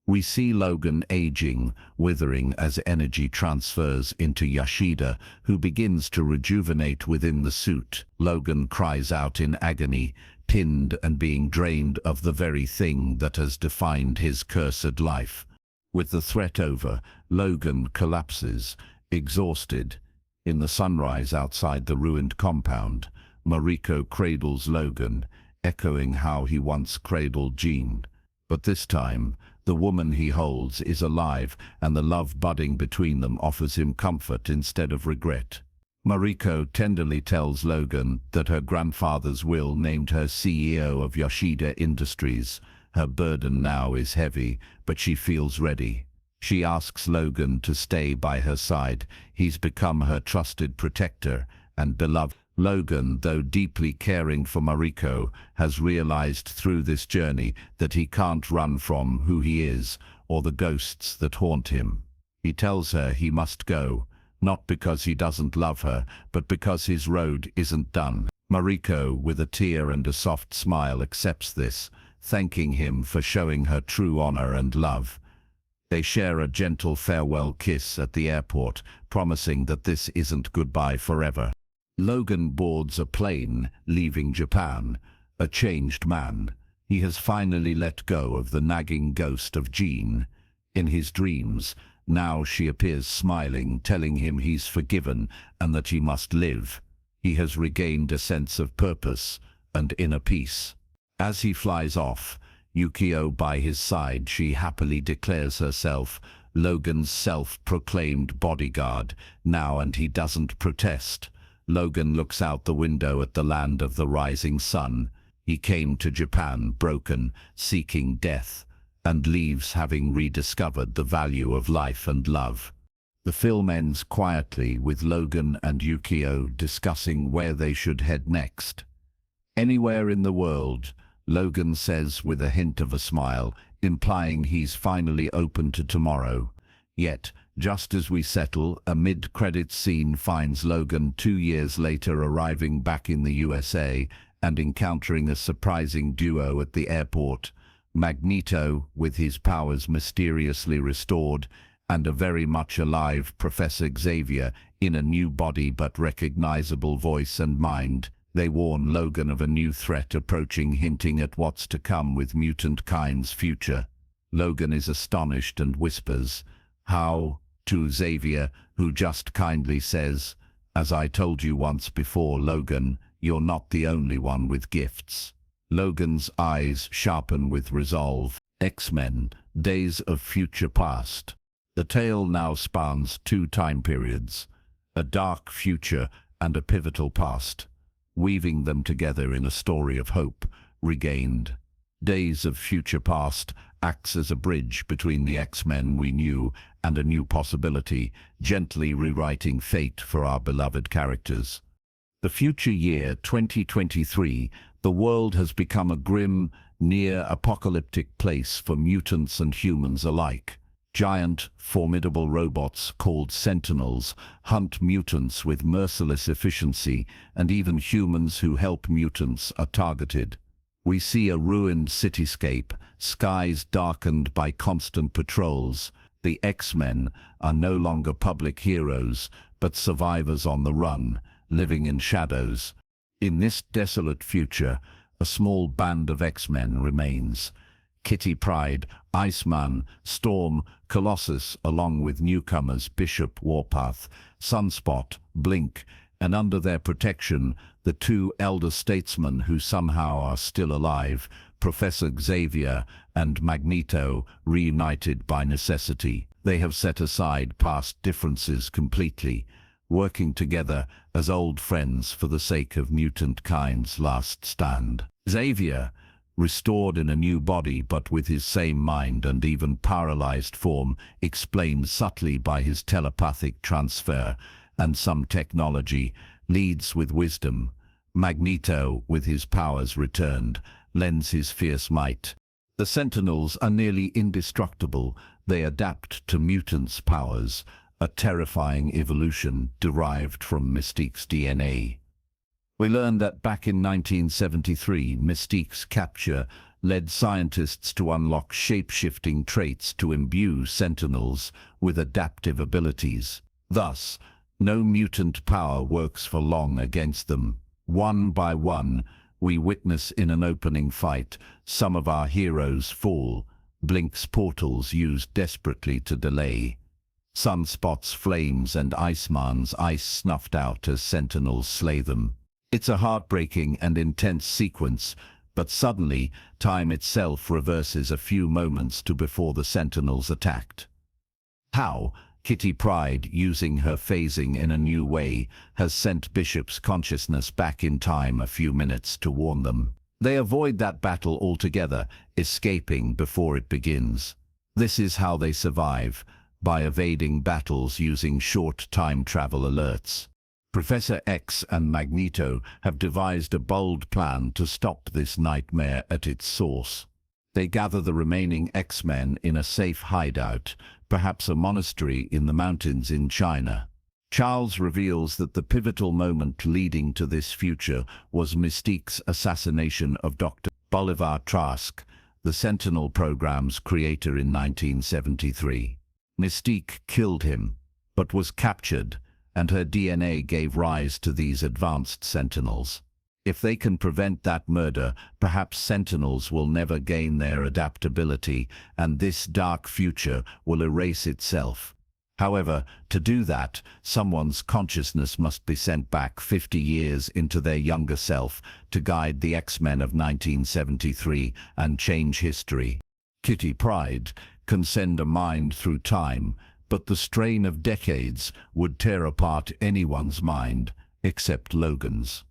We see Logan aging, withering as energy transfers into Yoshida, who begins to rejuvenate within the suit. Logan cries out in agony, pinned and being drained of the very thing that has defined his cursed life. With the threat over, Logan collapses, exhausted. In the sunrise outside the ruined compound, Mariko cradles Logan, echoing how he once cradled Jean. But this time, the woman he holds is alive, and the love budding between them offers him comfort instead of regret. Mariko tenderly tells Logan that her grandfather's will named her CEO of Yoshida Industries. Her burden now is heavy, but she feels ready. She asks Logan to stay by her side. He's become her trusted protector and beloved. Logan, though deeply caring for Mariko, has realized through this journey that he can't run from who he is or the ghosts that haunt him. He tells her he must go, not because he doesn't love her, but because his road isn't done. Mariko, with a tear and a soft smile, accepts this, thanking him for showing her true honor and love. They share a gentle farewell kiss at the airport, promising that this isn't goodbye forever. Logan boards a plane, leaving Japan, a changed man. He has finally let go of the nagging ghost of Jean. In his dreams, now she appears smiling, telling him he's forgiven and that he must live. He has regained a sense of purpose and inner peace. As he flies off, Yukio by his side, she happily declares herself Logan's self-proclaimed bodyguard now, and he doesn't protest. Logan looks out the window at the land of the rising sun. He came to Japan broken, seeking death, and leaves having rediscovered the value of life and love. The film ends quietly with Logan and Yukio discussing where they should head next. Anywhere in the world, Logan says with a hint of a smile, implying he's finally open to tomorrow. Yet, just as we settle, a mid-credits scene finds Logan 2 years later arriving back in the USA and encountering a surprising duo at the airport. Magneto, with his powers mysteriously restored, and a very much alive Professor Xavier in a new body but recognizable voice and mind. They warn Logan of a new threat approaching, hinting at what's to come with mutant kind's future. Logan is astonished and whispers, "How?" to Xavier, who just kindly says, "As I told you once before, Logan, you're not the only one with gifts." Logan's eyes sharpen with resolve. X-Men, Days of Future Past. The tale now spans 2 time periods, a dark future and a pivotal past, weaving them together in a story of hope regained. Days of Future Past acts as a bridge between the X-Men we knew and a new possibility, gently rewriting fate for our beloved characters. The future year 2023, the world has become a grim, near-apocalyptic place for mutants and humans alike. Giant, formidable robots called Sentinels hunt mutants with merciless efficiency, and even humans who help mutants are targeted. We see a ruined cityscape, skies darkened by constant patrols. The X-Men are no longer public heroes, but survivors on the run, living in shadows. In this desolate future, a small band of X-Men remains. Kitty Pryde, Iceman, Storm, Colossus, along with newcomers Bishop, Warpath, Sunspot, Blink, and under their protection, the 2 elder statesmen who somehow are still alive, Professor Xavier and Magneto, reunited by necessity. They have set aside past differences completely, working together as old friends for the sake of mutant kind's last stand. Xavier, restored in a new body but with his same mind and even paralyzed form, explained subtly by his telepathic transfer and some technology, leads with wisdom. Magneto, with his powers returned, lends his fierce might. The Sentinels are nearly indestructible. They adapt to mutants' powers, a terrifying evolution derived from Mystique's DNA. We learn that back in 1973, Mystique's capture led scientists to unlock shape-shifting traits to imbue Sentinels with adaptive abilities. Thus, no mutant power works for long against them. One by one, we witness in an opening fight some of our heroes fall, Blink's portals used desperately to delay. Sunspot's flames and Iceman's ice snuffed out as Sentinels slay them. It's a heartbreaking and intense sequence, but suddenly, time itself reverses a few moments to before the Sentinels attacked. How? Kitty Pryde, using her phasing in a new way, has sent Bishop's consciousness back in time a few minutes to warn them. They avoid that battle altogether, escaping before it begins. This is how they survive, by evading battles using short time travel alerts. Professor X and Magneto have devised a bold plan to stop this nightmare at its source. They gather the remaining X-Men in a safe hideout, perhaps a monastery in the mountains in China. Charles reveals that the pivotal moment leading to this future was Mystique's assassination of Dr. Bolivar Trask, the Sentinel program's creator in 1973. Mystique killed him, but was captured, and her DNA gave rise to these advanced Sentinels. If they can prevent that murder, perhaps Sentinels will never gain their adaptability, and this dark future will erase itself. However, to do that, someone's consciousness must be sent back 50 years into their younger self to guide the X-Men of 1973 and change history. Kitty Pryde can send a mind through time, but the strain of decades would tear apart anyone's mind, except Logan's.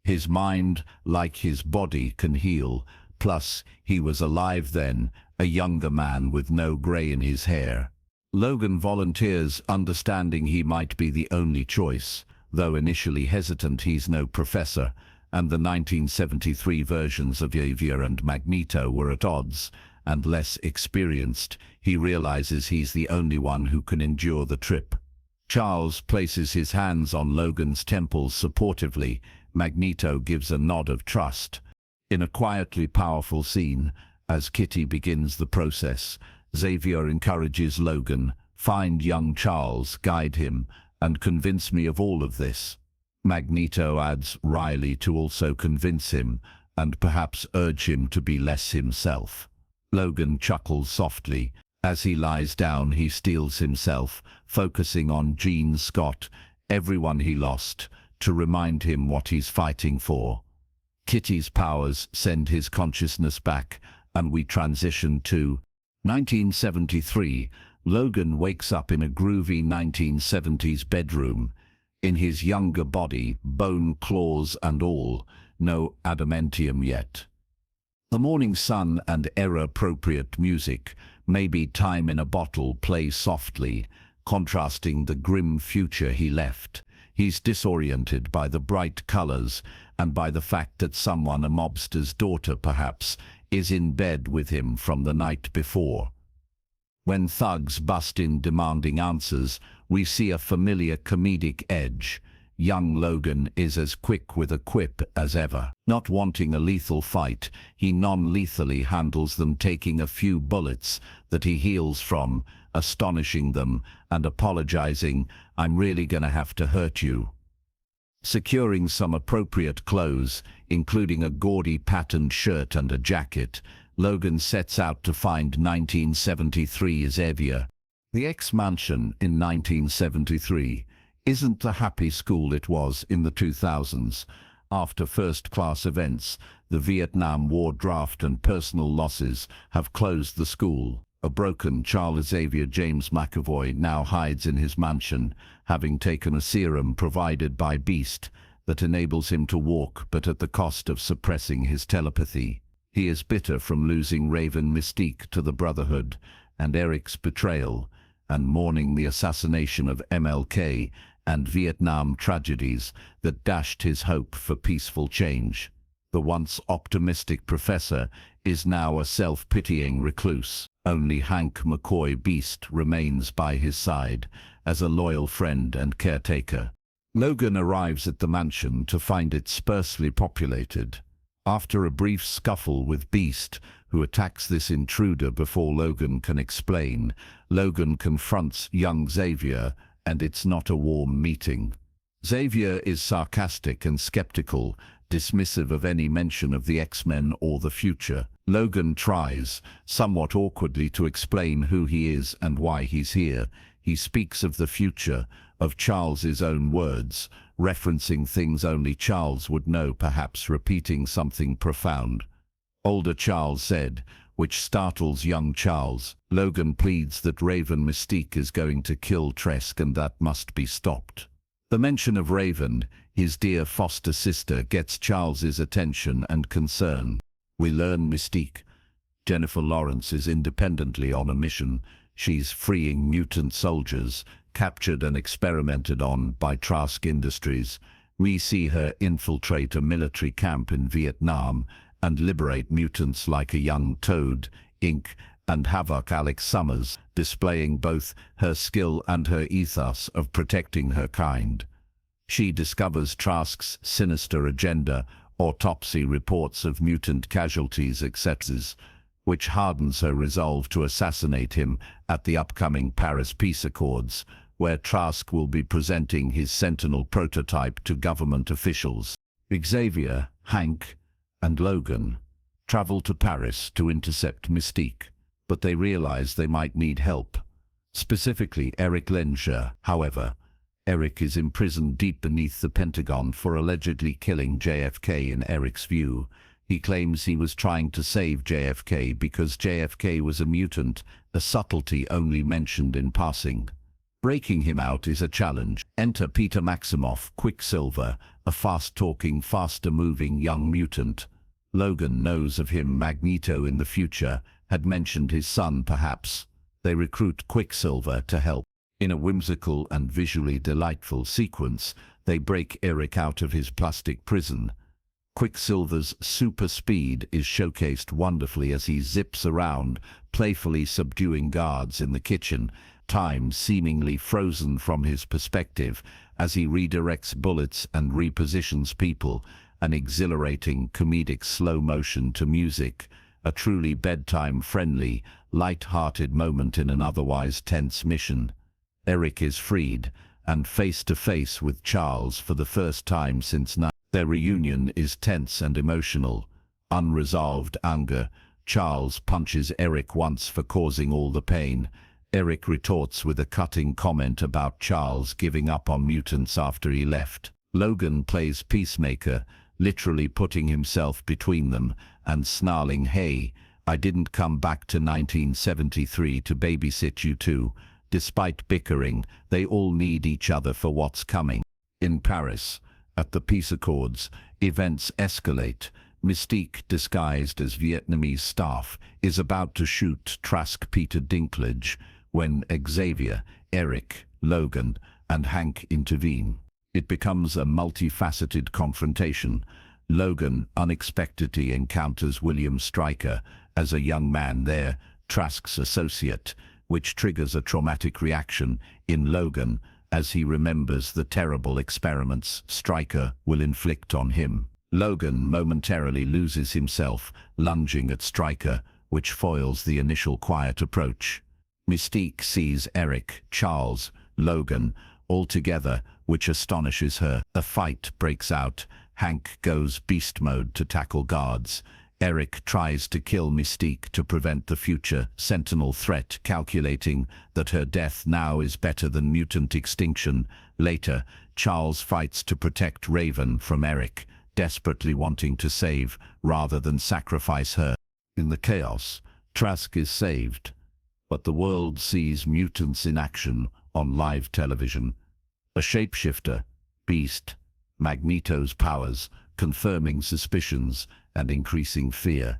His mind, like his body, can heal, plus he was alive then, a younger man with no gray in his hair. Logan volunteers, understanding he might be the only choice, though initially hesitant. He's no professor, and the 1973 versions of Xavier and Magneto were at odds, and less experienced. He realizes he's the only one who can endure the trip. Charles places his hands on Logan's temples supportively. Magneto gives a nod of trust. In a quietly powerful scene, as Kitty begins the process, Xavier encourages Logan, "Find young Charles, guide him, and convince me of all of this." Magneto adds Riley to also convince him, and perhaps urge him to be less himself. Logan chuckles softly. As he lies down, he steels himself, focusing on Jean Scott, everyone he lost, to remind him what he's fighting for. Kitty's powers send his consciousness back, and we transition to 1973. Logan wakes up in a groovy 1970s bedroom. In his younger body, bone, claws and all, no adamantium yet. The morning sun and era-appropriate music, maybe Time in a Bottle, plays softly, contrasting the grim future he left. He's disoriented by the bright colors and by the fact that someone, a mobster's daughter perhaps, is in bed with him from the night before. When thugs bust in demanding answers, we see a familiar comedic edge. Young Logan is as quick with a quip as ever. Not wanting a lethal fight, he non-lethally handles them, taking a few bullets that he heals from, astonishing them and apologizing, "I'm really gonna have to hurt you." Securing some appropriate clothes, including a gaudy patterned shirt and a jacket, Logan sets out to find 1973 Xavier. The X-Mansion in 1973 isn't the happy school it was in the 2000s. After first-class events, the Vietnam War draft and personal losses have closed the school. A broken Charles Xavier James McAvoy now hides in his mansion, having taken a serum provided by Beast that enables him to walk, but at the cost of suppressing his telepathy. He is bitter from losing Raven Mystique to the Brotherhood and Eric's betrayal, and mourning the assassination of MLK and Vietnam tragedies that dashed his hope for peaceful change. The once optimistic professor is now a self-pitying recluse. Only Hank McCoy Beast remains by his side as a loyal friend and caretaker. Logan arrives at the mansion to find it sparsely populated. After a brief scuffle with Beast, who attacks this intruder before Logan can explain, Logan confronts young Xavier, and it's not a warm meeting. Xavier is sarcastic and skeptical, dismissive of any mention of the X-Men or the future. Logan tries, somewhat awkwardly, to explain who he is and why he's here. He speaks of the future, of Charles's own words, referencing things only Charles would know, perhaps repeating something profound. Older Charles said, which startles young Charles. Logan pleads that Raven Mystique is going to kill Trask and that must be stopped. The mention of Raven, his dear foster sister, gets Charles's attention and concern. We learn Mystique, Jennifer Lawrence, is independently on a mission. She's freeing mutant soldiers, captured and experimented on by Trask Industries. We see her infiltrate a military camp in Vietnam and liberate mutants like a young Toad, Inc., and Havoc Alex Summers, displaying both her skill and her ethos of protecting her kind. She discovers Trask's sinister agenda, autopsy reports of mutant casualties, etc., which hardens her resolve to assassinate him at the upcoming Paris Peace Accords, where Trask will be presenting his Sentinel prototype to government officials. Xavier, Hank, and Logan travel to Paris to intercept Mystique, but they realize they might need help. Specifically Eric Lensher. However, Eric is imprisoned deep beneath the Pentagon for allegedly killing JFK. In Eric's view, he claims he was trying to save JFK because JFK was a mutant, a subtlety only mentioned in passing. Breaking him out is a challenge. Enter Peter Maximoff, Quicksilver, a fast-talking, faster-moving young mutant. Logan knows of him. Magneto in the future had mentioned his son, perhaps. They recruit Quicksilver to help. In a whimsical and visually delightful sequence, they break Eric out of his plastic prison. Quicksilver's super speed is showcased wonderfully as he zips around, playfully subduing guards in the kitchen, time seemingly frozen from his perspective as he redirects bullets and repositions people, an exhilarating comedic slow motion to music, a truly bedtime-friendly, light-hearted moment in an otherwise tense mission. Eric is freed, and face-to-face with Charles for the first time since their reunion is tense and emotional. Unresolved anger. Charles punches Eric once for causing all the pain. Eric retorts with a cutting comment about Charles giving up on mutants after he left. Logan plays peacemaker, literally putting himself between them and snarling, "Hey, I didn't come back to 1973 to babysit you two." Despite bickering, they all need each other for what's coming. In Paris, at the peace accords, events escalate. Mystique, disguised as Vietnamese staff, is about to shoot Trask Peter Dinklage when Xavier, Eric, Logan, and Hank intervene. It becomes a multifaceted confrontation. Logan unexpectedly encounters William Stryker as a young man there, Trask's associate, which triggers a traumatic reaction in Logan as he remembers the terrible experiments Stryker will inflict on him. Logan momentarily loses himself, lunging at Stryker, which foils the initial quiet approach. Mystique sees Eric, Charles, Logan, all together, which astonishes her. A fight breaks out. Hank goes beast mode to tackle guards. Eric tries to kill Mystique to prevent the future Sentinel threat, calculating that her death now is better than mutant extinction. Later, Charles fights to protect Raven from Eric, desperately wanting to save rather than sacrifice her. In the chaos, Trask is saved, but the world sees mutants in action on live television. A shapeshifter, Beast, Magneto's powers, confirming suspicions and increasing fear.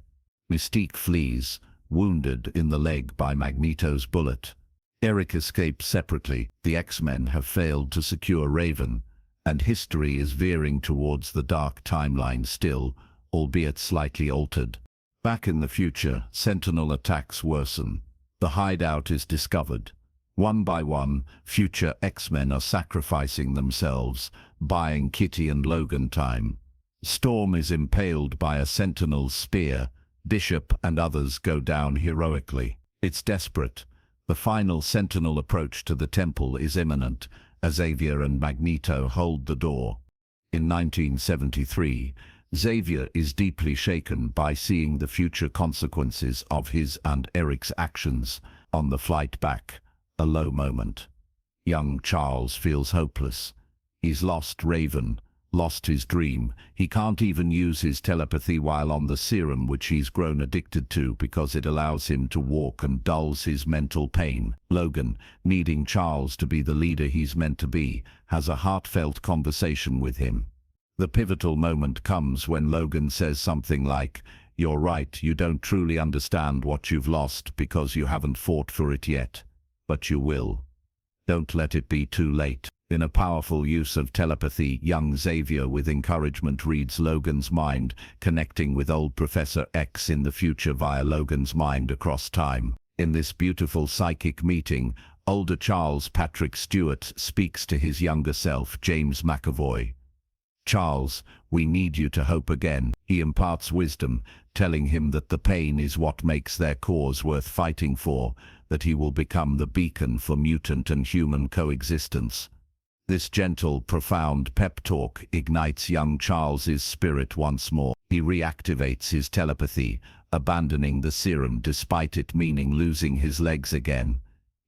Mystique flees, wounded in the leg by Magneto's bullet. Eric escapes separately. The X-Men have failed to secure Raven, and history is veering towards the dark timeline still, albeit slightly altered. Back in the future, Sentinel attacks worsen. The hideout is discovered. One by one, future X-Men are sacrificing themselves, buying Kitty and Logan time. Storm is impaled by a sentinel's spear. Bishop and others go down heroically. It's desperate. The final sentinel approach to the temple is imminent. Xavier and Magneto hold the door. In 1973, Xavier is deeply shaken by seeing the future consequences of his and Eric's actions. On the flight back, a low moment. Young Charles feels hopeless. He's lost Raven, lost his dream. He can't even use his telepathy while on the serum, which he's grown addicted to because it allows him to walk and dulls his mental pain. Logan, needing Charles to be the leader he's meant to be, has a heartfelt conversation with him. The pivotal moment comes when Logan says something like, "You're right, you don't truly understand what you've lost because you haven't fought for it yet. But you will. Don't let it be too late." In a powerful use of telepathy, young Xavier with encouragement reads Logan's mind, connecting with old Professor X in the future via Logan's mind across time. In this beautiful psychic meeting, older Charles Patrick Stewart speaks to his younger self, James McAvoy. "Charles, we need you to hope again." He imparts wisdom, telling him that the pain is what makes their cause worth fighting for, that he will become the beacon for mutant and human coexistence. This gentle, profound pep talk ignites young Charles's spirit once more. He reactivates his telepathy, abandoning the serum despite it meaning losing his legs again.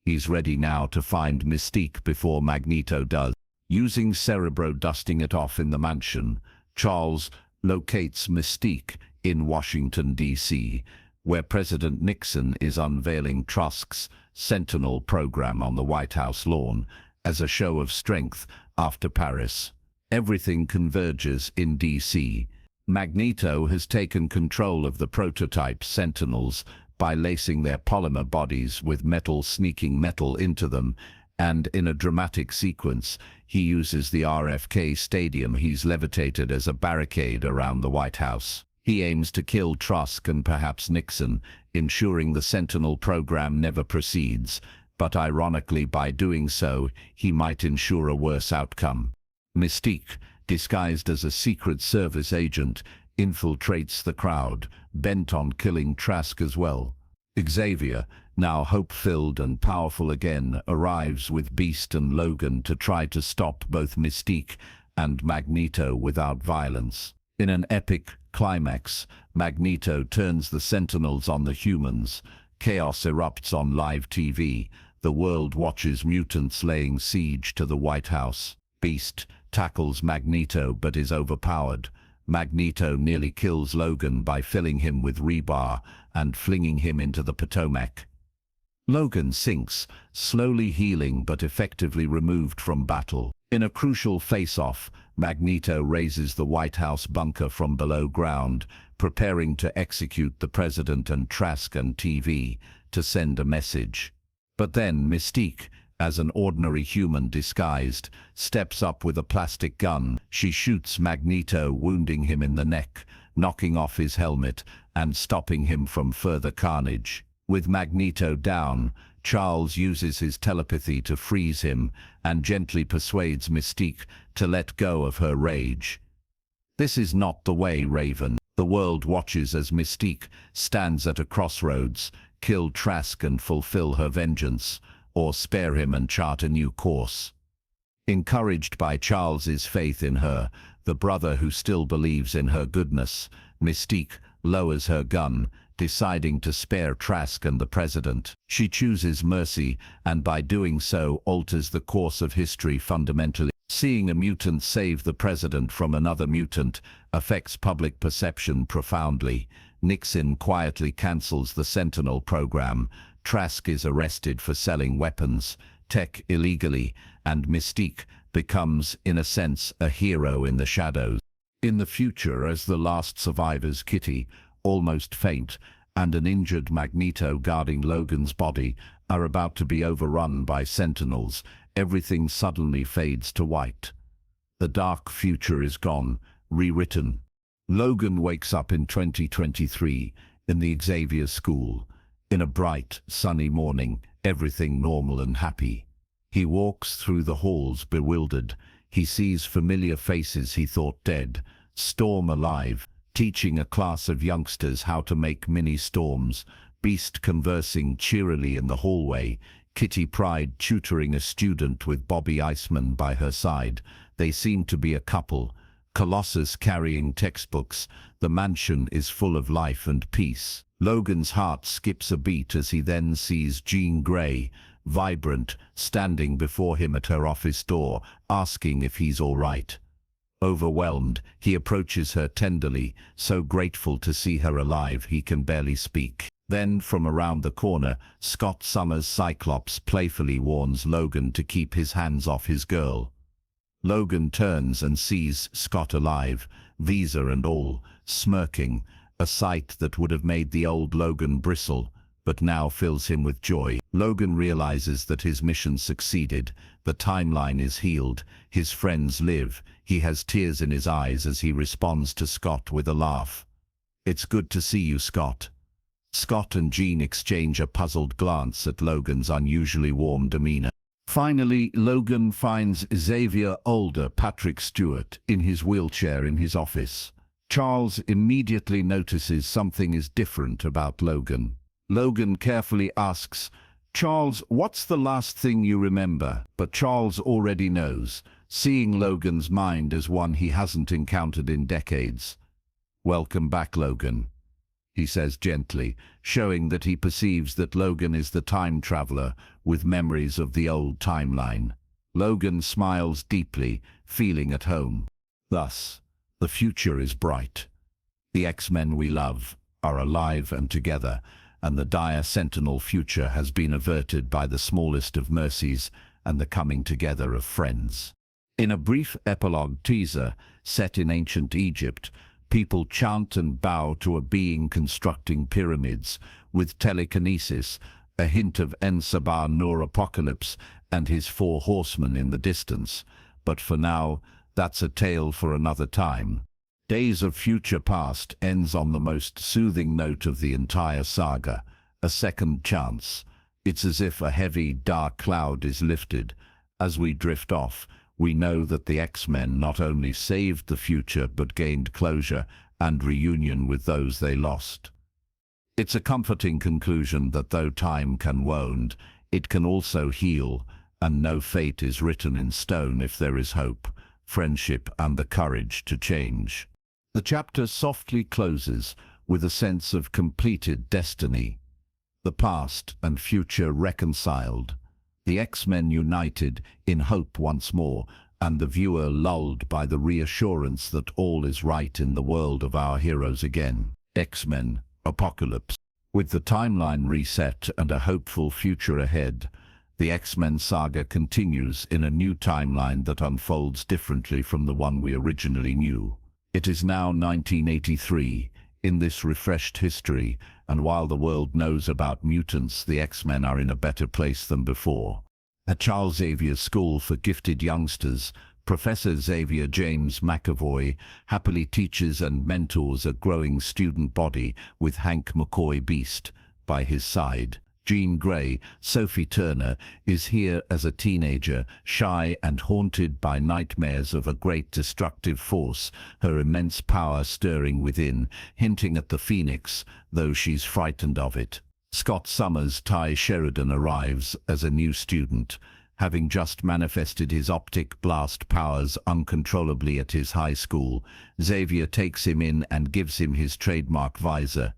He's ready now to find Mystique before Magneto does. Using Cerebro dusting it off in the mansion, Charles locates Mystique in Washington, D.C., where President Nixon is unveiling Trusk's Sentinel program on the White House lawn as a show of strength after Paris. Everything converges in D.C. Magneto has taken control of the prototype Sentinels by lacing their polymer bodies with metal, sneaking metal into them, and in a dramatic sequence, he uses the RFK Stadium he's levitated as a barricade around the White House. He aims to kill Trusk and perhaps Nixon, ensuring the Sentinel program never proceeds, but ironically by doing so, he might ensure a worse outcome. Mystique, disguised as a Secret Service agent, infiltrates the crowd, bent on killing Trask as well. Xavier, now hope-filled and powerful again, arrives with Beast and Logan to try to stop both Mystique and Magneto without violence. In an epic climax, Magneto turns the Sentinels on the humans. Chaos erupts on live TV. The world watches mutants laying siege to the White House. Beast tackles Magneto but is overpowered. Magneto nearly kills Logan by filling him with rebar and flinging him into the Potomac. Logan sinks, slowly healing but effectively removed from battle. In a crucial face-off, Magneto raises the White House bunker from below ground, preparing to execute the president and Trask and TV to send a message. But then Mystique, as an ordinary human disguised, steps up with a plastic gun. She shoots Magneto, wounding him in the neck, knocking off his helmet and stopping him from further carnage. With Magneto down, Charles uses his telepathy to freeze him and gently persuades Mystique to let go of her rage. This is not the way, Raven. The world watches as Mystique stands at a crossroads, kill Trask and fulfill her vengeance, or spare him and chart a new course. Encouraged by Charles's faith in her, the brother who still believes in her goodness, Mystique lowers her gun, deciding to spare Trask and the president. She chooses mercy, and by doing so alters the course of history fundamentally. Seeing a mutant save the president from another mutant affects public perception profoundly. Nixon quietly cancels the Sentinel program. Trask is arrested for selling weapons, tech illegally, and Mystique becomes, in a sense, a hero in the shadows. In the future, as the last survivors, Kitty, almost faint, and an injured Magneto guarding Logan's body, are about to be overrun by Sentinels, everything suddenly fades to white. The dark future is gone, rewritten. Logan wakes up in 2023 in the Xavier school. In a bright, sunny morning, everything normal and happy. He walks through the halls bewildered. He sees familiar faces he thought dead, Storm alive, teaching a class of youngsters how to make mini storms, Beast conversing cheerily in the hallway, Kitty Pryde tutoring a student with Bobby Iceman by her side. They seem to be a couple. Colossus carrying textbooks. The mansion is full of life and peace. Logan's heart skips a beat as he then sees Jean Grey, vibrant, standing before him at her office door, asking if he's all right. Overwhelmed, he approaches her tenderly, so grateful to see her alive he can barely speak. Then, from around the corner, Scott Summers' Cyclops playfully warns Logan to keep his hands off his girl. Logan turns and sees Scott alive, visa and all, smirking, a sight that would have made the old Logan bristle, but now fills him with joy. Logan realizes that his mission succeeded, the timeline is healed, his friends live, he has tears in his eyes as he responds to Scott with a laugh. "It's good to see you, Scott." Scott and Jean exchange a puzzled glance at Logan's unusually warm demeanor. Finally, Logan finds Xavier, older Patrick Stewart, in his wheelchair in his office. Charles immediately notices something is different about Logan. Logan carefully asks, "Charles, what's the last thing you remember?" But Charles already knows, seeing Logan's mind as one he hasn't encountered in decades. "Welcome back, Logan," he says gently, showing that he perceives that Logan is the time traveler with memories of the old timeline. Logan smiles deeply, feeling at home. Thus, the future is bright. The X-Men we love are alive and together, and the dire Sentinel future has been averted by the smallest of mercies and the coming together of friends. In a brief epilogue teaser set in ancient Egypt, people chant and bow to a being constructing pyramids, with telekinesis, a hint of En-Sabah Nur Apocalypse and his 4 horsemen in the distance. But for now, that's a tale for another time. Days of Future Past ends on the most soothing note of the entire saga, a second chance. It's as if a heavy, dark cloud is lifted. As we drift off, we know that the X-Men not only saved the future but gained closure and reunion with those they lost. It's a comforting conclusion that though time can wound, it can also heal, and no fate is written in stone if there is hope, friendship, and the courage to change. The chapter softly closes with a sense of completed destiny. The past and future reconciled. The X-Men united in hope once more, and the viewer lulled by the reassurance that all is right in the world of our heroes again. X-Men Apocalypse. With the timeline reset and a hopeful future ahead, the X-Men saga continues in a new timeline that unfolds differently from the one we originally knew. It is now 1983. In this refreshed history, and while the world knows about mutants, the X-Men are in a better place than before. At Charles Xavier's School for Gifted Youngsters, Professor Xavier James McAvoy happily teaches and mentors a growing student body with Hank McCoy Beast by his side. Jean Grey, Sophie Turner, is here as a teenager, shy and haunted by nightmares of a great destructive force, her immense power stirring within, hinting at the Phoenix, though she's frightened of it. Scott Summers' Ty Sheridan arrives as a new student, having just manifested his optic blast powers uncontrollably at his high school. Xavier takes him in and gives him his trademark visor.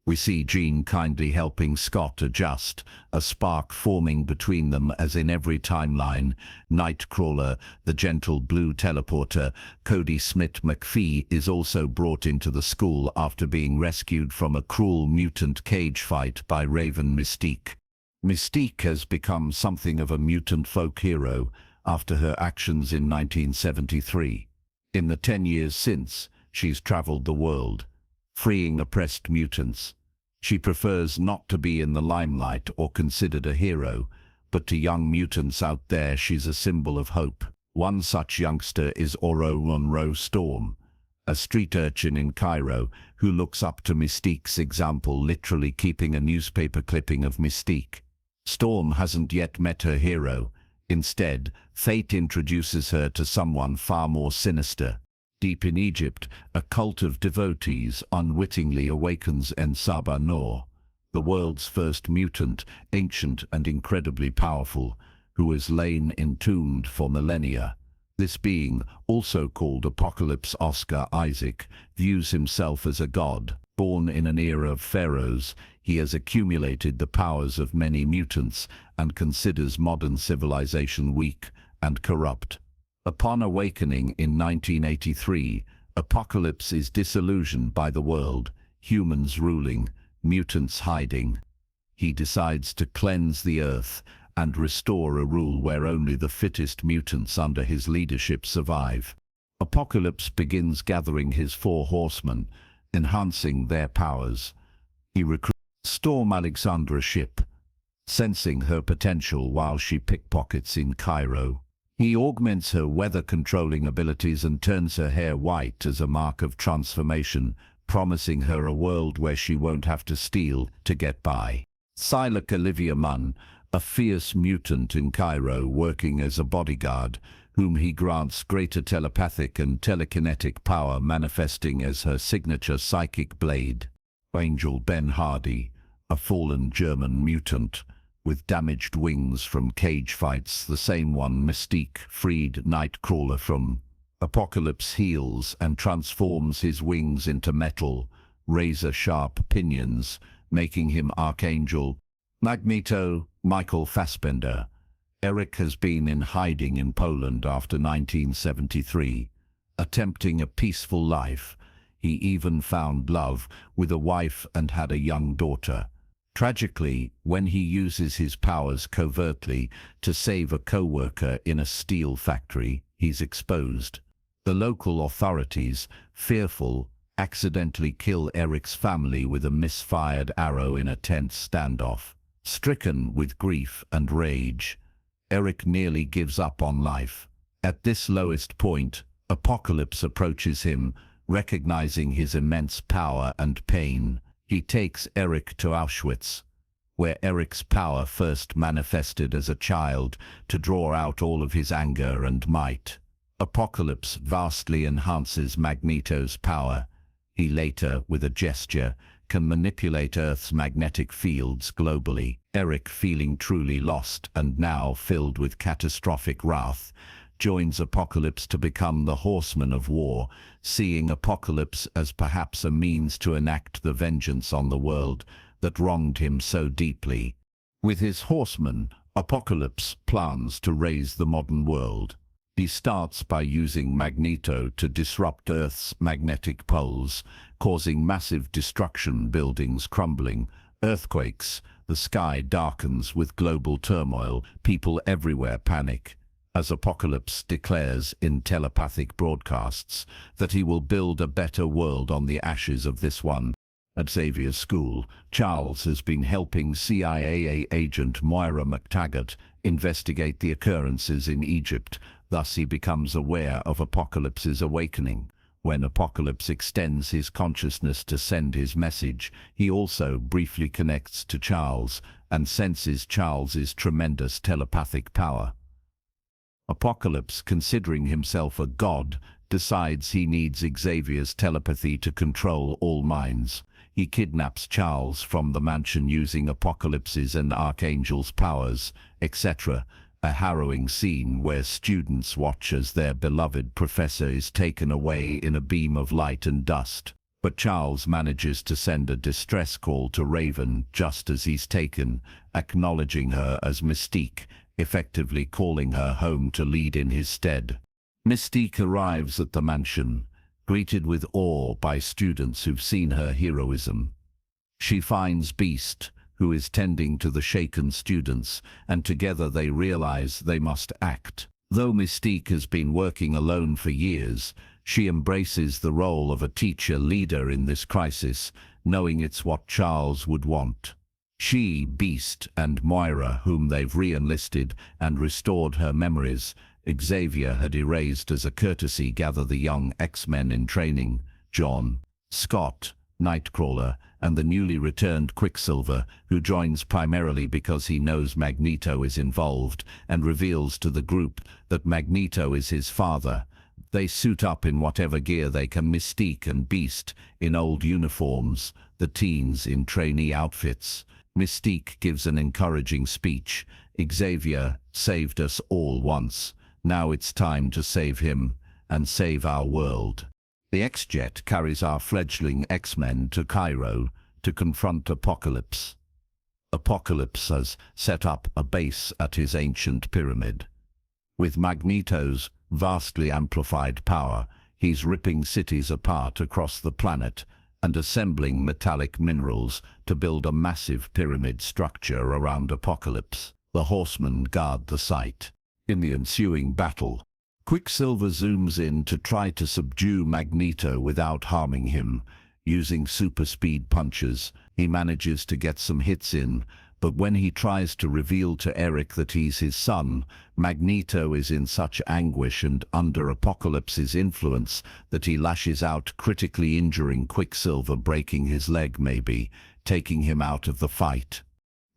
We see Jean kindly helping Scott adjust, a spark forming between them as in every timeline. Nightcrawler, the gentle blue teleporter, Cody Smith McPhee, is also brought into the school after being rescued from a cruel mutant cage fight by Raven Mystique. Mystique has become something of a mutant folk hero after her actions in 1973. In the 10 years since, she's traveled the world, freeing oppressed mutants. She prefers not to be in the limelight or considered a hero, but to young mutants out there she's a symbol of hope. One such youngster is Oro Monroe Storm, a street urchin in Cairo who looks up to Mystique's example, literally keeping a newspaper clipping of Mystique. Storm hasn't yet met her hero. Instead, fate introduces her to someone far more sinister. Deep in Egypt, a cult of devotees unwittingly awakens Ensaba Nor, the world's first mutant, ancient and incredibly powerful, who has lain entombed for millennia. This being, also called Apocalypse Oscar Isaac, views himself as a god. Born in an era of pharaohs, he has accumulated the powers of many mutants and considers modern civilization weak and corrupt. Upon awakening in 1983, Apocalypse is disillusioned by the world, humans ruling, mutants hiding. He decides to cleanse the earth and restore a rule where only the fittest mutants under his leadership survive. Apocalypse begins gathering his 4 horsemen, enhancing their powers. He recruits Storm Alexandra's ship, sensing her potential while she pickpockets in Cairo. He augments her weather-controlling abilities and turns her hair white as a mark of transformation, promising her a world where she won't have to steal to get by. Psylocke Olivia Munn, a fierce mutant in Cairo working as a bodyguard, whom he grants greater telepathic and telekinetic power, manifesting as her signature psychic blade. Angel Ben Hardy, a fallen German mutant, with damaged wings from cage fights, the same one Mystique freed Nightcrawler from. Apocalypse heals and transforms his wings into metal, razor-sharp pinions, making him Archangel. Magneto, Michael Fassbender. Eric has been in hiding in Poland after 1973, attempting a peaceful life. He even found love with a wife and had a young daughter. Tragically, when he uses his powers covertly to save a co-worker in a steel factory, he's exposed. The local authorities, fearful, accidentally kill Eric's family with a misfired arrow in a tense standoff. Stricken with grief and rage, Eric nearly gives up on life. At this lowest point, Apocalypse approaches him, recognizing his immense power and pain. He takes Eric to Auschwitz, where Eric's power first manifested as a child, to draw out all of his anger and might. Apocalypse vastly enhances Magneto's power. He later, with a gesture, can manipulate Earth's magnetic fields globally. Eric, feeling truly lost and now filled with catastrophic wrath, joins Apocalypse to become the Horseman of War, seeing Apocalypse as perhaps a means to enact the vengeance on the world that wronged him so deeply. With his horsemen, Apocalypse plans to raise the modern world. He starts by using Magneto to disrupt Earth's magnetic poles, causing massive destruction, buildings crumbling, earthquakes, the sky darkens with global turmoil, people everywhere panic. As Apocalypse declares in telepathic broadcasts that he will build a better world on the ashes of this one. At Xavier's school, Charles has been helping CIA agent Moira McTaggart investigate the occurrences in Egypt. Thus he becomes aware of Apocalypse's awakening. When Apocalypse extends his consciousness to send his message, he also briefly connects to Charles and senses Charles's tremendous telepathic power. Apocalypse, considering himself a god, decides he needs Xavier's telepathy to control all minds. He kidnaps Charles from the mansion using Apocalypse's and Archangel's powers, etc. A harrowing scene where students watch as their beloved professor is taken away in a beam of light and dust. But Charles manages to send a distress call to Raven just as he's taken, acknowledging her as Mystique, effectively calling her home to lead in his stead. Mystique arrives at the mansion, greeted with awe by students who've seen her heroism. She finds Beast, who is tending to the shaken students, and together they realize they must act. Though Mystique has been working alone for years, she embraces the role of a teacher leader in this crisis, knowing it's what Charles would want. She, Beast, and Moira, whom they've re-enlisted and restored her memories, Xavier had erased as a courtesy, gather the young X-Men in training, John, Scott, Nightcrawler, and the newly returned Quicksilver, who joins primarily because he knows Magneto is involved and reveals to the group that Magneto is his father. They suit up in whatever gear they can, Mystique and Beast in old uniforms, the teens in trainee outfits. Mystique gives an encouraging speech. Xavier saved us all once. Now it's time to save him and save our world. The X-Jet carries our fledgling X-Men to Cairo to confront Apocalypse. Apocalypse has set up a base at his ancient pyramid. With Magneto's vastly amplified power, he's ripping cities apart across the planet and assembling metallic minerals to build a massive pyramid structure around Apocalypse. The Horsemen guard the site. In the ensuing battle, Quicksilver zooms in to try to subdue Magneto without harming him. Using super speed punches, he manages to get some hits in, but when he tries to reveal to Eric that he's his son, Magneto is in such anguish and under Apocalypse's influence that he lashes out, critically injuring Quicksilver, breaking his leg maybe, taking him out of the fight.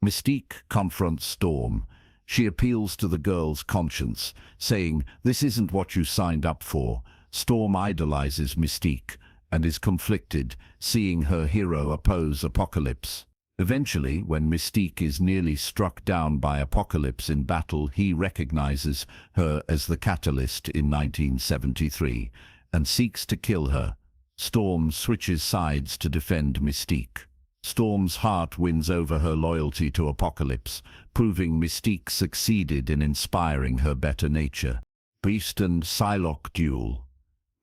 Mystique confronts Storm. She appeals to the girl's conscience, saying, "This isn't what you signed up for." Storm idolizes Mystique and is conflicted, seeing her hero oppose Apocalypse. Eventually, when Mystique is nearly struck down by Apocalypse in battle, he recognizes her as the Catalyst in 1973 and seeks to kill her. Storm switches sides to defend Mystique. Storm's heart wins over her loyalty to Apocalypse, proving Mystique succeeded in inspiring her better nature. Beast and Psylocke duel.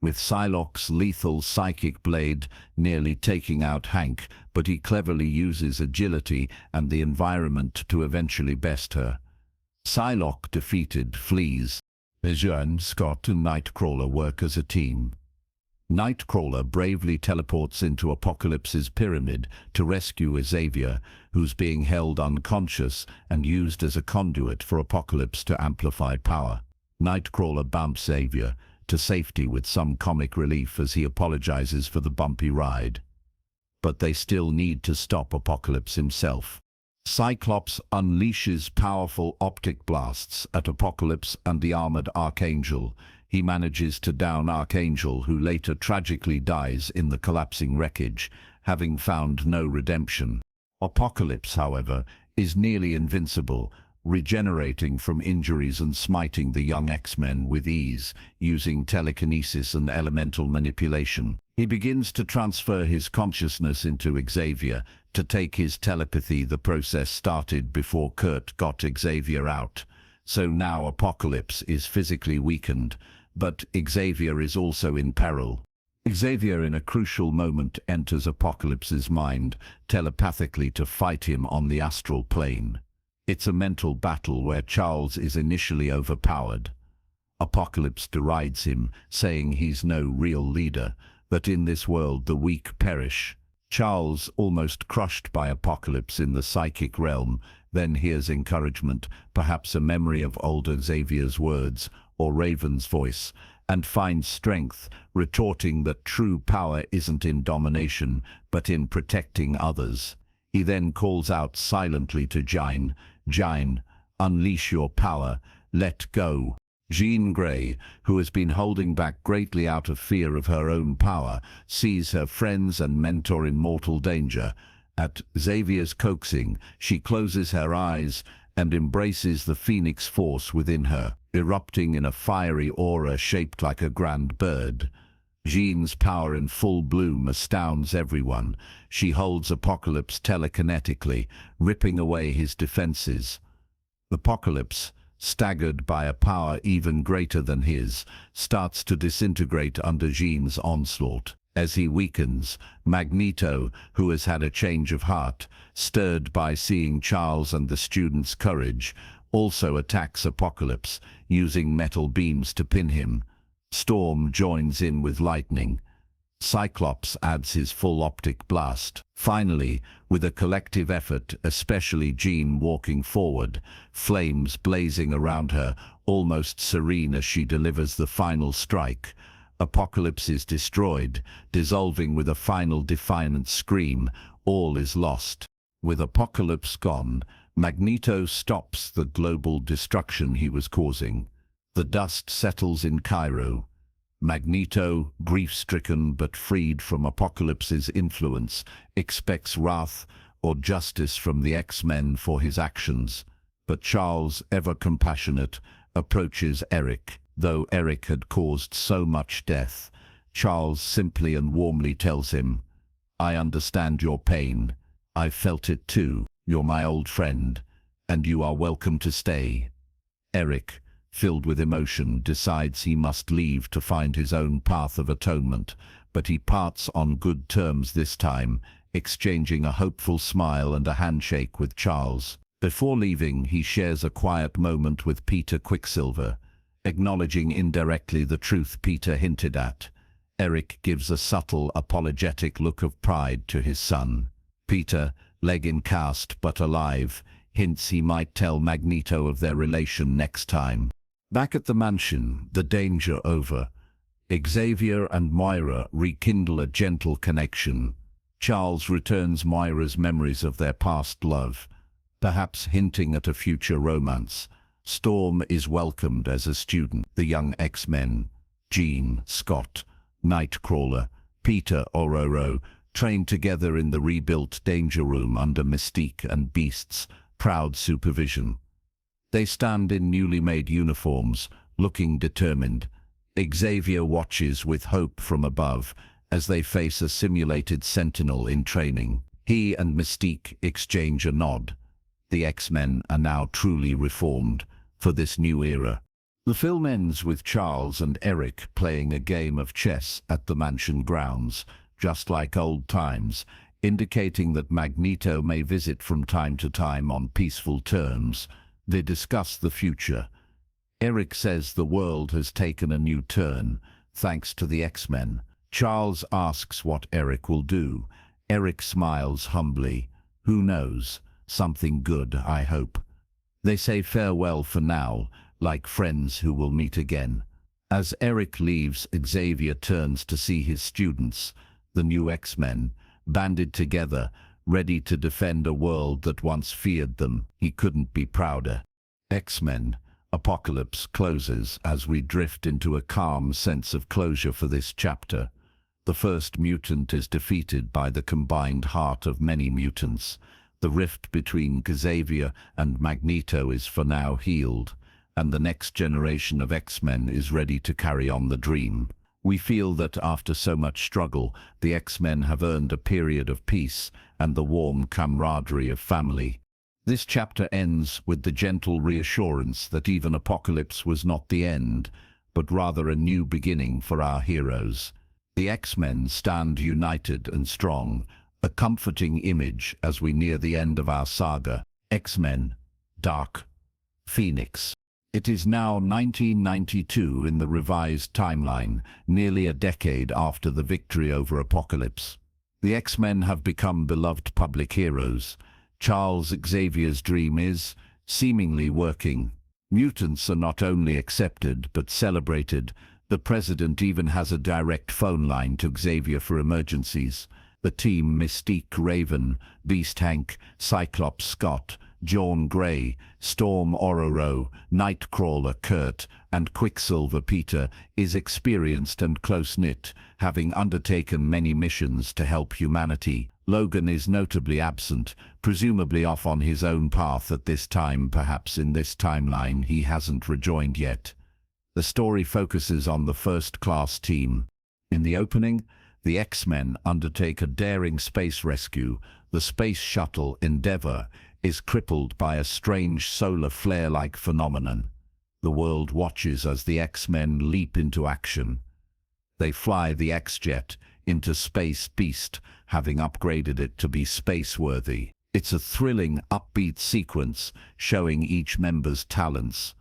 With Psylocke's lethal psychic blade nearly taking out Hank, but he cleverly uses agility and the environment to eventually best her. Psylocke defeated flees. Vision, Scott and Nightcrawler work as a team. Nightcrawler bravely teleports into Apocalypse's pyramid to rescue Xavier, who's being held unconscious and used as a conduit for Apocalypse to amplify power. Nightcrawler bumps Xavier to safety with some comic relief as he apologizes for the bumpy ride. But they still need to stop Apocalypse himself. Cyclops unleashes powerful optic blasts at Apocalypse and the armored Archangel. He manages to down Archangel, who later tragically dies in the collapsing wreckage, having found no redemption. Apocalypse, however, is nearly invincible, regenerating from injuries and smiting the young X-Men with ease, using telekinesis and elemental manipulation. He begins to transfer his consciousness into Xavier to take his telepathy. The process started before Kurt got Xavier out. So now Apocalypse is physically weakened, but Xavier is also in peril. Xavier, in a crucial moment, enters Apocalypse's mind telepathically to fight him on the astral plane. It's a mental battle where Charles is initially overpowered. Apocalypse derides him, saying he's no real leader, that in this world the weak perish. Charles, almost crushed by Apocalypse in the psychic realm, then hears encouragement, perhaps a memory of older Xavier's words or Raven's voice, and finds strength, retorting that true power isn't in domination, but in protecting others. He then calls out silently to Jean, "Jean, unleash your power, let go." Jean Grey, who has been holding back greatly out of fear of her own power, sees her friends and mentor in mortal danger. At Xavier's coaxing, she closes her eyes and embraces the Phoenix Force within her, erupting in a fiery aura shaped like a grand bird. Jean's power in full bloom astounds everyone. She holds Apocalypse telekinetically, ripping away his defenses. Apocalypse, staggered by a power even greater than his, starts to disintegrate under Jean's onslaught. As he weakens, Magneto, who has had a change of heart, stirred by seeing Charles and the students' courage, also attacks Apocalypse, using metal beams to pin him. Storm joins in with lightning. Cyclops adds his full optic blast. Finally, with a collective effort, especially Jean walking forward, flames blazing around her, almost serene as she delivers the final strike, Apocalypse is destroyed, dissolving with a final defiant scream. All is lost. With Apocalypse gone, Magneto stops the global destruction he was causing. The dust settles in Cairo. Magneto, grief-stricken but freed from Apocalypse's influence, expects wrath or justice from the X-Men for his actions. But Charles, ever compassionate, approaches Eric. Though Eric had caused so much death, Charles simply and warmly tells him, "I understand your pain. I felt it too. You're my old friend, and you are welcome to stay." Eric, filled with emotion, decides he must leave to find his own path of atonement, but he parts on good terms this time, exchanging a hopeful smile and a handshake with Charles. Before leaving, he shares a quiet moment with Peter Quicksilver, acknowledging indirectly the truth Peter hinted at. Eric gives a subtle, apologetic look of pride to his son. Peter, leg in cast but alive, hints he might tell Magneto of their relation next time. Back at the mansion, the danger over, Xavier and Moira rekindle a gentle connection. Charles returns Moira's memories of their past love, perhaps hinting at a future romance. Storm is welcomed as a student. The young X-Men, Jean, Scott, Nightcrawler, Peter Ororo, trained together in the rebuilt Danger Room under Mystique and Beast's proud supervision. They stand in newly made uniforms, looking determined. Xavier watches with hope from above as they face a simulated Sentinel in training. He and Mystique exchange a nod. The X-Men are now truly reformed for this new era. The film ends with Charles and Eric playing a game of chess at the mansion grounds, just like old times, indicating that Magneto may visit from time to time on peaceful terms. They discuss the future. Eric says the world has taken a new turn, thanks to the X-Men. Charles asks what Eric will do. Eric smiles humbly. "Who knows? Something good, I hope." They say farewell for now, like friends who will meet again. As Eric leaves, Xavier turns to see his students, the new X-Men, banded together, ready to defend a world that once feared them. He couldn't be prouder. X-Men, Apocalypse closes as we drift into a calm sense of closure for this chapter. The first mutant is defeated by the combined heart of many mutants. The rift between Xavier and Magneto is for now healed, and the next generation of X-Men is ready to carry on the dream. We feel that after so much struggle, the X-Men have earned a period of peace and the warm camaraderie of family. This chapter ends with the gentle reassurance that even Apocalypse was not the end, but rather a new beginning for our heroes. The X-Men stand united and strong, a comforting image as we near the end of our saga. X-Men, Dark Phoenix. It is now 1992 in the revised timeline, nearly a decade after the victory over Apocalypse. The X-Men have become beloved public heroes. Charles Xavier's dream is seemingly working. Mutants are not only accepted but celebrated. The president even has a direct phone line to Xavier for emergencies. The team Mystique Raven, Beast Hank, Cyclops Scott, John Grey, Storm Ororo, Nightcrawler Kurt, and Quicksilver Peter is experienced and close-knit, having undertaken many missions to help humanity. Logan is notably absent, presumably off on his own path at this time. Perhaps in this timeline he hasn't rejoined yet. The story focuses on the first-class team. In the opening, the X-Men undertake a daring space rescue. The space shuttle Endeavour is crippled by a strange solar flare-like phenomenon. The world watches as the X-Men leap into action. They fly the X-Jet into Space Beast, having upgraded it to be space-worthy. It's a thrilling, upbeat sequence showing each member's talents.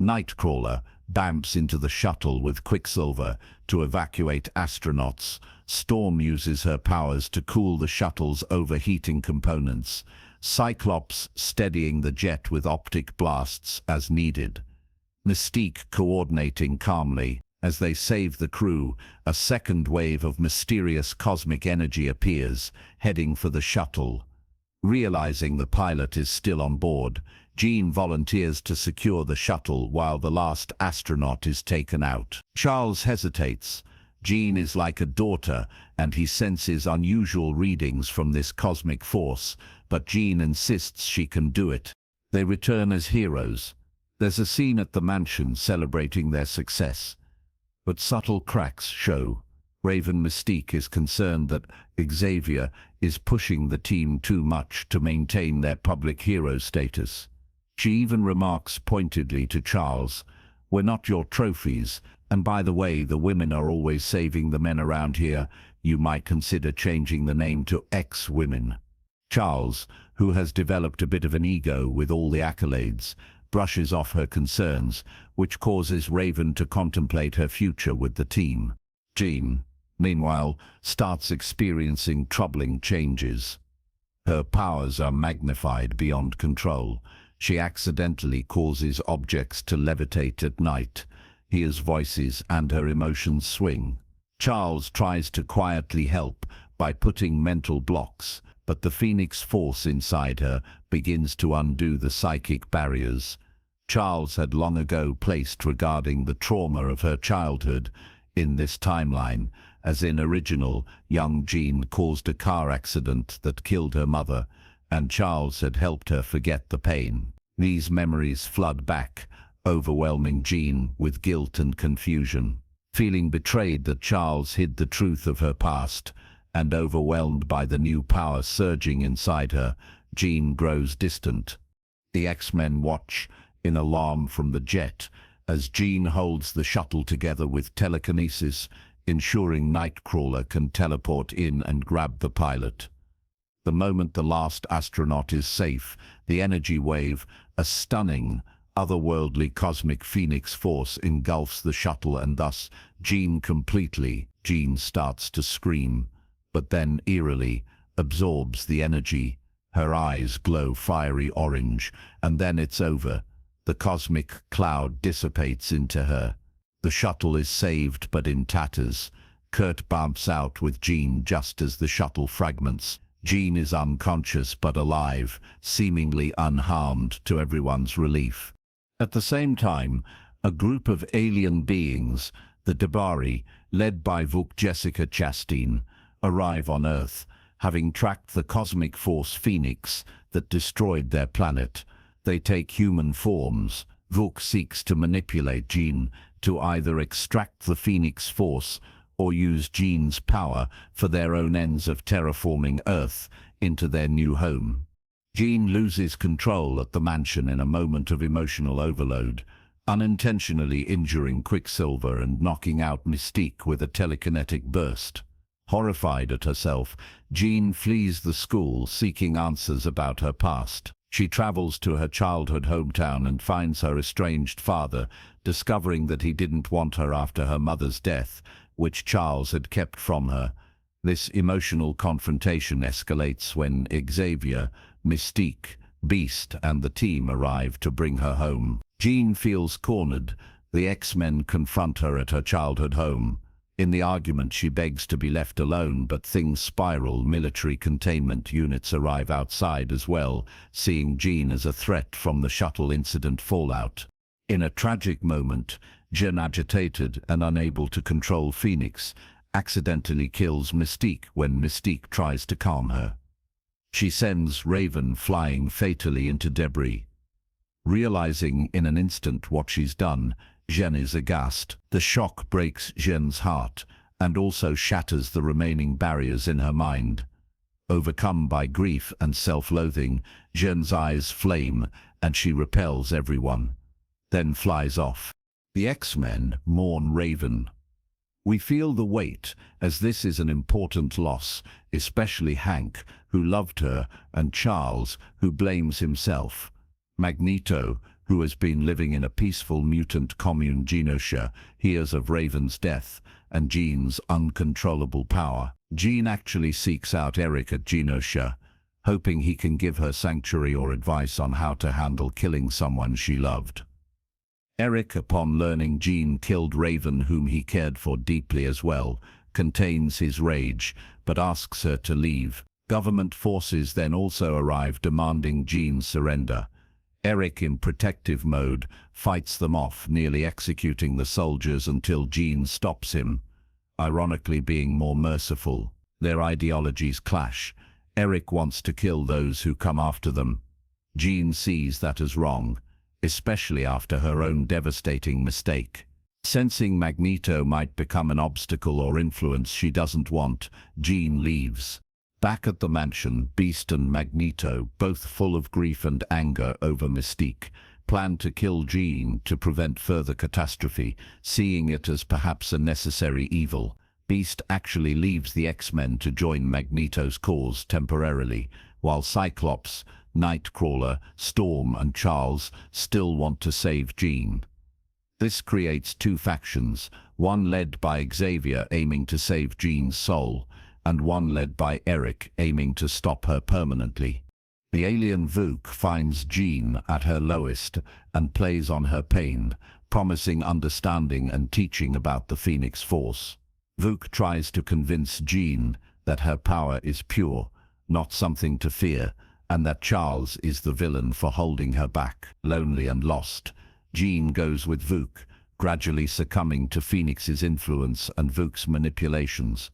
Nightcrawler bamps into the shuttle with Quicksilver to evacuate astronauts. Storm uses her powers to cool the shuttle's overheating components. Cyclops steadying the jet with optic blasts as needed. Mystique coordinating calmly. As they save the crew, a second wave of mysterious cosmic energy appears, heading for the shuttle. Realizing the pilot is still on board, Jean volunteers to secure the shuttle while the last astronaut is taken out. Charles hesitates. Jean is like a daughter, and he senses unusual readings from this cosmic force, but Jean insists she can do it. They return as heroes. There's a scene at the mansion celebrating their success. But subtle cracks show. Raven Mystique is concerned that Xavier is pushing the team too much to maintain their public hero status. She even remarks pointedly to Charles, "We're not your trophies, and by the way, the women are always saving the men around here. You might consider changing the name to X-Women." Charles, who has developed a bit of an ego with all the accolades, brushes off her concerns, which causes Raven to contemplate her future with the team. Jean, meanwhile, starts experiencing troubling changes. Her powers are magnified beyond control. She accidentally causes objects to levitate at night, hears voices, and her emotions swing. Charles tries to quietly help by putting mental blocks, but the Phoenix force inside her begins to undo the psychic barriers Charles had long ago placed regarding the trauma of her childhood. In this timeline, as in original, young Jean caused a car accident that killed her mother, and Charles had helped her forget the pain. These memories flood back, overwhelming Jean with guilt and confusion. Feeling betrayed that Charles hid the truth of her past, and overwhelmed by the new power surging inside her, Jean grows distant. The X-Men watch, in alarm from the jet, as Jean holds the shuttle together with telekinesis, ensuring Nightcrawler can teleport in and grab the pilot. The moment the last astronaut is safe, the energy wave, a stunning, otherworldly cosmic phoenix force, engulfs the shuttle and thus Jean completely. Jean starts to scream, but then eerily absorbs the energy. Her eyes glow fiery orange, and then it's over. The cosmic cloud dissipates into her. The shuttle is saved but in tatters. Kurt bumps out with Jean just as the shuttle fragments. Jean is unconscious but alive, seemingly unharmed to everyone's relief. At the same time, a group of alien beings, the Debari, led by Vuk Jessica Chastain, arrive on Earth, having tracked the cosmic force Phoenix that destroyed their planet. They take human forms. Vuk seeks to manipulate Jean to either extract the Phoenix force or use Jean's power for their own ends of terraforming Earth into their new home. Jean loses control at the mansion in a moment of emotional overload, unintentionally injuring Quicksilver and knocking out Mystique with a telekinetic burst. Horrified at herself, Jean flees the school seeking answers about her past. She travels to her childhood hometown and finds her estranged father, discovering that he didn't want her after her mother's death, which Charles had kept from her. This emotional confrontation escalates when Xavier, Mystique, Beast, and the team arrive to bring her home. Jean feels cornered. The X-Men confront her at her childhood home. In the argument, she begs to be left alone, but things spiral. Military containment units arrive outside as well, seeing Jean as a threat from the shuttle incident fallout. In a tragic moment, Jean, agitated and unable to control Phoenix, accidentally kills Mystique when Mystique tries to calm her. She sends Raven flying fatally into debris. Realizing in an instant what she's done, Jean is aghast. The shock breaks Jean's heart and also shatters the remaining barriers in her mind. Overcome by grief and self-loathing, Jean's eyes flame and she repels everyone, then flies off. The X-Men mourn Raven. We feel the weight, as this is an important loss, especially Hank, who loved her, and Charles, who blames himself. Magneto, who has been living in a peaceful mutant commune Genosha, hears of Raven's death and Jean's uncontrollable power. Jean actually seeks out Eric at Genosha, hoping he can give her sanctuary or advice on how to handle killing someone she loved. Eric, upon learning Jean killed Raven, whom he cared for deeply as well, contains his rage, but asks her to leave. Government forces then also arrive demanding Jean's surrender. Eric, in protective mode, fights them off, nearly executing the soldiers until Jean stops him, ironically being more merciful. Their ideologies clash. Eric wants to kill those who come after them. Jean sees that as wrong, especially after her own devastating mistake. Sensing Magneto might become an obstacle or influence she doesn't want, Jean leaves. Back at the mansion, Beast and Magneto, both full of grief and anger over Mystique, plan to kill Jean to prevent further catastrophe, seeing it as perhaps a necessary evil. Beast actually leaves the X-Men to join Magneto's cause temporarily, while Cyclops, Nightcrawler, Storm and Charles still want to save Jean. This creates two factions, one led by Xavier aiming to save Jean's soul, and one led by Eric aiming to stop her permanently. The alien Vuk finds Jean at her lowest and plays on her pain, promising understanding and teaching about the Phoenix Force. Vuk tries to convince Jean that her power is pure, not something to fear, and that Charles is the villain for holding her back. Lonely and lost, Jean goes with Vuk, gradually succumbing to Phoenix's influence and Vuk's manipulations.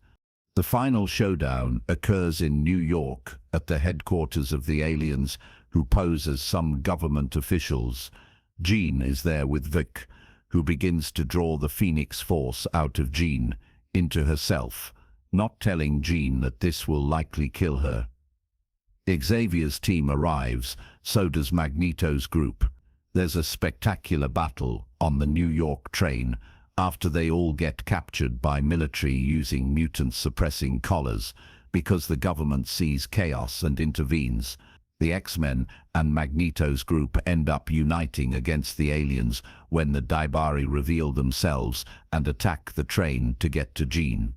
The final showdown occurs in New York, at the headquarters of the aliens, who pose as some government officials. Jean is there with Vuk, who begins to draw the Phoenix Force out of Jean, into herself, not telling Jean that this will likely kill her. Xavier's team arrives, so does Magneto's group. There's a spectacular battle on the New York train after they all get captured by military using mutant-suppressing collars because the government sees chaos and intervenes. The X-Men and Magneto's group end up uniting against the aliens when the Daibari reveal themselves and attack the train to get to Jean.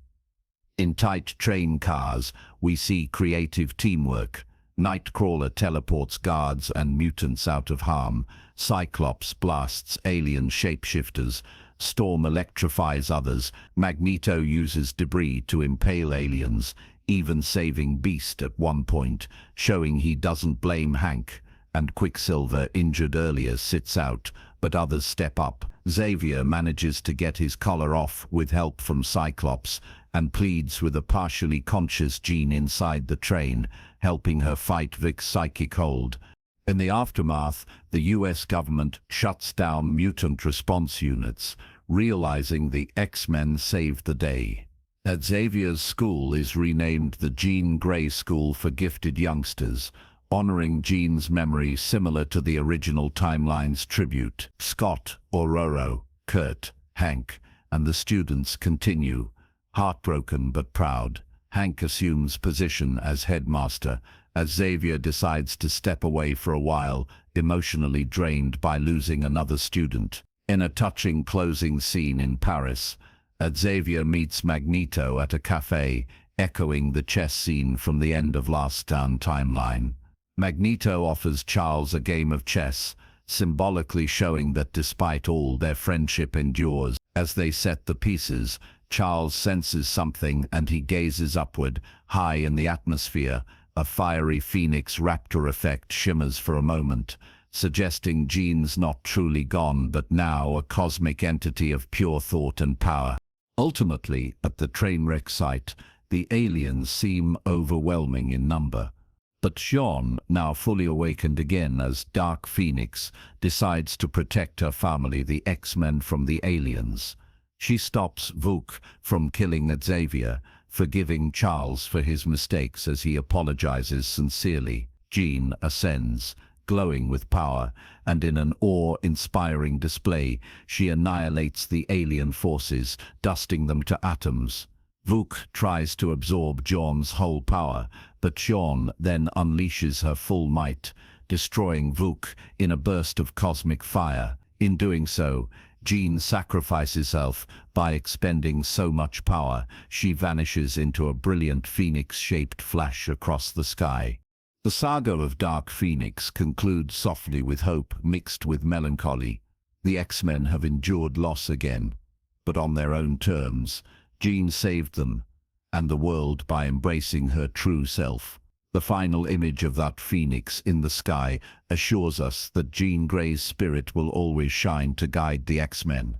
In tight train cars, we see creative teamwork. Nightcrawler teleports guards and mutants out of harm. Cyclops blasts alien shapeshifters. Storm electrifies others. Magneto uses debris to impale aliens, even saving Beast at one point, showing he doesn't blame Hank. And Quicksilver, injured earlier, sits out, but others step up. Xavier manages to get his collar off with help from Cyclops and pleads with a partially conscious Jean inside the train, helping her fight Vic's psychic hold. In the aftermath, the US government shuts down mutant response units, realizing the X-Men saved the day. At Xavier's school is renamed the Jean Grey School for Gifted Youngsters, honoring Jean's memory similar to the original timeline's tribute. Scott, Aurora, Kurt, Hank, and the students continue, heartbroken but proud. Hank assumes position as headmaster, as Xavier decides to step away for a while, emotionally drained by losing another student. In a touching closing scene in Paris, Xavier meets Magneto at a cafe, echoing the chess scene from the end of Last Stand timeline. Magneto offers Charles a game of chess, symbolically showing that despite all, their friendship endures. As they set the pieces, Charles senses something and he gazes upward, high in the atmosphere. A fiery phoenix raptor effect shimmers for a moment, suggesting Jean's not truly gone but now a cosmic entity of pure thought and power. Ultimately, at the train wreck site, the aliens seem overwhelming in number. But Jean, now fully awakened again as Dark Phoenix, decides to protect her family, the X-Men, from the aliens. She stops Vuk from killing Xavier, forgiving Charles for his mistakes as he apologizes sincerely. Jean ascends, glowing with power, and in an awe-inspiring display, she annihilates the alien forces, dusting them to atoms. Vuk tries to absorb Jean's whole power, but Jean then unleashes her full might, destroying Vuk in a burst of cosmic fire. In doing so, Jean sacrifices herself by expending so much power, she vanishes into a brilliant phoenix-shaped flash across the sky. The saga of Dark Phoenix concludes softly with hope mixed with melancholy. The X-Men have endured loss again, but on their own terms. Jean saved them, and the world by embracing her true self. The final image of that phoenix in the sky assures us that Jean Grey's spirit will always shine to guide the X-Men.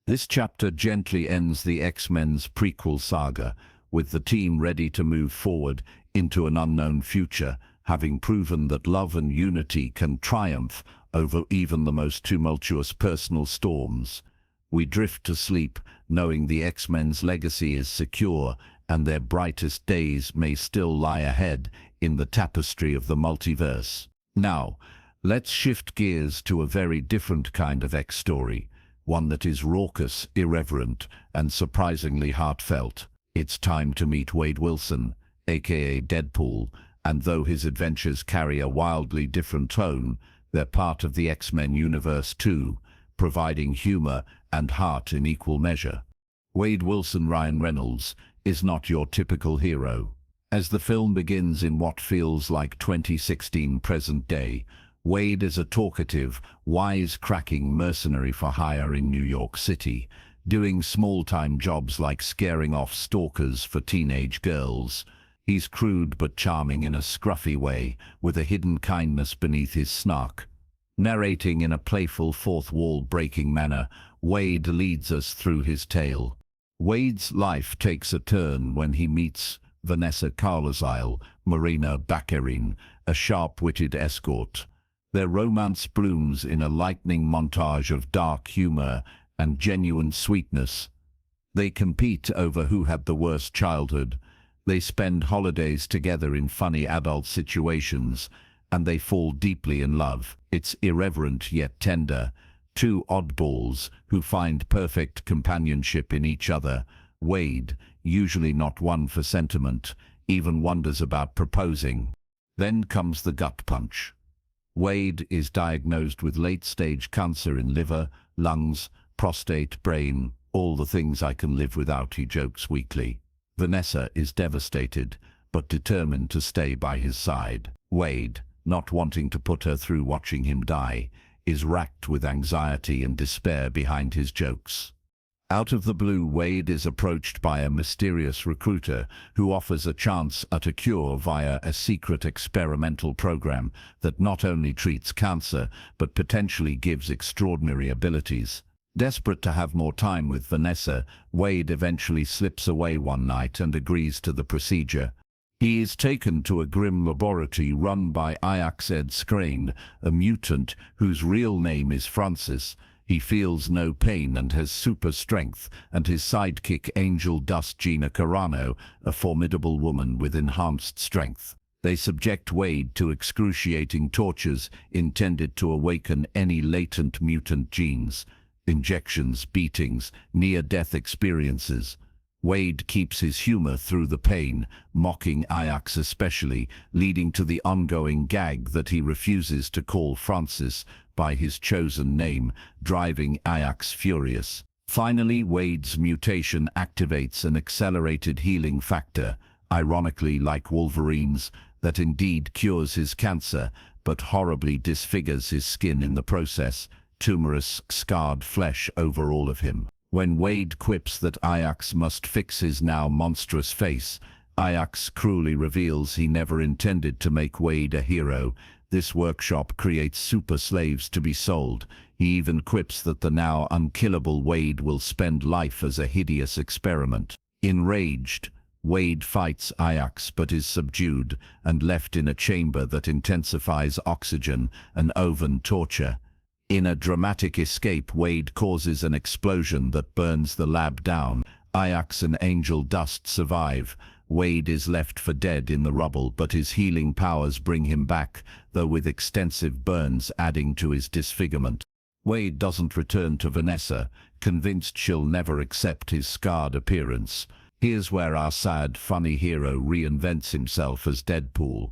This chapter gently ends the X-Men's prequel saga, with the team ready to move forward into an unknown future, having proven that love and unity can triumph over even the most tumultuous personal storms. We drift to sleep, knowing the X-Men's legacy is secure and their brightest days may still lie ahead in the tapestry of the multiverse. Now, let's shift gears to a very different kind of X story, one that is raucous, irreverent, and surprisingly heartfelt. It's time to meet Wade Wilson, aka Deadpool, and though his adventures carry a wildly different tone, they're part of the X-Men universe too, providing humor and heart in equal measure. Wade Wilson Ryan Reynolds is not your typical hero. As the film begins in what feels like 2016 present day, Wade is a talkative, wise-cracking mercenary for hire in New York City, doing small-time jobs like scaring off stalkers for teenage girls. He's crude but charming in a scruffy way, with a hidden kindness beneath his snark. Narrating in a playful fourth-wall-breaking manner, Wade leads us through his tale. Wade's life takes a turn when he meets Vanessa Carlisle, Marina Baccarin, a sharp-witted escort. Their romance blooms in a lightning montage of dark humor and genuine sweetness. They compete over who had the worst childhood. They spend holidays together in funny adult situations, and they fall deeply in love. It's irreverent yet tender. Two oddballs who find perfect companionship in each other. Wade, usually not one for sentiment, even wonders about proposing. Then comes the gut punch. Wade is diagnosed with late-stage cancer in liver, lungs, prostate, brain, all the things I can live without, he jokes weakly. Vanessa is devastated, but determined to stay by his side. Wade, not wanting to put her through watching him die, is racked with anxiety and despair behind his jokes. Out of the blue, Wade is approached by a mysterious recruiter who offers a chance at a cure via a secret experimental program that not only treats cancer, but potentially gives extraordinary abilities. Desperate to have more time with Vanessa, Wade eventually slips away one night and agrees to the procedure. He is taken to a grim laboratory run by Ed Skrein, a mutant whose real name is Francis. He feels no pain and has super strength, and his sidekick Angel Dust Gina Carano, a formidable woman with enhanced strength. They subject Wade to excruciating tortures intended to awaken any latent mutant genes. Injections, beatings, near-death experiences. Wade keeps his humor through the pain, mocking Ajax especially, leading to the ongoing gag that he refuses to call Francis by his chosen name, driving Ajax furious. Finally, Wade's mutation activates an accelerated healing factor, ironically like Wolverine's, that indeed cures his cancer, but horribly disfigures his skin in the process, tumorous, scarred flesh over all of him. When Wade quips that Ajax must fix his now monstrous face, Ajax cruelly reveals he never intended to make Wade a hero. This workshop creates super slaves to be sold. He even quips that the now unkillable Wade will spend life as a hideous experiment. Enraged, Wade fights Ajax but is subdued and left in a chamber that intensifies oxygen and oven torture. In a dramatic escape, Wade causes an explosion that burns the lab down. Ajax and Angel Dust survive. Wade is left for dead in the rubble, but his healing powers bring him back, though with extensive burns adding to his disfigurement. Wade doesn't return to Vanessa, convinced she'll never accept his scarred appearance. Here's where our sad, funny hero reinvents himself as Deadpool,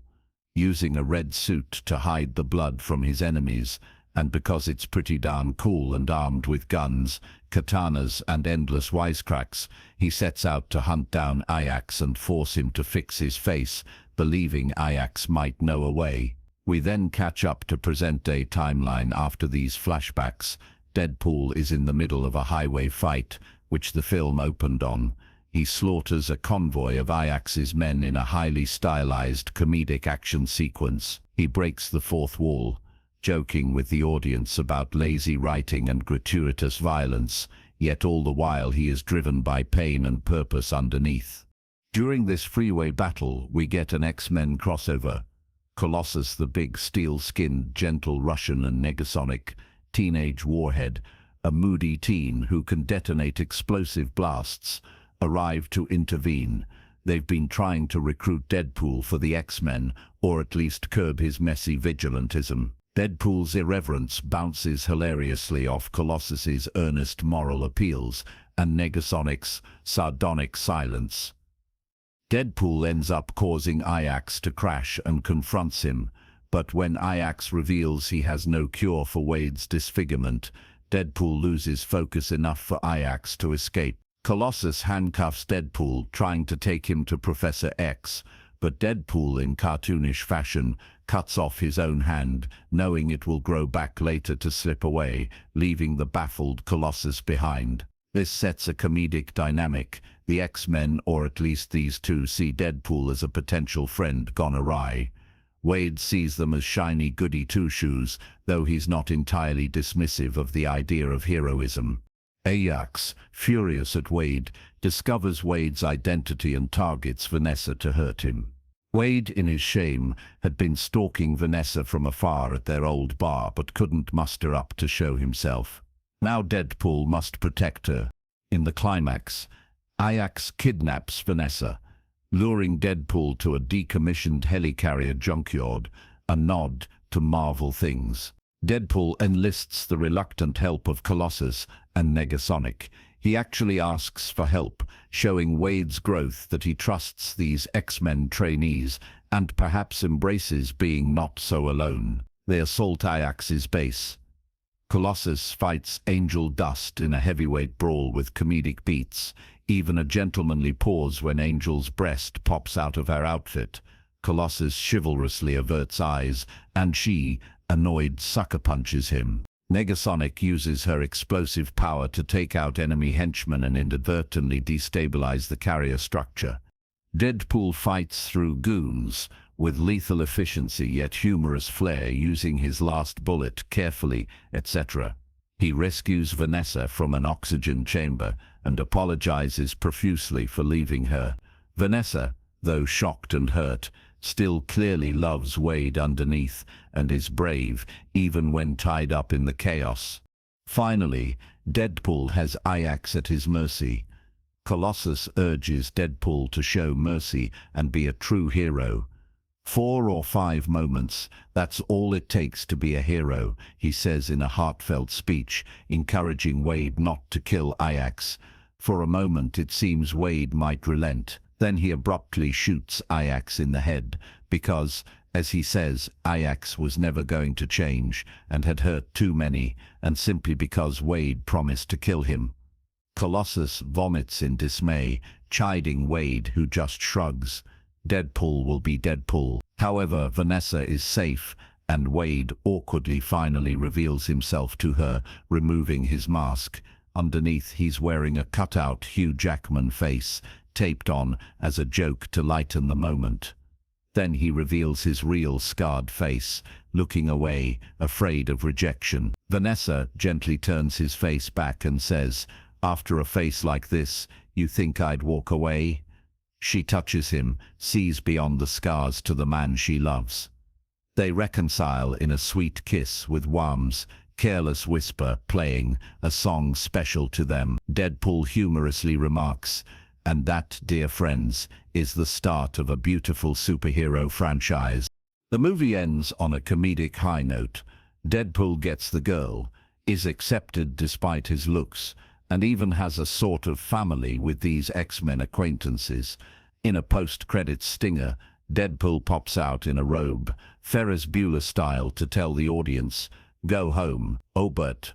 using a red suit to hide the blood from his enemies. And because it's pretty darn cool and armed with guns, katanas and endless wisecracks, he sets out to hunt down Ajax and force him to fix his face, believing Ajax might know a way. We then catch up to present-day timeline after these flashbacks. Deadpool is in the middle of a highway fight, which the film opened on. He slaughters a convoy of Ajax's men in a highly stylized comedic action sequence. He breaks the fourth wall, joking with the audience about lazy writing and gratuitous violence, yet all the while he is driven by pain and purpose underneath. During this freeway battle, we get an X-Men crossover. Colossus, the big steel-skinned, gentle Russian and Negasonic, teenage warhead, a moody teen who can detonate explosive blasts, arrive to intervene. They've been trying to recruit Deadpool for the X-Men, or at least curb his messy vigilantism. Deadpool's irreverence bounces hilariously off Colossus's earnest moral appeals and Negasonic's sardonic silence. Deadpool ends up causing Ajax to crash and confronts him, but when Ajax reveals he has no cure for Wade's disfigurement, Deadpool loses focus enough for Ajax to escape. Colossus handcuffs Deadpool, trying to take him to Professor X, but Deadpool, in cartoonish fashion, cuts off his own hand, knowing it will grow back later to slip away, leaving the baffled Colossus behind. This sets a comedic dynamic. The X-Men, or at least these two, see Deadpool as a potential friend gone awry. Wade sees them as shiny goody two-shoes, though he's not entirely dismissive of the idea of heroism. Ajax, furious at Wade, discovers Wade's identity and targets Vanessa to hurt him. Wade, in his shame, had been stalking Vanessa from afar at their old bar but couldn't muster up to show himself. Now Deadpool must protect her. In the climax, Ajax kidnaps Vanessa, luring Deadpool to a decommissioned helicarrier junkyard, a nod to Marvel things. Deadpool enlists the reluctant help of Colossus and Negasonic. He actually asks for help, showing Wade's growth that he trusts these X-Men trainees and perhaps embraces being not so alone. They assault Ajax's base. Colossus fights Angel Dust in a heavyweight brawl with comedic beats, even a gentlemanly pause when Angel's breast pops out of her outfit. Colossus chivalrously averts eyes, and she, annoyed, sucker punches him. Negasonic uses her explosive power to take out enemy henchmen and inadvertently destabilize the carrier structure. Deadpool fights through goons with lethal efficiency yet humorous flair, using his last bullet carefully, etc. He rescues Vanessa from an oxygen chamber and apologizes profusely for leaving her. Vanessa, though shocked and hurt, still clearly loves Wade underneath and is brave even when tied up in the chaos. Finally, Deadpool has Ajax at his mercy. Colossus urges Deadpool to show mercy and be a true hero. 4 or 5 moments, that's all it takes to be a hero, he says in a heartfelt speech, encouraging Wade not to kill Ajax. For a moment it seems Wade might relent. Then he abruptly shoots Ajax in the head, because, as he says, Ajax was never going to change and had hurt too many, and simply because Wade promised to kill him. Colossus vomits in dismay, chiding Wade, who just shrugs. Deadpool will be Deadpool. However, Vanessa is safe, and Wade awkwardly finally reveals himself to her, removing his mask. Underneath, he's wearing a cut-out Hugh Jackman face, taped on as a joke to lighten the moment. Then he reveals his real scarred face, looking away, afraid of rejection. Vanessa gently turns his face back and says, "After a face like this, you think I'd walk away?" She touches him, sees beyond the scars to the man she loves. They reconcile in a sweet kiss with Wham's Careless Whisper playing, a song special to them. Deadpool humorously remarks, "And that, dear friends, is the start of a beautiful superhero franchise." The movie ends on a comedic high note. Deadpool gets the girl, is accepted despite his looks, and even has a sort of family with these X-Men acquaintances. In a post-credits stinger, Deadpool pops out in a robe, Ferris Bueller style, to tell the audience, "Go home, oh but,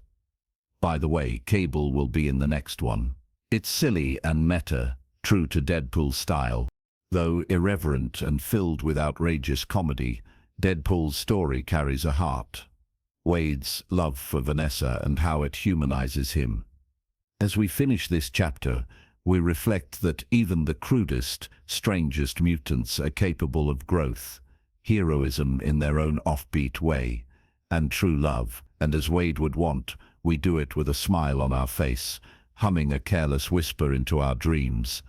by the way, Cable will be in the next one." It's silly and meta, true to Deadpool's style. Though irreverent and filled with outrageous comedy, Deadpool's story carries a heart. Wade's love for Vanessa and how it humanizes him. As we finish this chapter, we reflect that even the crudest, strangest mutants are capable of growth, heroism in their own offbeat way, and true love. And as Wade would want, we do it with a smile on our face, humming a careless whisper into our dreams.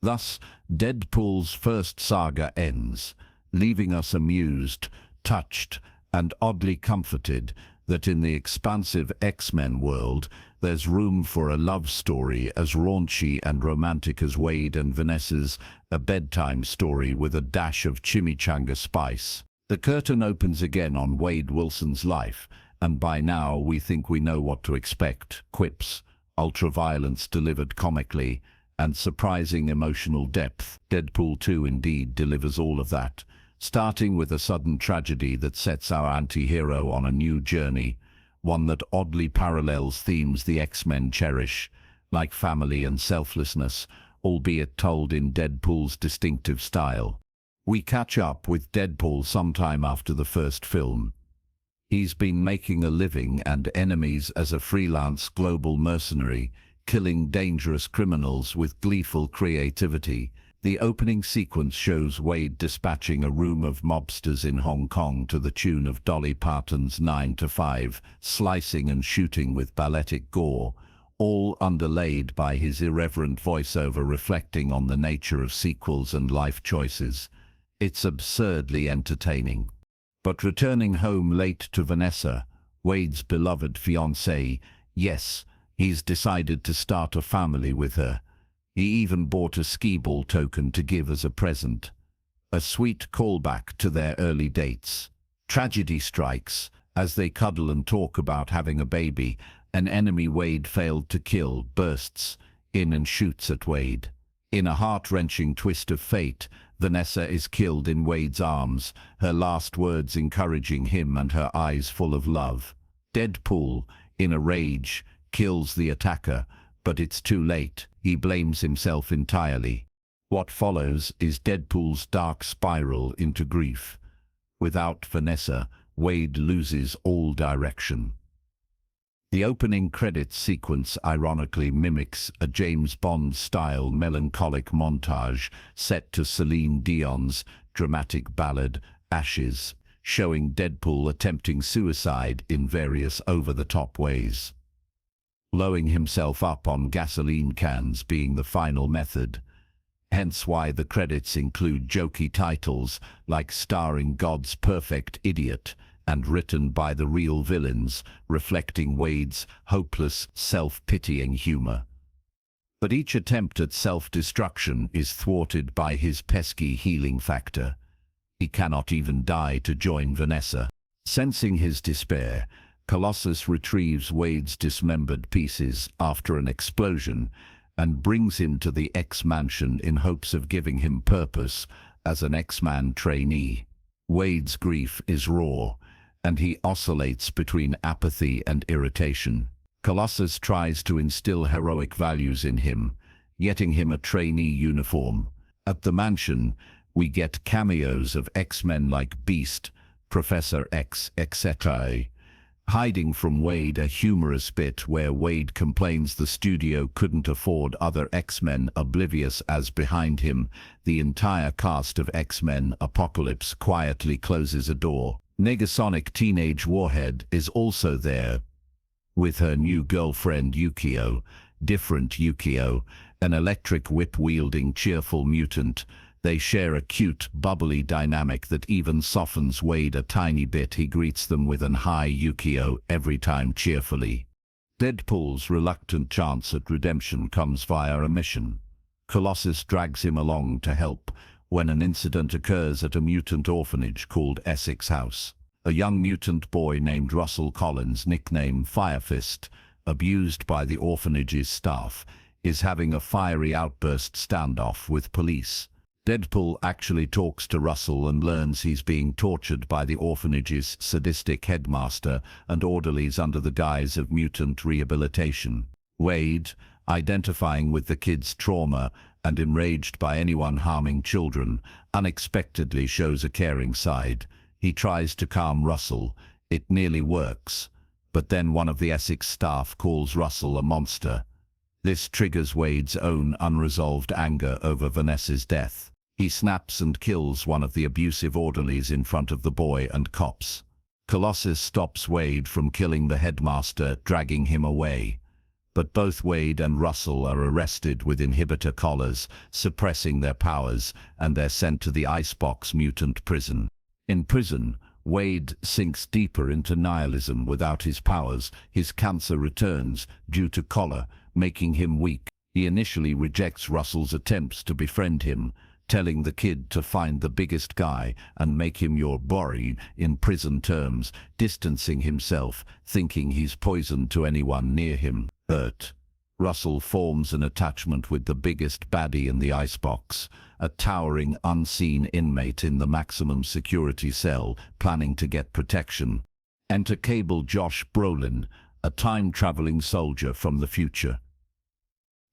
Thus, Deadpool's first saga ends, leaving us amused, touched, and oddly comforted that in the expansive X-Men world, there's room for a love story as raunchy and romantic as Wade and Vanessa's, a bedtime story with a dash of chimichanga spice. The curtain opens again on Wade Wilson's life, and by now we think we know what to expect. Quips, ultra-violence delivered comically, and surprising emotional depth. Deadpool 2 indeed delivers all of that, starting with a sudden tragedy that sets our anti-hero on a new journey, one that oddly parallels themes the X-Men cherish, like family and selflessness, albeit told in Deadpool's distinctive style. We catch up with Deadpool sometime after the first film. He's been making a living and enemies as a freelance global mercenary, killing dangerous criminals with gleeful creativity. The opening sequence shows Wade dispatching a room of mobsters in Hong Kong to the tune of Dolly Parton's 9 to 5, slicing and shooting with balletic gore, all underlaid by his irreverent voiceover reflecting on the nature of sequels and life choices. It's absurdly entertaining. But returning home late to Vanessa, Wade's beloved fiancée, yes, he's decided to start a family with her. He even bought a skee-ball token to give as a present. A sweet callback to their early dates. Tragedy strikes. As they cuddle and talk about having a baby, an enemy Wade failed to kill bursts in and shoots at Wade. In a heart-wrenching twist of fate, Vanessa is killed in Wade's arms, her last words encouraging him and her eyes full of love. Deadpool, in a rage, kills the attacker, but it's too late. He blames himself entirely. What follows is Deadpool's dark spiral into grief. Without Vanessa, Wade loses all direction. The opening credits sequence ironically mimics a James Bond-style melancholic montage set to Celine Dion's dramatic ballad, Ashes, showing Deadpool attempting suicide in various over-the-top ways. Blowing himself up on gasoline cans being the final method. Hence why the credits include jokey titles like Starring God's Perfect Idiot and written by the real villains, reflecting Wade's hopeless, self-pitying humor. But each attempt at self-destruction is thwarted by his pesky healing factor. He cannot even die to join Vanessa. Sensing his despair, Colossus retrieves Wade's dismembered pieces after an explosion and brings him to the X-Mansion in hopes of giving him purpose as an X-Man trainee. Wade's grief is raw, and he oscillates between apathy and irritation. Colossus tries to instill heroic values in him, getting him a trainee uniform. At the mansion, we get cameos of X-Men like Beast, Professor X, etc., hiding from Wade a humorous bit where Wade complains the studio couldn't afford other X-Men, oblivious as behind him, the entire cast of X-Men Apocalypse quietly closes a door. Negasonic Teenage Warhead is also there, with her new girlfriend Yukio, different Yukio, an electric whip-wielding cheerful mutant. They share a cute, bubbly dynamic that even softens Wade a tiny bit. He greets them with an "Hi, Yukio" every time cheerfully. Deadpool's reluctant chance at redemption comes via a mission. Colossus drags him along to help when an incident occurs at a mutant orphanage called Essex House. A young mutant boy named Russell Collins, nicknamed Firefist, abused by the orphanage's staff, is having a fiery outburst standoff with police. Deadpool actually talks to Russell and learns he's being tortured by the orphanage's sadistic headmaster and orderlies under the guise of mutant rehabilitation. Wade, identifying with the kid's trauma and enraged by anyone harming children, unexpectedly shows a caring side. He tries to calm Russell. It nearly works, but then one of the Essex staff calls Russell a monster. This triggers Wade's own unresolved anger over Vanessa's death. He snaps and kills one of the abusive orderlies in front of the boy and cops. Colossus stops Wade from killing the headmaster, dragging him away. But both Wade and Russell are arrested with inhibitor collars, suppressing their powers, and they're sent to the Icebox mutant prison. In prison, Wade sinks deeper into nihilism without his powers. His cancer returns due to collar, making him weak. He initially rejects Russell's attempts to befriend him, telling the kid to find the biggest guy and make him your body in prison terms, distancing himself, thinking he's poison to anyone near him. Hurt, Russell forms an attachment with the biggest baddie in the icebox, a towering, unseen inmate in the maximum security cell, planning to get protection. Enter Cable Josh Brolin, a time-traveling soldier from the future.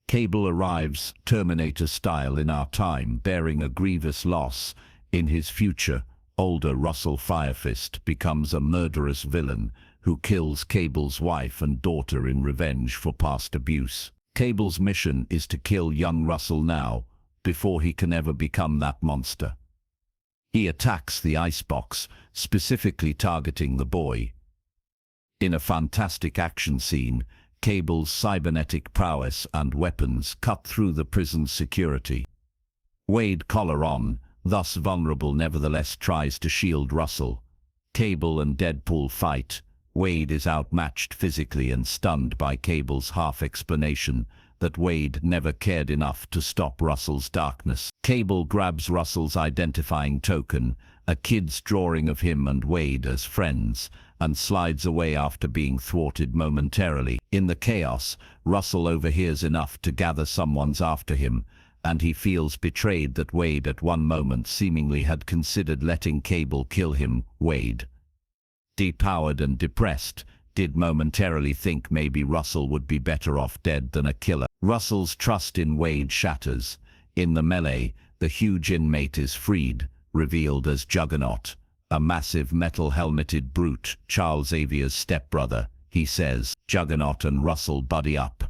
Cable arrives, Terminator style, in our time, bearing a grievous loss. In his future, older Russell Firefist becomes a murderous villain who kills Cable's wife and daughter in revenge for past abuse. Cable's mission is to kill young Russell now, before he can ever become that monster. He attacks the icebox, specifically targeting the boy. In a fantastic action scene, Cable's cybernetic prowess and weapons cut through the prison's security. Wade, collar on, thus vulnerable, nevertheless tries to shield Russell. Cable and Deadpool fight. Wade is outmatched physically and stunned by Cable's half-explanation that Wade never cared enough to stop Russell's darkness. Cable grabs Russell's identifying token, a kid's drawing of him and Wade as friends, and slides away after being thwarted momentarily. In the chaos, Russell overhears enough to gather someone's after him, and he feels betrayed that Wade at one moment seemingly had considered letting Cable kill him. Wade, depowered and depressed, did momentarily think maybe Russell would be better off dead than a killer. Russell's trust in Wade shatters. In the melee, the huge inmate is freed, revealed as Juggernaut, a massive metal-helmeted brute, Xavier's stepbrother. He says, Juggernaut and Russell buddy up.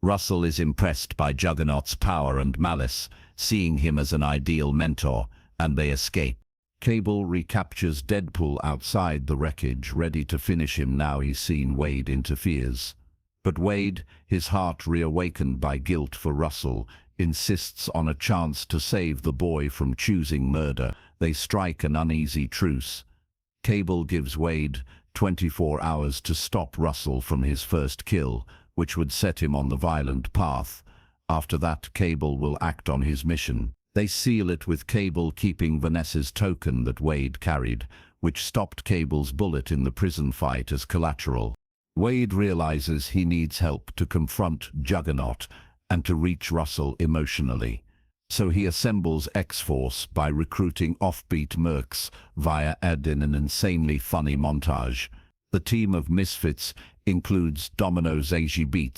Russell is impressed by Juggernaut's power and malice, seeing him as an ideal mentor, and they escape. Cable recaptures Deadpool outside the wreckage, ready to finish him now he's seen Wade interferes. But Wade, his heart reawakened by guilt for Russell, insists on a chance to save the boy from choosing murder. They strike an uneasy truce. Cable gives Wade 24 hours to stop Russell from his first kill, which would set him on the violent path. After that, Cable will act on his mission. They seal it with Cable keeping Vanessa's token that Wade carried, which stopped Cable's bullet in the prison fight, as collateral. Wade realizes he needs help to confront Juggernaut and to reach Russell emotionally. So he assembles X-Force by recruiting offbeat mercs via ad in an insanely funny montage. The team of misfits includes Domino Xavier,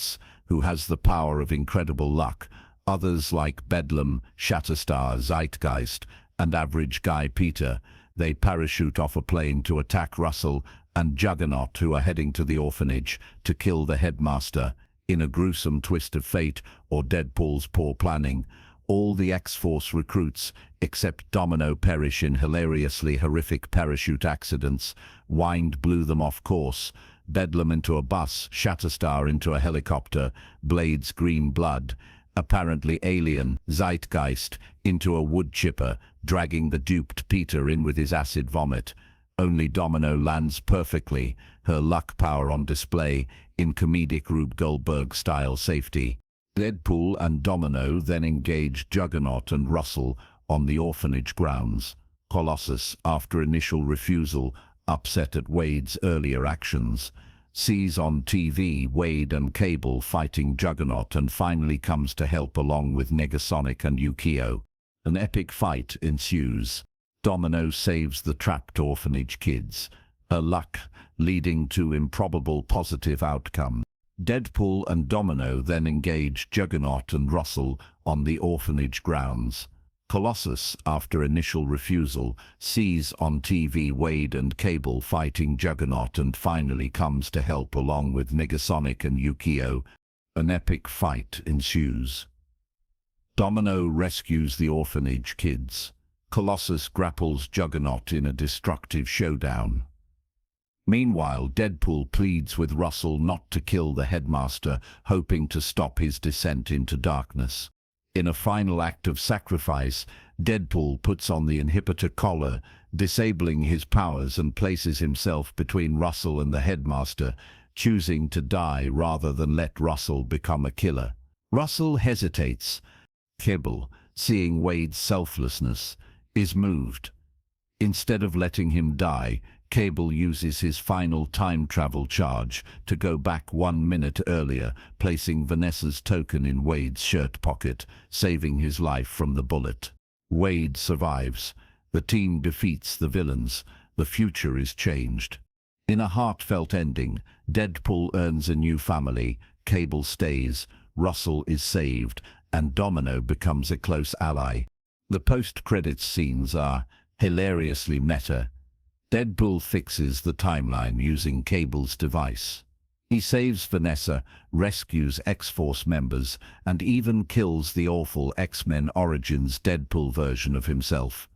who has the power of incredible luck. Others like Bedlam, Shatterstar, Zeitgeist, and Average Guy Peter. They parachute off a plane to attack Russell and Juggernaut, who are heading to the orphanage to kill the headmaster. In a gruesome twist of fate or Deadpool's poor planning, all the X-Force recruits, except Domino, perish in hilariously horrific parachute accidents. Wind blew them off course, Bedlam into a bus, Shatterstar into a helicopter, Blade's green blood, apparently alien, Zeitgeist, into a wood chipper, dragging the duped Peter in with his acid vomit. Only Domino lands perfectly, her luck power on display in comedic Rube Goldberg-style safety. Deadpool and Domino then engage Juggernaut and Russell on the orphanage grounds. Colossus, after initial refusal, upset at Wade's earlier actions, sees on TV Wade and Cable fighting Juggernaut and finally comes to help along with Negasonic and Yukio. An epic fight ensues. Domino saves the trapped orphanage kids, her luck leading to improbable positive outcome. Deadpool and Domino then engage Juggernaut and Russell on the orphanage grounds. Colossus, after initial refusal, sees on TV Wade and Cable fighting Juggernaut and finally comes to help along with Negasonic and Yukio. An epic fight ensues. Domino rescues the orphanage kids. Colossus grapples Juggernaut in a destructive showdown. Meanwhile, Deadpool pleads with Russell not to kill the headmaster, hoping to stop his descent into darkness. In a final act of sacrifice, Deadpool puts on the inhibitor collar, disabling his powers, and places himself between Russell and the headmaster, choosing to die rather than let Russell become a killer. Russell hesitates. Cable, seeing Wade's selflessness, is moved. Instead of letting him die, Cable uses his final time travel charge to go back 1 minute earlier, placing Vanessa's token in Wade's shirt pocket, saving his life from the bullet. Wade survives. The team defeats the villains. The future is changed. In a heartfelt ending, Deadpool earns a new family, Cable stays, Russell is saved, and Domino becomes a close ally. The post-credits scenes are hilariously meta. Deadpool fixes the timeline using Cable's device. He saves Vanessa, rescues X-Force members, and even kills the awful X-Men Origins Deadpool version of himself.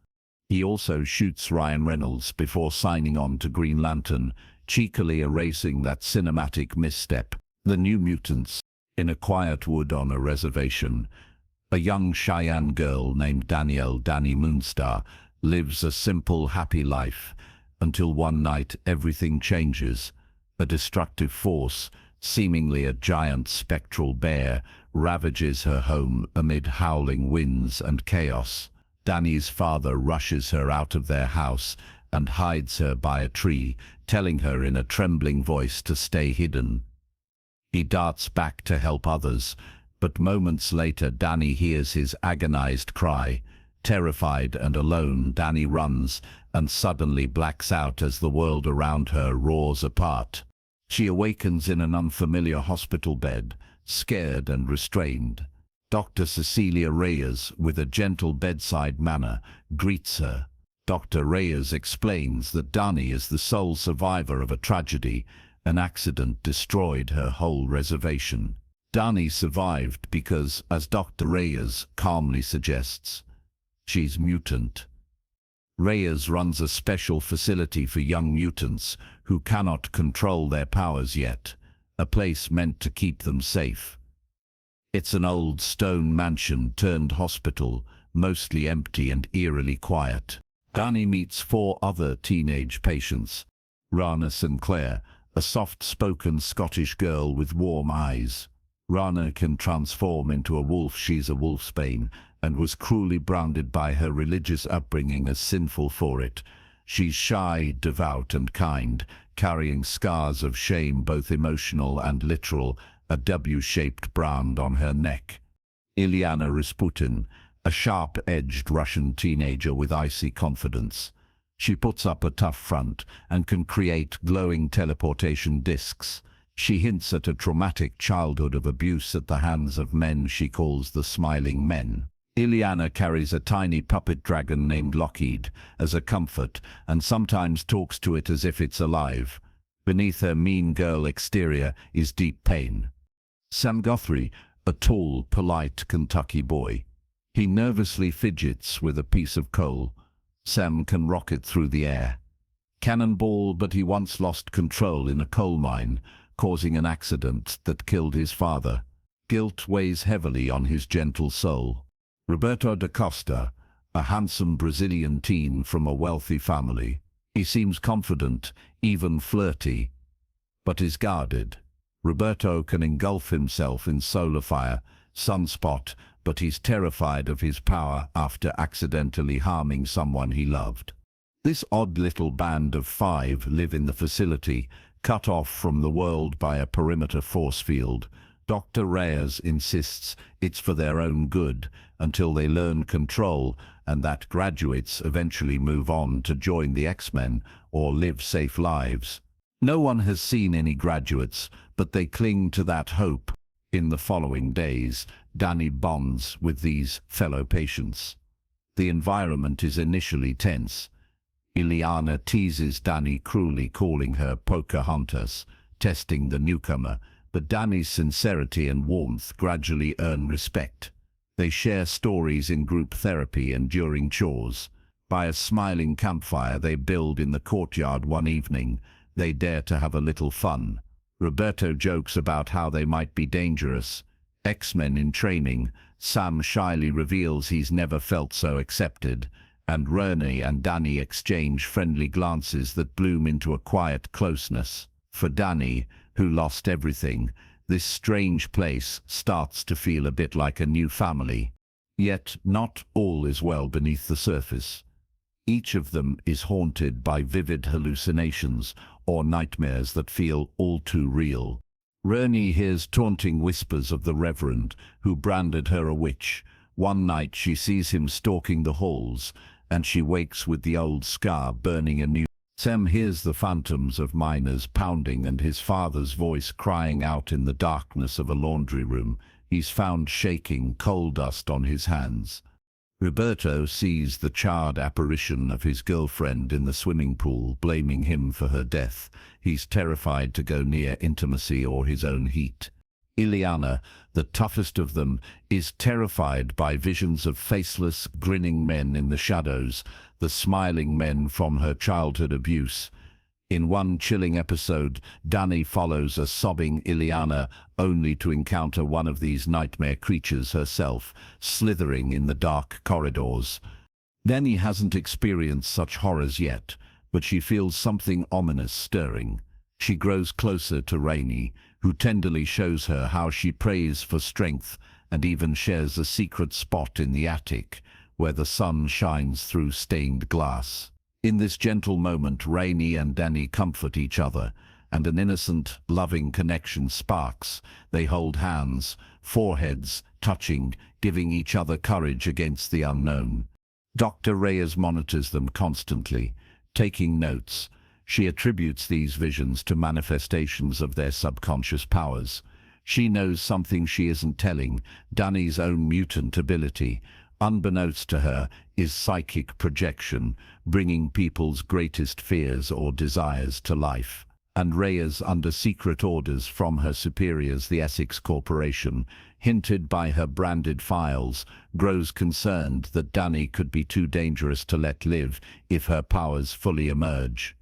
He also shoots Ryan Reynolds before signing on to Green Lantern, cheekily erasing that cinematic misstep. The New Mutants. In a quiet wood on a reservation, a young Cheyenne girl named Danielle "Danny" Moonstar lives a simple, happy life, until one night everything changes. A destructive force, seemingly a giant spectral bear, ravages her home amid howling winds and chaos. Danny's father rushes her out of their house and hides her by a tree, telling her in a trembling voice to stay hidden. He darts back to help others, but moments later Danny hears his agonized cry. Terrified and alone, Danny runs and suddenly blacks out as the world around her roars apart. She awakens in an unfamiliar hospital bed, scared and restrained. Dr. Cecilia Reyes, with a gentle bedside manner, greets her. Dr. Reyes explains that Danny is the sole survivor of a tragedy. An accident destroyed her whole reservation. Danny survived because, as Dr. Reyes calmly suggests, she's mutant. Reyes runs a special facility for young mutants who cannot control their powers yet, a place meant to keep them safe. It's an old stone mansion turned hospital, mostly empty and eerily quiet. Danny meets 4 other teenage patients. Rana Sinclair, a soft-spoken Scottish girl with warm eyes. Rana can transform into a wolf. She's a wolfsbane and was cruelly branded by her religious upbringing as sinful for it. She's shy, devout and kind, carrying scars of shame, both emotional and literal, a W-shaped brand on her neck. Ilyana Rasputin, a sharp-edged Russian teenager with icy confidence. She puts up a tough front and can create glowing teleportation discs. She hints at a traumatic childhood of abuse at the hands of men she calls the Smiling Men. Ilyana carries a tiny puppet dragon named Lockheed as a comfort and sometimes talks to it as if it's alive. Beneath her mean girl exterior is deep pain. Sam Guthrie, a tall, polite Kentucky boy. He nervously fidgets with a piece of coal. Sam can rocket through the air. Cannonball, but he once lost control in a coal mine, causing an accident that killed his father. Guilt weighs heavily on his gentle soul. Roberto da Costa, a handsome Brazilian teen from a wealthy family. He seems confident, even flirty, but is guarded. Roberto can engulf himself in solar fire, sunspot, but he's terrified of his power after accidentally harming someone he loved. This odd little band of 5 live in the facility, cut off from the world by a perimeter force field. Dr. Reyes insists it's for their own good until they learn control, and that graduates eventually move on to join the X-Men or live safe lives. No one has seen any graduates, but they cling to that hope. In the following days, Danny bonds with these fellow patients. The environment is initially tense. Ilyana teases Danny, cruelly calling her Pocahontas, testing the newcomer, but Danny's sincerity and warmth gradually earn respect. They share stories in group therapy and during chores. By a smiling campfire they build in the courtyard one evening, they dare to have a little fun. Roberto jokes about how they might be dangerous. X-Men in training, Sam shyly reveals he's never felt so accepted, and Rene and Danny exchange friendly glances that bloom into a quiet closeness. For Danny, who lost everything, this strange place starts to feel a bit like a new family. Yet not all is well beneath the surface. Each of them is haunted by vivid hallucinations or nightmares that feel all too real. Rene hears taunting whispers of the Reverend, who branded her a witch. One night she sees him stalking the halls, and she wakes with the old scar burning anew. Sam hears the phantoms of miners pounding and his father's voice crying out in the darkness of a laundry room. He's found shaking coal dust on his hands. Roberto sees the charred apparition of his girlfriend in the swimming pool, blaming him for her death. He's terrified to go near intimacy or his own heat. Ileana, the toughest of them, is terrified by visions of faceless, grinning men in the shadows, the smiling men from her childhood abuse. In one chilling episode, Danny follows a sobbing Ileana, only to encounter one of these nightmare creatures herself, slithering in the dark corridors. Danny hasn't experienced such horrors yet, but she feels something ominous stirring. She grows closer to Rene, who tenderly shows her how she prays for strength and even shares a secret spot in the attic, where the sun shines through stained glass. In this gentle moment, Rene and Danny comfort each other, and an innocent, loving connection sparks. They hold hands, foreheads touching, giving each other courage against the unknown. Dr. Reyes monitors them constantly, taking notes. She attributes these visions to manifestations of their subconscious powers. She knows something she isn't telling, Danny's own mutant ability. Unbeknownst to her is psychic projection, bringing people's greatest fears or desires to life. And Reyes, under secret orders from her superiors, the Essex Corporation, hinted by her branded files, grows concerned that Danny could be too dangerous to let live if her powers fully emerge.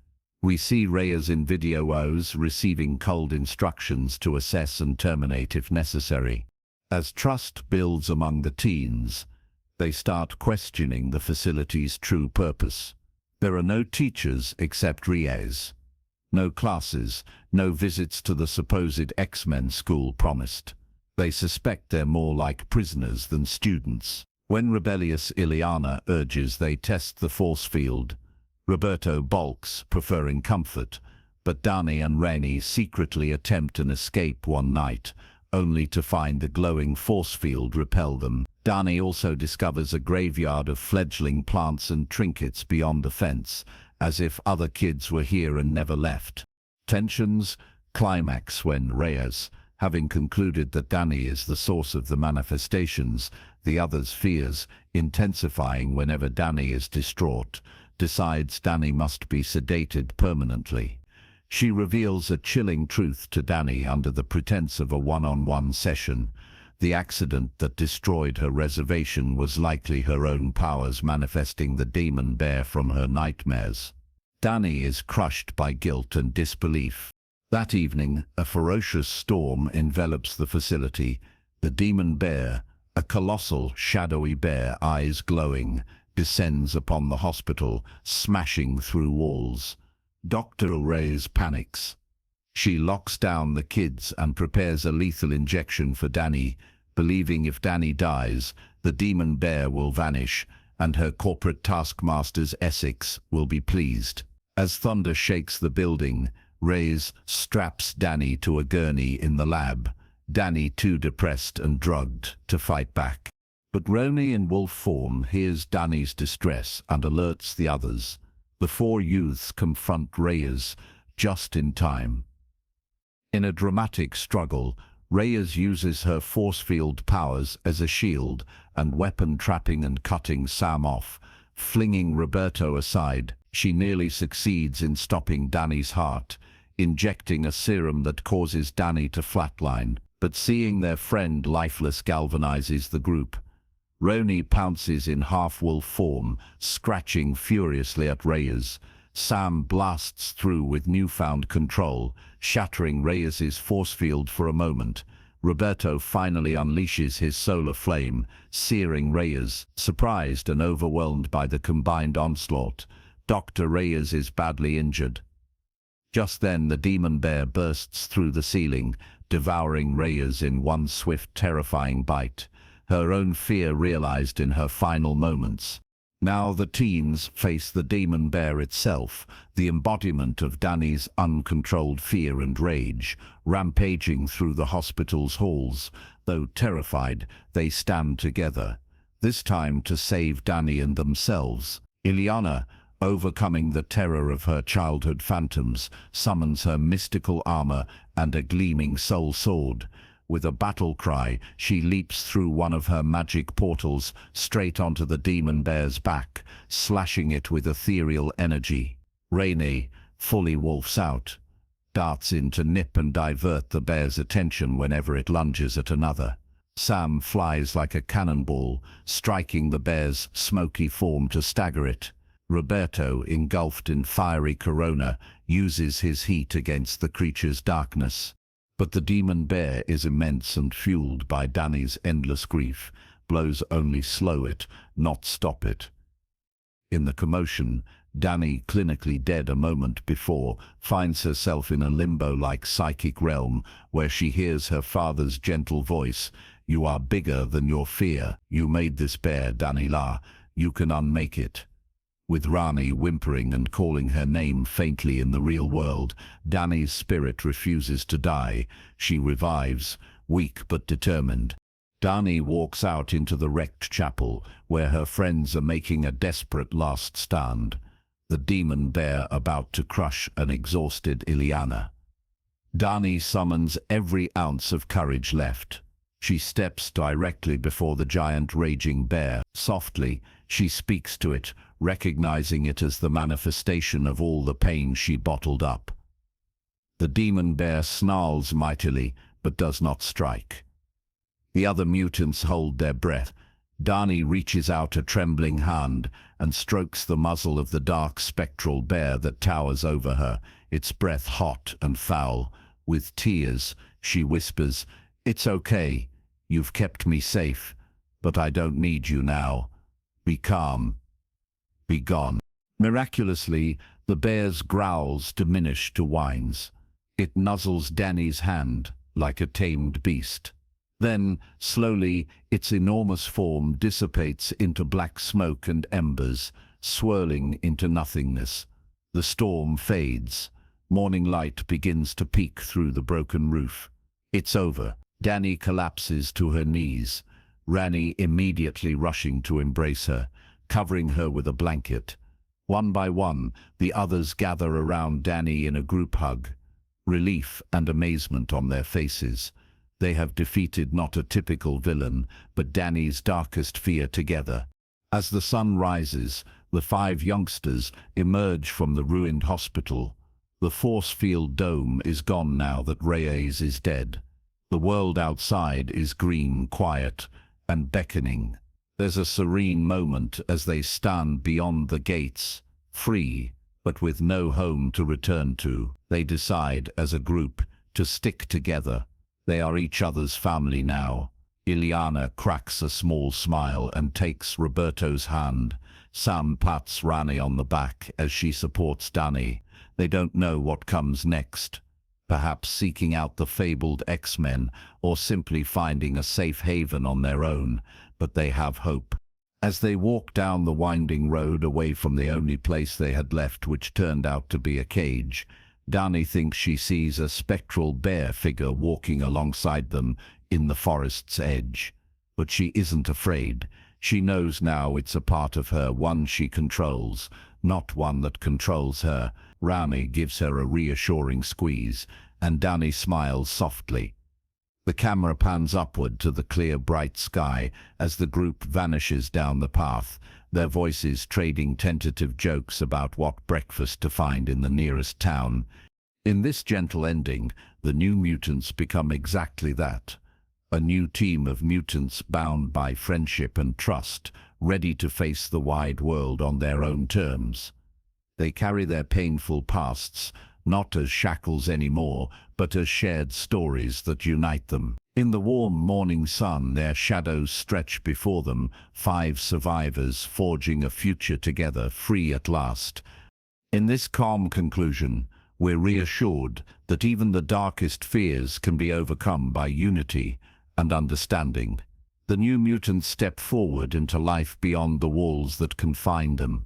We see Reyes in videos receiving cold instructions to assess and terminate if necessary. As trust builds among the teens, they start questioning the facility's true purpose. There are no teachers except Reyes. No classes, no visits to the supposed X-Men school promised. They suspect they're more like prisoners than students. When rebellious Ileana urges they test the force field, Roberto balks, preferring comfort, but Danny and Rene secretly attempt an escape one night, only to find the glowing force field repel them. Danny also discovers a graveyard of fledgling plants and trinkets beyond the fence, as if other kids were here and never left. Tensions climax when Reyes, having concluded that Danny is the source of the manifestations, the others' fears intensifying whenever Danny is distraught, decides Danny must be sedated permanently. She reveals a chilling truth to Danny under the pretense of a one-on-one session. The accident that destroyed her reservation was likely her own powers manifesting the demon bear from her nightmares. Danny is crushed by guilt and disbelief. That evening, a ferocious storm envelops the facility. The demon bear, a colossal, shadowy bear, eyes glowing, descends upon the hospital, smashing through walls. Dr. Reyes panics. She locks down the kids and prepares a lethal injection for Danny, believing if Danny dies, the demon bear will vanish, and her corporate taskmasters Essex will be pleased. As thunder shakes the building, Reyes straps Danny to a gurney in the lab, Danny too depressed and drugged to fight back. But Rony in wolf form hears Danny's distress and alerts the others. The four youths confront Reyes just in time. In a dramatic struggle, Reyes uses her force field powers as a shield and weapon, trapping and cutting Sam off. Flinging Roberto aside, she nearly succeeds in stopping Danny's heart. injecting a serum that causes Danny to flatline. But seeing their friend lifeless galvanizes the group. Roni pounces in half-wolf form, scratching furiously at Reyes. Sam blasts through with newfound control, shattering Reyes's force field for a moment. Roberto finally unleashes his solar flame, searing Reyes. Surprised and overwhelmed by the combined onslaught, Dr. Reyes is badly injured. Just then the demon bear bursts through the ceiling, devouring Reyes in one swift, terrifying bite. Her own fear realized in her final moments. Now the teens face the demon bear itself, the embodiment of Danny's uncontrolled fear and rage, rampaging through the hospital's halls. Though terrified, they stand together, this time to save Danny and themselves. Illyana, overcoming the terror of her childhood phantoms, summons her mystical armor and a gleaming soul sword. With a battle cry, she leaps through one of her magic portals straight onto the demon bear's back, slashing it with ethereal energy. Rainey, fully wolfs out, darts in to nip and divert the bear's attention whenever it lunges at another. Sam flies like a cannonball, striking the bear's smoky form to stagger it. Roberto, engulfed in fiery corona, uses his heat against the creature's darkness. But the demon bear is immense and fueled by Danny's endless grief. Blows only slow it, not stop it. In the commotion, Danny, clinically dead a moment before, finds herself in a limbo-like psychic realm where she hears her father's gentle voice. "You are bigger than your fear. You made this bear, Danny La. You can unmake it." With Rani whimpering and calling her name faintly in the real world, Danny's spirit refuses to die. She revives, weak but determined. Danny walks out into the wrecked chapel, where her friends are making a desperate last stand. The demon bear about to crush an exhausted Illyana. Danny summons every ounce of courage left. She steps directly before the giant raging bear. Softly, she speaks to it, recognizing it as the manifestation of all the pain she bottled up. The demon bear snarls mightily, but does not strike. The other mutants hold their breath. Danny reaches out a trembling hand and strokes the muzzle of the dark spectral bear that towers over her, its breath hot and foul. With tears, she whispers, "It's okay. You've kept me safe, but I don't need you now. Be calm. Be gone." Miraculously, the bear's growls diminish to whines. It nuzzles Danny's hand like a tamed beast. Then, slowly, its enormous form dissipates into black smoke and embers, swirling into nothingness. The storm fades. Morning light begins to peek through the broken roof. It's over. Danny collapses to her knees, Rani immediately rushing to embrace her, covering her with a blanket. One by one, the others gather around Danny in a group hug, relief and amazement on their faces. They have defeated not a typical villain, but Danny's darkest fear together. As the sun rises, the 5 youngsters emerge from the ruined hospital. The force field dome is gone now that Reyes is dead. The world outside is green, quiet, and beckoning. There's a serene moment as they stand beyond the gates, free, but with no home to return to. They decide, as a group, to stick together. They are each other's family now. Illyana cracks a small smile and takes Roberto's hand. Sam pats Rani on the back as she supports Danny. They don't know what comes next. Perhaps seeking out the fabled X-Men, or simply finding a safe haven on their own, but they have hope. As they walk down the winding road away from the only place they had left, which turned out to be a cage, Danny thinks she sees a spectral bear figure walking alongside them in the forest's edge. But she isn't afraid. She knows now it's a part of her, one she controls, not one that controls her. Rani gives her a reassuring squeeze, and Danny smiles softly. The camera pans upward to the clear, bright sky as the group vanishes down the path, their voices trading tentative jokes about what breakfast to find in the nearest town. In this gentle ending, the New Mutants become exactly that. A new team of mutants bound by friendship and trust, ready to face the wide world on their own terms. They carry their painful pasts, not as shackles anymore, but as shared stories that unite them. In the warm morning sun, their shadows stretch before them, 5 survivors forging a future together, free at last. In this calm conclusion, we're reassured that even the darkest fears can be overcome by unity and understanding. The New Mutants step forward into life beyond the walls that confine them.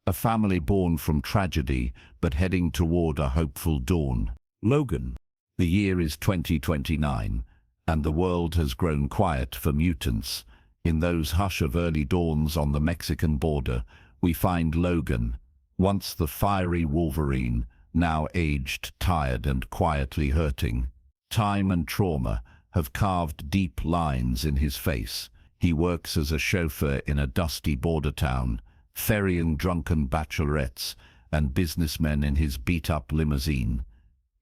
A family born from tragedy, but heading toward a hopeful dawn. Logan. The year is 2029, and the world has grown quiet for mutants. In those hush of early dawns on the Mexican border, we find Logan, once the fiery Wolverine, now aged, tired, and quietly hurting. Time and trauma have carved deep lines in his face. He works as a chauffeur in a dusty border town, ferrying drunken bachelorettes and businessmen in his beat-up limousine.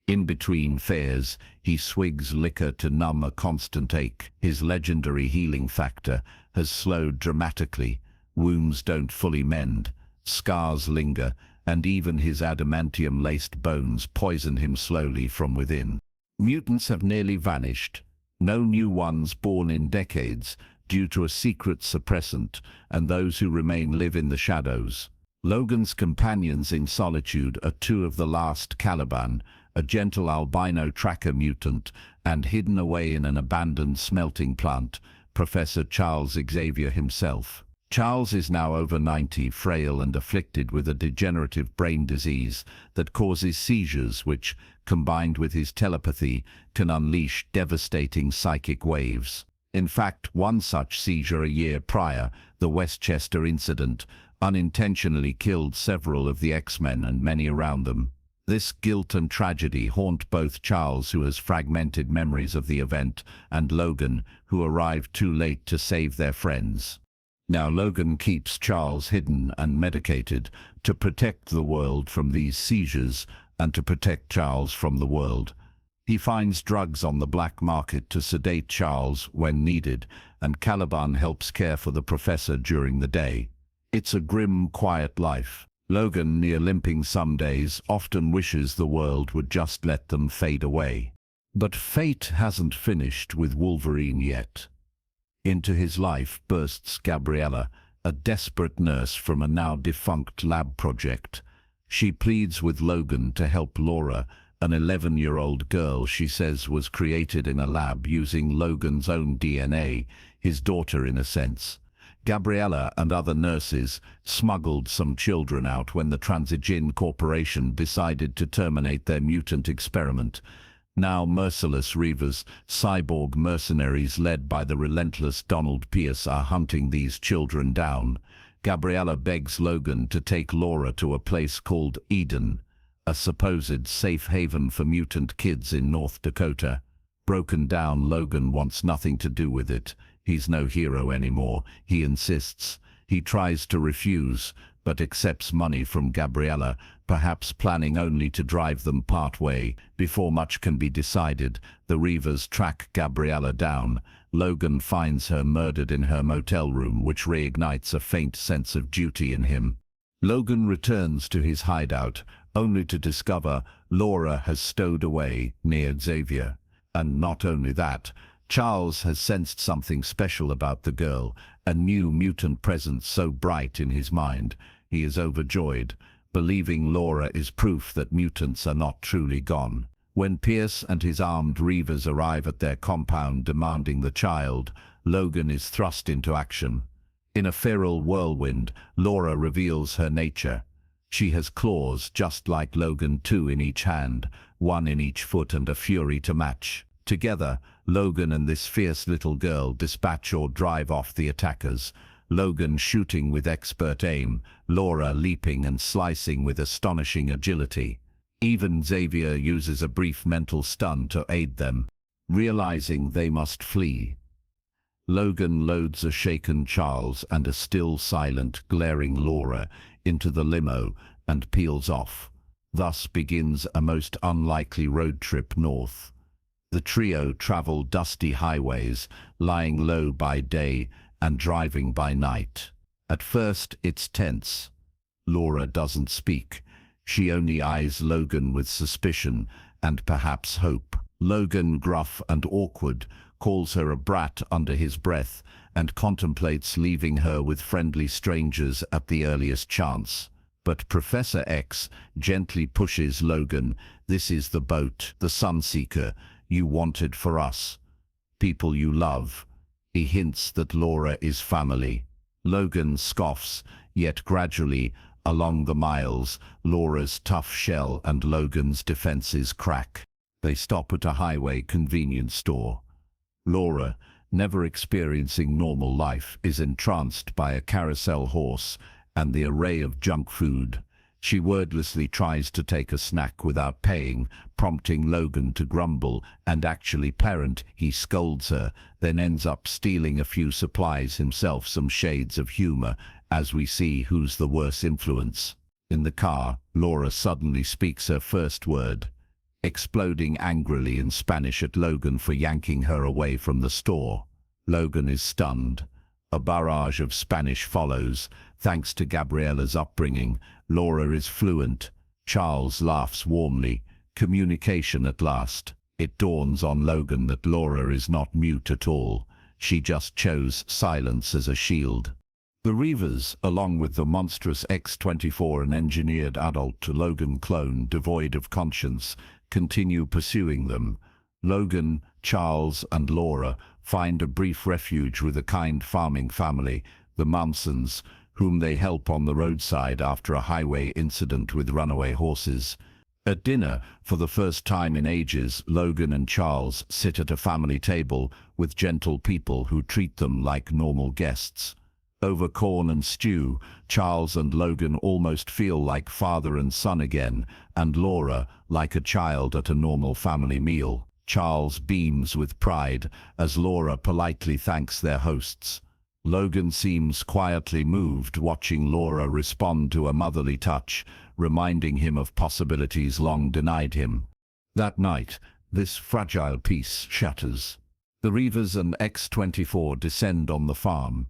In between fares, he swigs liquor to numb a constant ache. His legendary healing factor has slowed dramatically. Wounds don't fully mend, scars linger, and even his adamantium-laced bones poison him slowly from within. Mutants have nearly vanished. No new ones born in decades, due to a secret suppressant, and those who remain live in the shadows. Logan's companions in solitude are 2 of the last: Caliban, a gentle albino tracker mutant, and hidden away in an abandoned smelting plant, Professor Charles Xavier himself. Charles is now over 90, frail and afflicted with a degenerative brain disease that causes seizures which, combined with his telepathy, can unleash devastating psychic waves. In fact, one such seizure a year prior, the Westchester incident, unintentionally killed several of the X-Men and many around them. This guilt and tragedy haunt both Charles, who has fragmented memories of the event, and Logan, who arrived too late to save their friends. Now Logan keeps Charles hidden and medicated to protect the world from these seizures and to protect Charles from the world. He finds drugs on the black market to sedate Charles when needed, and Caliban helps care for the professor during the day. It's a grim, quiet life. Logan, near limping some days, often wishes the world would just let them fade away. But fate hasn't finished with Wolverine yet. Into his life bursts Gabriella, a desperate nurse from a now-defunct lab project. She pleads with Logan to help Laura, an 11-year-old girl she says was created in a lab using Logan's own DNA, his daughter in a sense. Gabriella and other nurses smuggled some children out when the Transigene Corporation decided to terminate their mutant experiment. Now merciless Reavers, cyborg mercenaries led by the relentless Donald Pierce, are hunting these children down. Gabriella begs Logan to take Laura to a place called Eden, a supposed safe haven for mutant kids in North Dakota. Broken down, Logan wants nothing to do with it. He's no hero anymore, he insists. He tries to refuse, but accepts money from Gabriella, perhaps planning only to drive them part way. Before much can be decided, the Reavers track Gabriella down. Logan finds her murdered in her motel room, which reignites a faint sense of duty in him. Logan returns to his hideout, only to discover Laura has stowed away near Xavier. And not only that, Charles has sensed something special about the girl, a new mutant presence so bright in his mind. He is overjoyed, believing Laura is proof that mutants are not truly gone. When Pierce and his armed Reavers arrive at their compound demanding the child, Logan is thrust into action. In a feral whirlwind, Laura reveals her nature. She has claws just like Logan, 2 in each hand, 1 in each foot, and a fury to match. Together, Logan and this fierce little girl dispatch or drive off the attackers. Logan shooting with expert aim, Laura leaping and slicing with astonishing agility. Even Xavier uses a brief mental stun to aid them, realizing they must flee. Logan loads a shaken Charles and a still silent, glaring Laura into the limo and peels off. Thus begins a most unlikely road trip north. The trio travel dusty highways, lying low by day and driving by night. At first, it's tense. Laura doesn't speak. She only eyes Logan with suspicion and perhaps hope. Logan, gruff and awkward, calls her a brat under his breath and contemplates leaving her with friendly strangers at the earliest chance. But Professor X gently pushes Logan. This is the boat, the Sunseeker, you wanted for us. People you love. He hints that Laura is family. Logan scoffs, yet gradually, along the miles, Laura's tough shell and Logan's defenses crack. They stop at a highway convenience store. Laura, never experiencing normal life, is entranced by a carousel horse and the array of junk food. She wordlessly tries to take a snack without paying, prompting Logan to grumble and actually parent. He scolds her, then ends up stealing a few supplies himself. Some shades of humor as we see who's the worse influence. In the car, Laura suddenly speaks her first word, exploding angrily in Spanish at Logan for yanking her away from the store. Logan is stunned. A barrage of Spanish follows. Thanks to Gabriella's upbringing, Laura is fluent. Charles laughs warmly. Communication at last. It dawns on Logan that Laura is not mute at all. She just chose silence as a shield. The Reavers, along with the monstrous X-24, an engineered adult Logan clone devoid of conscience, continue pursuing them. Logan, Charles, and Laura find a brief refuge with a kind farming family, the Munsons, whom they help on the roadside after a highway incident with runaway horses. At dinner, for the first time in ages, Logan and Charles sit at a family table with gentle people who treat them like normal guests. Over corn and stew, Charles and Logan almost feel like father and son again, and Laura like a child at a normal family meal. Charles beams with pride as Laura politely thanks their hosts. Logan seems quietly moved watching Laura respond to a motherly touch, reminding him of possibilities long denied him. That night, this fragile peace shatters. The Reavers and X-24 descend on the farm.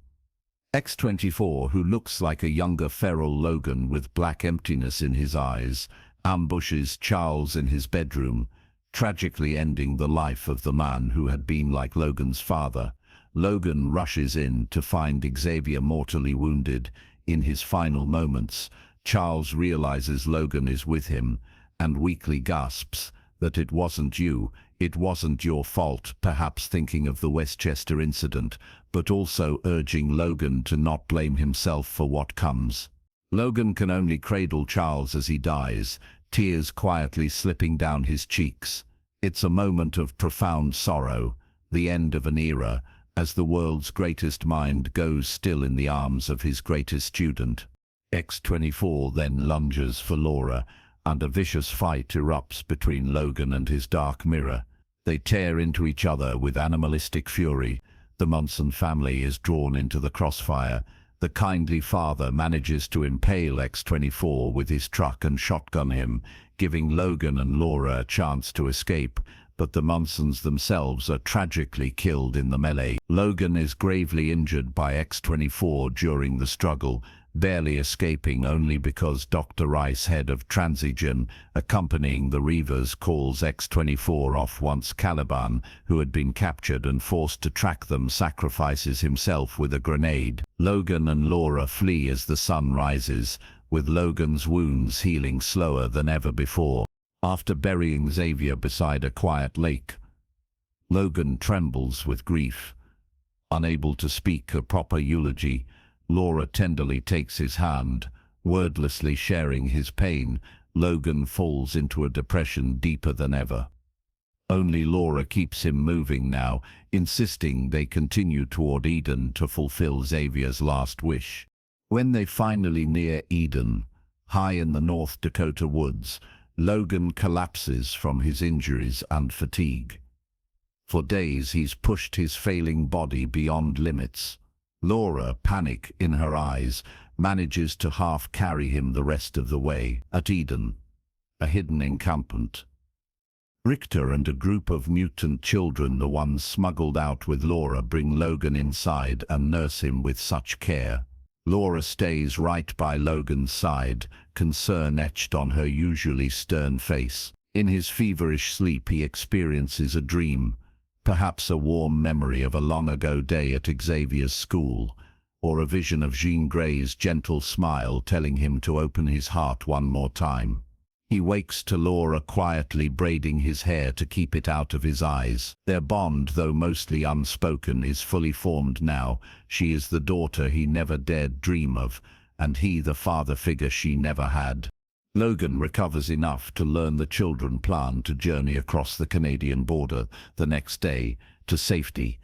X-24, who looks like a younger feral Logan with black emptiness in his eyes, ambushes Charles in his bedroom, tragically ending the life of the man who had been like Logan's father. Logan rushes in to find Xavier mortally wounded. In his final moments, Charles realizes Logan is with him and weakly gasps that it wasn't your fault, perhaps thinking of the Westchester incident, but also urging Logan to not blame himself for what comes. Logan can only cradle Charles as he dies, tears quietly slipping down his cheeks. It's a moment of profound sorrow, the end of an era, as the world's greatest mind goes still in the arms of his greatest student. X-24 then lunges for Laura, and a vicious fight erupts between Logan and his dark mirror. They tear into each other with animalistic fury. The Munson family is drawn into the crossfire. The kindly father manages to impale X-24 with his truck and shotgun him, giving Logan and Laura a chance to escape, but the Munsons themselves are tragically killed in the melee. Logan is gravely injured by X-24 during the struggle, barely escaping only because Dr. Rice, head of Transigen, accompanying the Reavers, calls X-24 off once Caliban, who had been captured and forced to track them, sacrifices himself with a grenade. Logan and Laura flee as the sun rises, with Logan's wounds healing slower than ever before. After burying Xavier beside a quiet lake, Logan trembles with grief. Unable to speak a proper eulogy, Laura tenderly takes his hand, wordlessly sharing his pain. Logan falls into a depression deeper than ever. Only Laura keeps him moving now, insisting they continue toward Eden to fulfill Xavier's last wish. When they finally near Eden, high in the North Dakota woods, Logan collapses from his injuries and fatigue. For days he's pushed his failing body beyond limits. Laura, panic in her eyes, manages to half carry him the rest of the way. At Eden, a hidden encampment. Richter and a group of mutant children, the ones smuggled out with Laura, bring Logan inside and nurse him with such care. Laura stays right by Logan's side, concern etched on her usually stern face. In his feverish sleep he experiences a dream, perhaps a warm memory of a long-ago day at Xavier's school, or a vision of Jean Grey's gentle smile telling him to open his heart one more time. He wakes to Laura quietly braiding his hair to keep it out of his eyes. Their bond, though mostly unspoken, is fully formed now. She is the daughter he never dared dream of, and he the father figure she never had. Logan recovers enough to learn the children plan to journey across the Canadian border the next day to safety.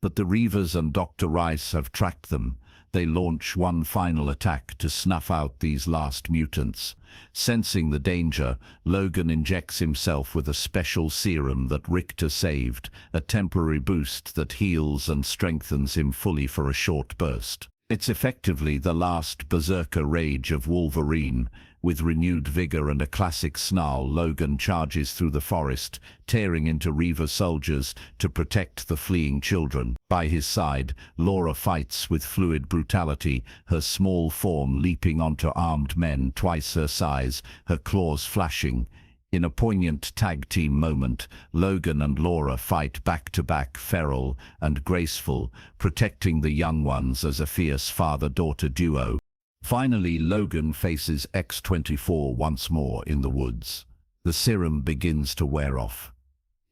But the Reavers and Dr. Rice have tracked them. They launch one final attack to snuff out these last mutants. Sensing the danger, Logan injects himself with a special serum that Richter saved, a temporary boost that heals and strengthens him fully for a short burst. It's effectively the last berserker rage of Wolverine. With renewed vigor and a classic snarl, Logan charges through the forest, tearing into Reaver soldiers to protect the fleeing children. By his side, Laura fights with fluid brutality, her small form leaping onto armed men twice her size, her claws flashing. In a poignant tag-team moment, Logan and Laura fight back-to-back, feral and graceful, protecting the young ones as a fierce father-daughter duo. Finally, Logan faces X-24 once more in the woods. The serum begins to wear off.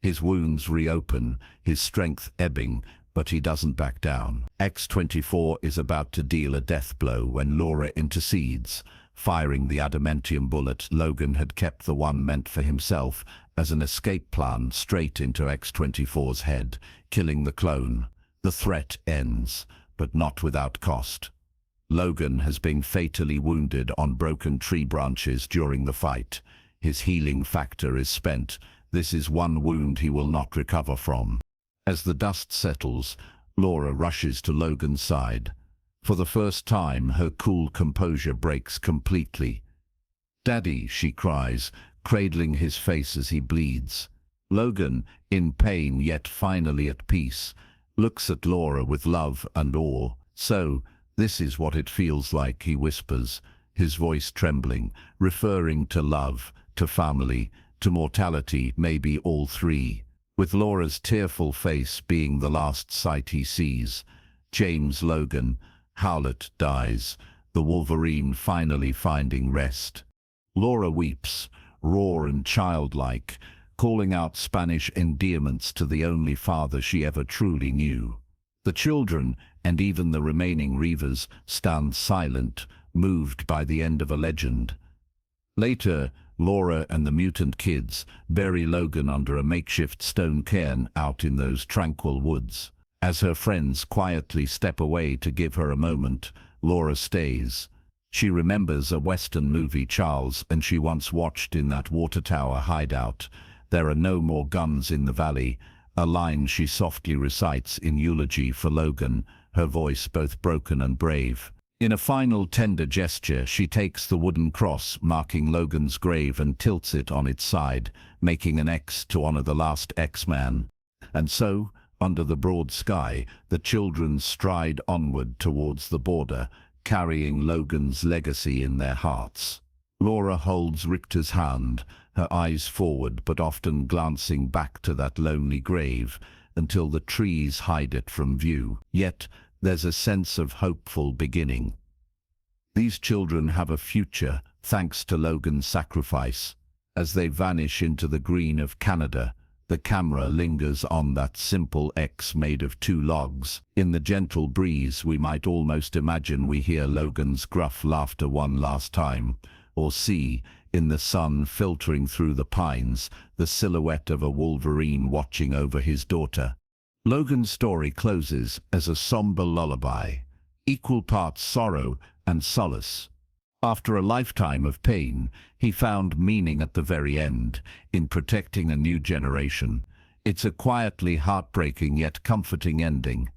His wounds reopen, his strength ebbing, but he doesn't back down. X-24 is about to deal a death blow when Laura intercedes, firing the adamantium bullet Logan had kept, the one meant for himself, as an escape plan straight into X-24's head, killing the clone. The threat ends, but not without cost. Logan has been fatally wounded on broken tree branches during the fight. His healing factor is spent. This is one wound he will not recover from. As the dust settles, Laura rushes to Logan's side. For the first time, her cool composure breaks completely. "Daddy," she cries, cradling his face as he bleeds. Logan, in pain yet finally at peace, looks at Laura with love and awe. "So, this is what it feels like," he whispers, his voice trembling, referring to love, to family, to mortality, maybe all three. With Laura's tearful face being the last sight he sees, James Logan, Howlett, dies, the Wolverine finally finding rest. Laura weeps, raw and childlike, calling out Spanish endearments to the only father she ever truly knew. The children, and even the remaining Reavers, stand silent, moved by the end of a legend. Later, Laura and the mutant kids bury Logan under a makeshift stone cairn out in those tranquil woods. As her friends quietly step away to give her a moment, Laura stays. She remembers a Western movie Charles and she once watched in that water tower hideout. "There are no more guns in the valley," a line she softly recites in eulogy for Logan, her voice both broken and brave. In a final tender gesture, she takes the wooden cross marking Logan's grave and tilts it on its side, making an X to honor the last X-Man. And so, under the broad sky, the children stride onward towards the border, carrying Logan's legacy in their hearts. Laura holds Richter's hand, her eyes forward but often glancing back to that lonely grave, until the trees hide it from view. Yet, there's a sense of hopeful beginning. These children have a future, thanks to Logan's sacrifice. As they vanish into the green of Canada, the camera lingers on that simple X made of 2 logs. In the gentle breeze, we might almost imagine we hear Logan's gruff laughter one last time, or see, in the sun filtering through the pines, the silhouette of a Wolverine watching over his daughter. Logan's story closes as a somber lullaby, equal parts sorrow and solace. After a lifetime of pain, he found meaning at the very end, in protecting a new generation. It's a quietly heartbreaking yet comforting ending.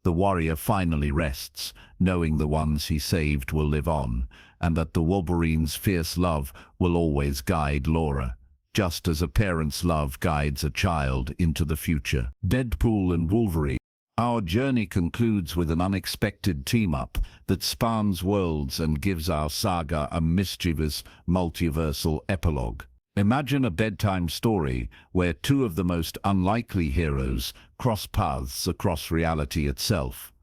The warrior finally rests, knowing the ones he saved will live on, and that the Wolverine's fierce love will always guide Laura, just as a parent's love guides a child into the future. Deadpool and Wolverine. Our journey concludes with an unexpected team-up that spans worlds and gives our saga a mischievous, multiversal epilogue. Imagine a bedtime story where two of the most unlikely heroes cross paths across reality itself.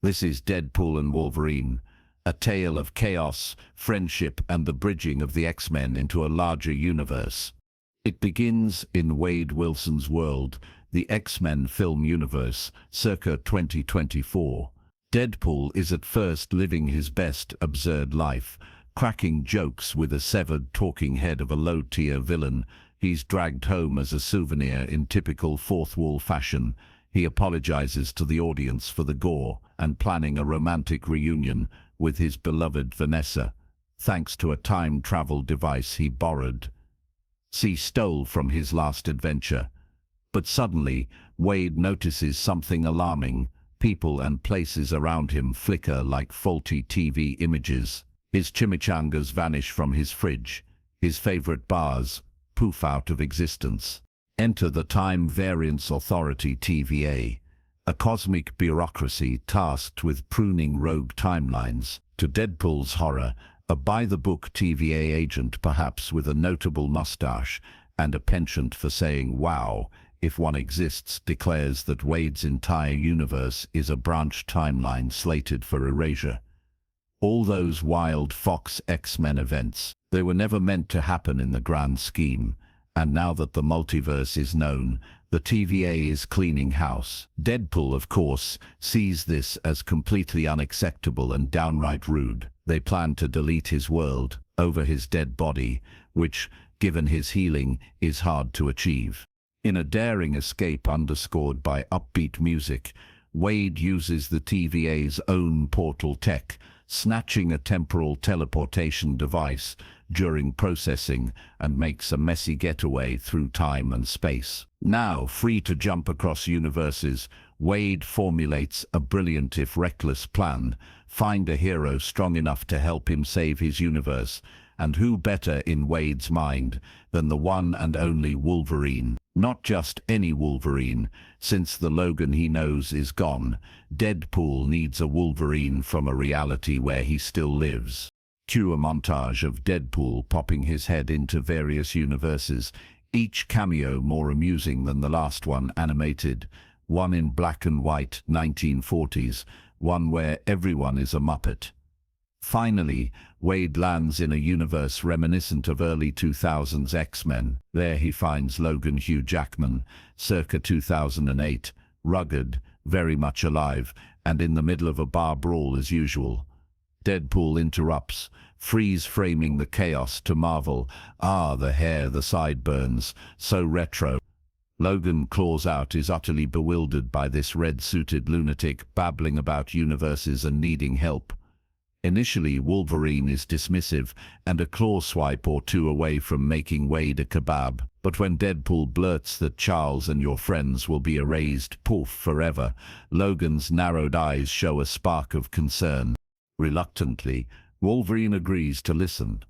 This is Deadpool and Wolverine, a tale of chaos, friendship, and the bridging of the X-Men into a larger universe. It begins in Wade Wilson's world, the X-Men film universe, circa 2024. Deadpool is at first living his best absurd life, cracking jokes with a severed talking head of a low-tier villain he's dragged home as a souvenir in typical fourth-wall fashion. He apologizes to the audience for the gore and planning a romantic reunion with his beloved Vanessa, thanks to a time-travel device he borrowed. Stole from his last adventure. But suddenly, Wade notices something alarming. People and places around him flicker like faulty TV images. His chimichangas vanish from his fridge. His favorite bars poof out of existence. Enter the Time Variance Authority TVA, a cosmic bureaucracy tasked with pruning rogue timelines. To Deadpool's horror, a by-the-book TVA agent, perhaps with a notable mustache and a penchant for saying "wow" if one exists, declares that Wade's entire universe is a branch timeline slated for erasure. All those wild Fox X-Men events, they were never meant to happen in the grand scheme, and now that the multiverse is known, the TVA is cleaning house. Deadpool, of course, sees this as completely unacceptable and downright rude. They plan to delete his world over his dead body, which, given his healing, is hard to achieve. In a daring escape underscored by upbeat music, Wade uses the TVA's own portal tech, snatching a temporal teleportation device during processing, and makes a messy getaway through time and space. Now, free to jump across universes, Wade formulates a brilliant if reckless plan: find a hero strong enough to help him save his universe. And who better in Wade's mind than the one and only Wolverine? Not just any Wolverine, since the Logan he knows is gone. Deadpool needs a Wolverine from a reality where he still lives. Cue a montage of Deadpool popping his head into various universes, each cameo more amusing than the last one animated. One in black and white 1940s, one where everyone is a Muppet. Finally, Wade lands in a universe reminiscent of early 2000s X-Men. There he finds Logan Hugh Jackman, circa 2008, rugged, very much alive, and in the middle of a bar brawl as usual. Deadpool interrupts, freeze-framing the chaos to marvel. "Ah, the hair, the sideburns, so retro." Logan claws out, is utterly bewildered by this red-suited lunatic babbling about universes and needing help. Initially, Wolverine is dismissive and a claw swipe or two away from making Wade a kebab. But when Deadpool blurts that Charles and your friends will be erased, poof, forever, Logan's narrowed eyes show a spark of concern. Reluctantly, Wolverine agrees to listen.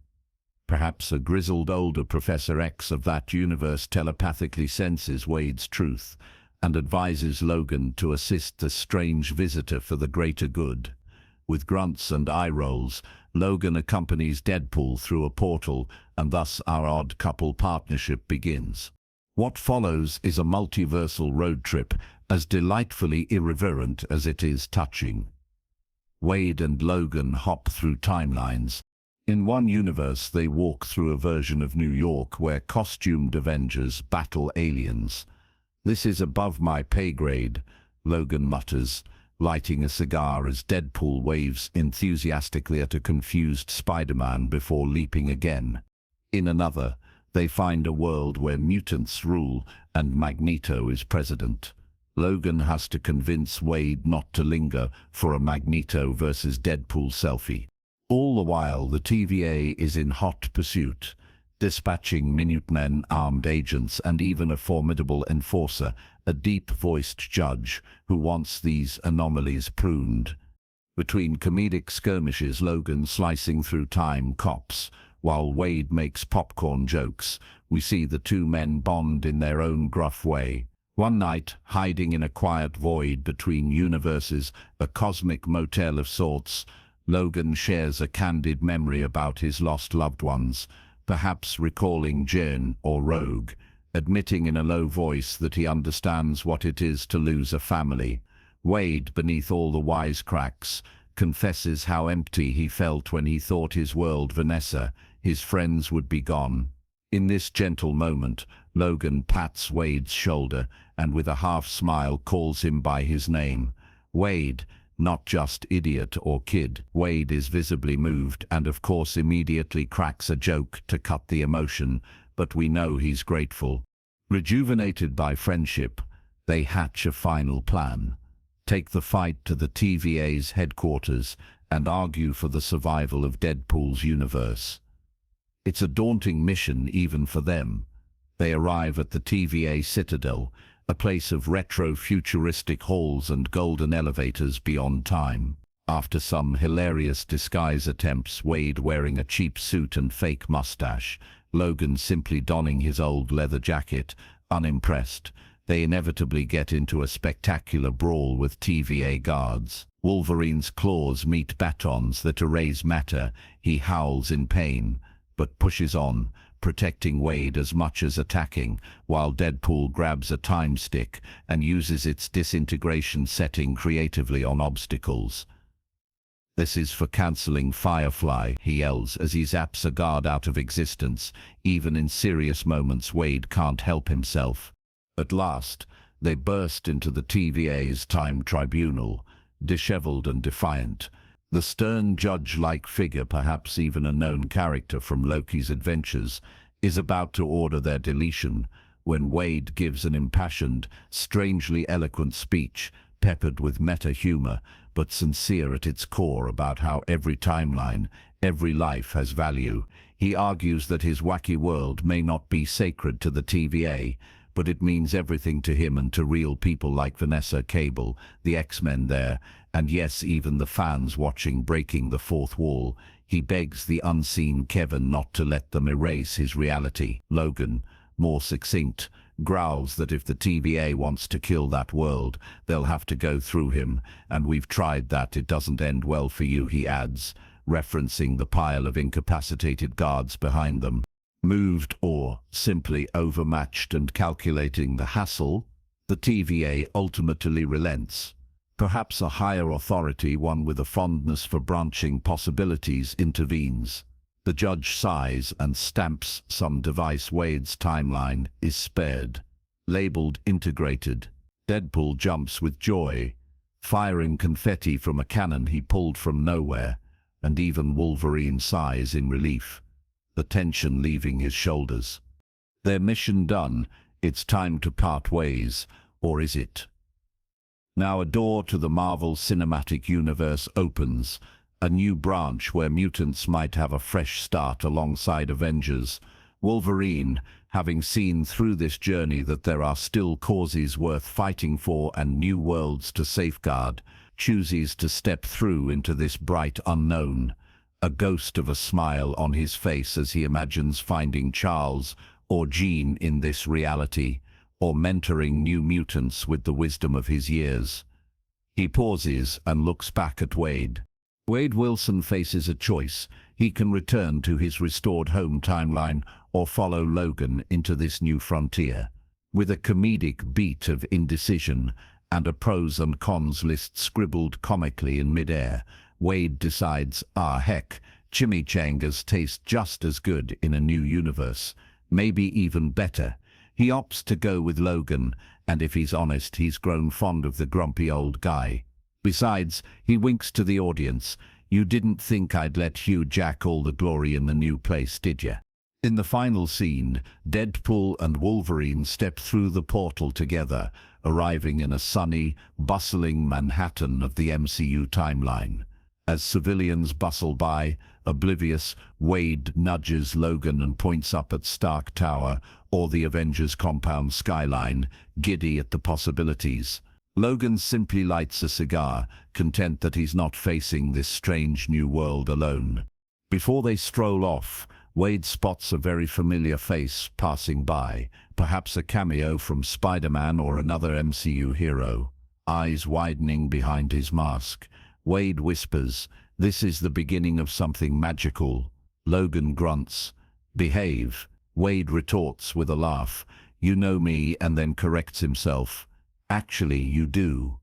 Perhaps a grizzled older Professor X of that universe telepathically senses Wade's truth and advises Logan to assist the strange visitor for the greater good. With grunts and eye rolls, Logan accompanies Deadpool through a portal, and thus our odd couple partnership begins. What follows is a multiversal road trip, as delightfully irreverent as it is touching. Wade and Logan hop through timelines. In one universe, they walk through a version of New York where costumed Avengers battle aliens. "This is above my pay grade," Logan mutters, lighting a cigar as Deadpool waves enthusiastically at a confused Spider-Man before leaping again. In another, they find a world where mutants rule and Magneto is president. Logan has to convince Wade not to linger for a Magneto versus Deadpool selfie. All the while, the TVA is in hot pursuit, dispatching Minutemen, armed agents, and even a formidable enforcer, a deep-voiced judge who wants these anomalies pruned. Between comedic skirmishes, Logan slicing through time cops, while Wade makes popcorn jokes, we see the two men bond in their own gruff way. One night, hiding in a quiet void between universes, a cosmic motel of sorts, Logan shares a candid memory about his lost loved ones, perhaps recalling Jen or Rogue, admitting in a low voice that he understands what it is to lose a family. Wade, beneath all the wisecracks, confesses how empty he felt when he thought his world, Vanessa, his friends, would be gone. In this gentle moment, Logan pats Wade's shoulder and with a half-smile calls him by his name. Wade, not just idiot or kid. Wade is visibly moved and of course immediately cracks a joke to cut the emotion, but we know he's grateful. Rejuvenated by friendship, they hatch a final plan. Take the fight to the TVA's headquarters and argue for the survival of Deadpool's universe. It's a daunting mission even for them. They arrive at the TVA Citadel, a place of retro-futuristic halls and golden elevators beyond time. After some hilarious disguise attempts, Wade wearing a cheap suit and fake mustache, Logan simply donning his old leather jacket, unimpressed, they inevitably get into a spectacular brawl with TVA guards. Wolverine's claws meet batons that erase matter. He howls in pain, but pushes on, protecting Wade as much as attacking, while Deadpool grabs a time stick and uses its disintegration setting creatively on obstacles. "This is for canceling Firefly," he yells as he zaps a guard out of existence. Even in serious moments, Wade can't help himself. At last, they burst into the TVA's time tribunal, disheveled and defiant. The stern judge-like figure, perhaps even a known character from Loki's adventures, is about to order their deletion when Wade gives an impassioned, strangely eloquent speech, peppered with meta-humor, but sincere at its core, about how every timeline, every life has value. He argues that his wacky world may not be sacred to the TVA, but it means everything to him and to real people like Vanessa, Cable, the X-Men there, and yes, even the fans watching breaking the fourth wall. He begs the unseen Kevin not to let them erase his reality. Logan, more succinct, growls that if the TVA wants to kill that world, they'll have to go through him, and we've tried that, it doesn't end well for you, he adds, referencing the pile of incapacitated guards behind them. Moved or simply overmatched and calculating the hassle, the TVA ultimately relents. Perhaps a higher authority, one with a fondness for branching possibilities, intervenes. The judge sighs and stamps some device. Wade's timeline is spared. Labeled integrated. Deadpool jumps with joy, firing confetti from a cannon he pulled from nowhere, and even Wolverine sighs in relief, the tension leaving his shoulders. Their mission done, it's time to part ways, or is it? Now a door to the Marvel Cinematic Universe opens, a new branch where mutants might have a fresh start alongside Avengers. Wolverine, having seen through this journey that there are still causes worth fighting for and new worlds to safeguard, chooses to step through into this bright unknown, a ghost of a smile on his face as he imagines finding Charles or Jean in this reality, or mentoring new mutants with the wisdom of his years. He pauses and looks back at Wade. Wade Wilson faces a choice. He can return to his restored home timeline or follow Logan into this new frontier. With a comedic beat of indecision and a pros and cons list scribbled comically in midair, Wade decides, heck, chimichangas taste just as good in a new universe, maybe even better. He opts to go with Logan, and if he's honest, he's grown fond of the grumpy old guy. Besides, he winks to the audience. You didn't think I'd let Hugh Jack all the glory in the new place, did you? In the final scene, Deadpool and Wolverine step through the portal together, arriving in a sunny, bustling Manhattan of the MCU timeline. As civilians bustle by, oblivious, Wade nudges Logan and points up at Stark Tower or the Avengers compound skyline, giddy at the possibilities. Logan simply lights a cigar, content that he's not facing this strange new world alone. Before they stroll off, Wade spots a very familiar face passing by, perhaps a cameo from Spider-Man or another MCU hero. Eyes widening behind his mask, Wade whispers, "This is the beginning of something magical." Logan grunts, "Behave." Wade retorts with a laugh, "You know me," and then corrects himself, "Actually, you do.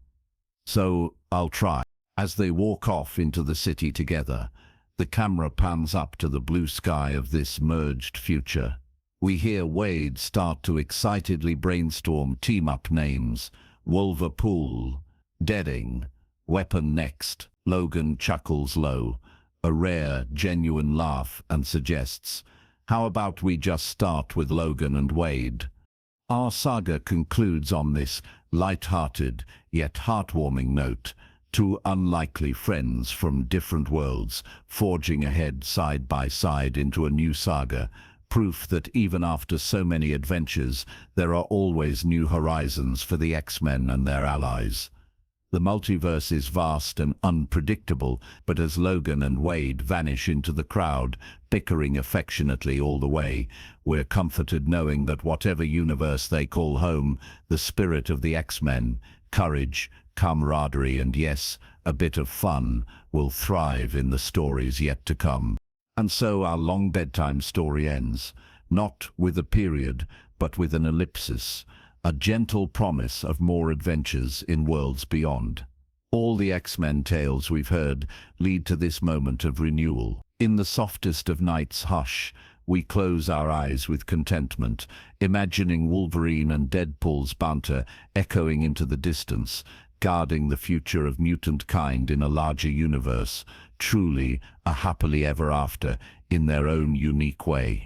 So, I'll try." As they walk off into the city together, the camera pans up to the blue sky of this merged future. We hear Wade start to excitedly brainstorm team-up names: Wolverpool, Deading, Weapon Next. Logan chuckles low, a rare, genuine laugh, and suggests, "How about we just start with Logan and Wade?" Our saga concludes on this light-hearted yet heartwarming note. Two unlikely friends from different worlds forging ahead side by side into a new saga, proof that even after so many adventures, there are always new horizons for the X-Men and their allies. The multiverse is vast and unpredictable, but as Logan and Wade vanish into the crowd, bickering affectionately all the way, we're comforted knowing that whatever universe they call home, the spirit of the X-Men, courage, camaraderie, and yes, a bit of fun, will thrive in the stories yet to come. And so our long bedtime story ends, not with a period, but with an ellipsis, a gentle promise of more adventures in worlds beyond. All the X-Men tales we've heard lead to this moment of renewal. In the softest of night's hush, we close our eyes with contentment, imagining Wolverine and Deadpool's banter echoing into the distance, guarding the future of mutant kind in a larger universe, truly a happily ever after in their own unique way.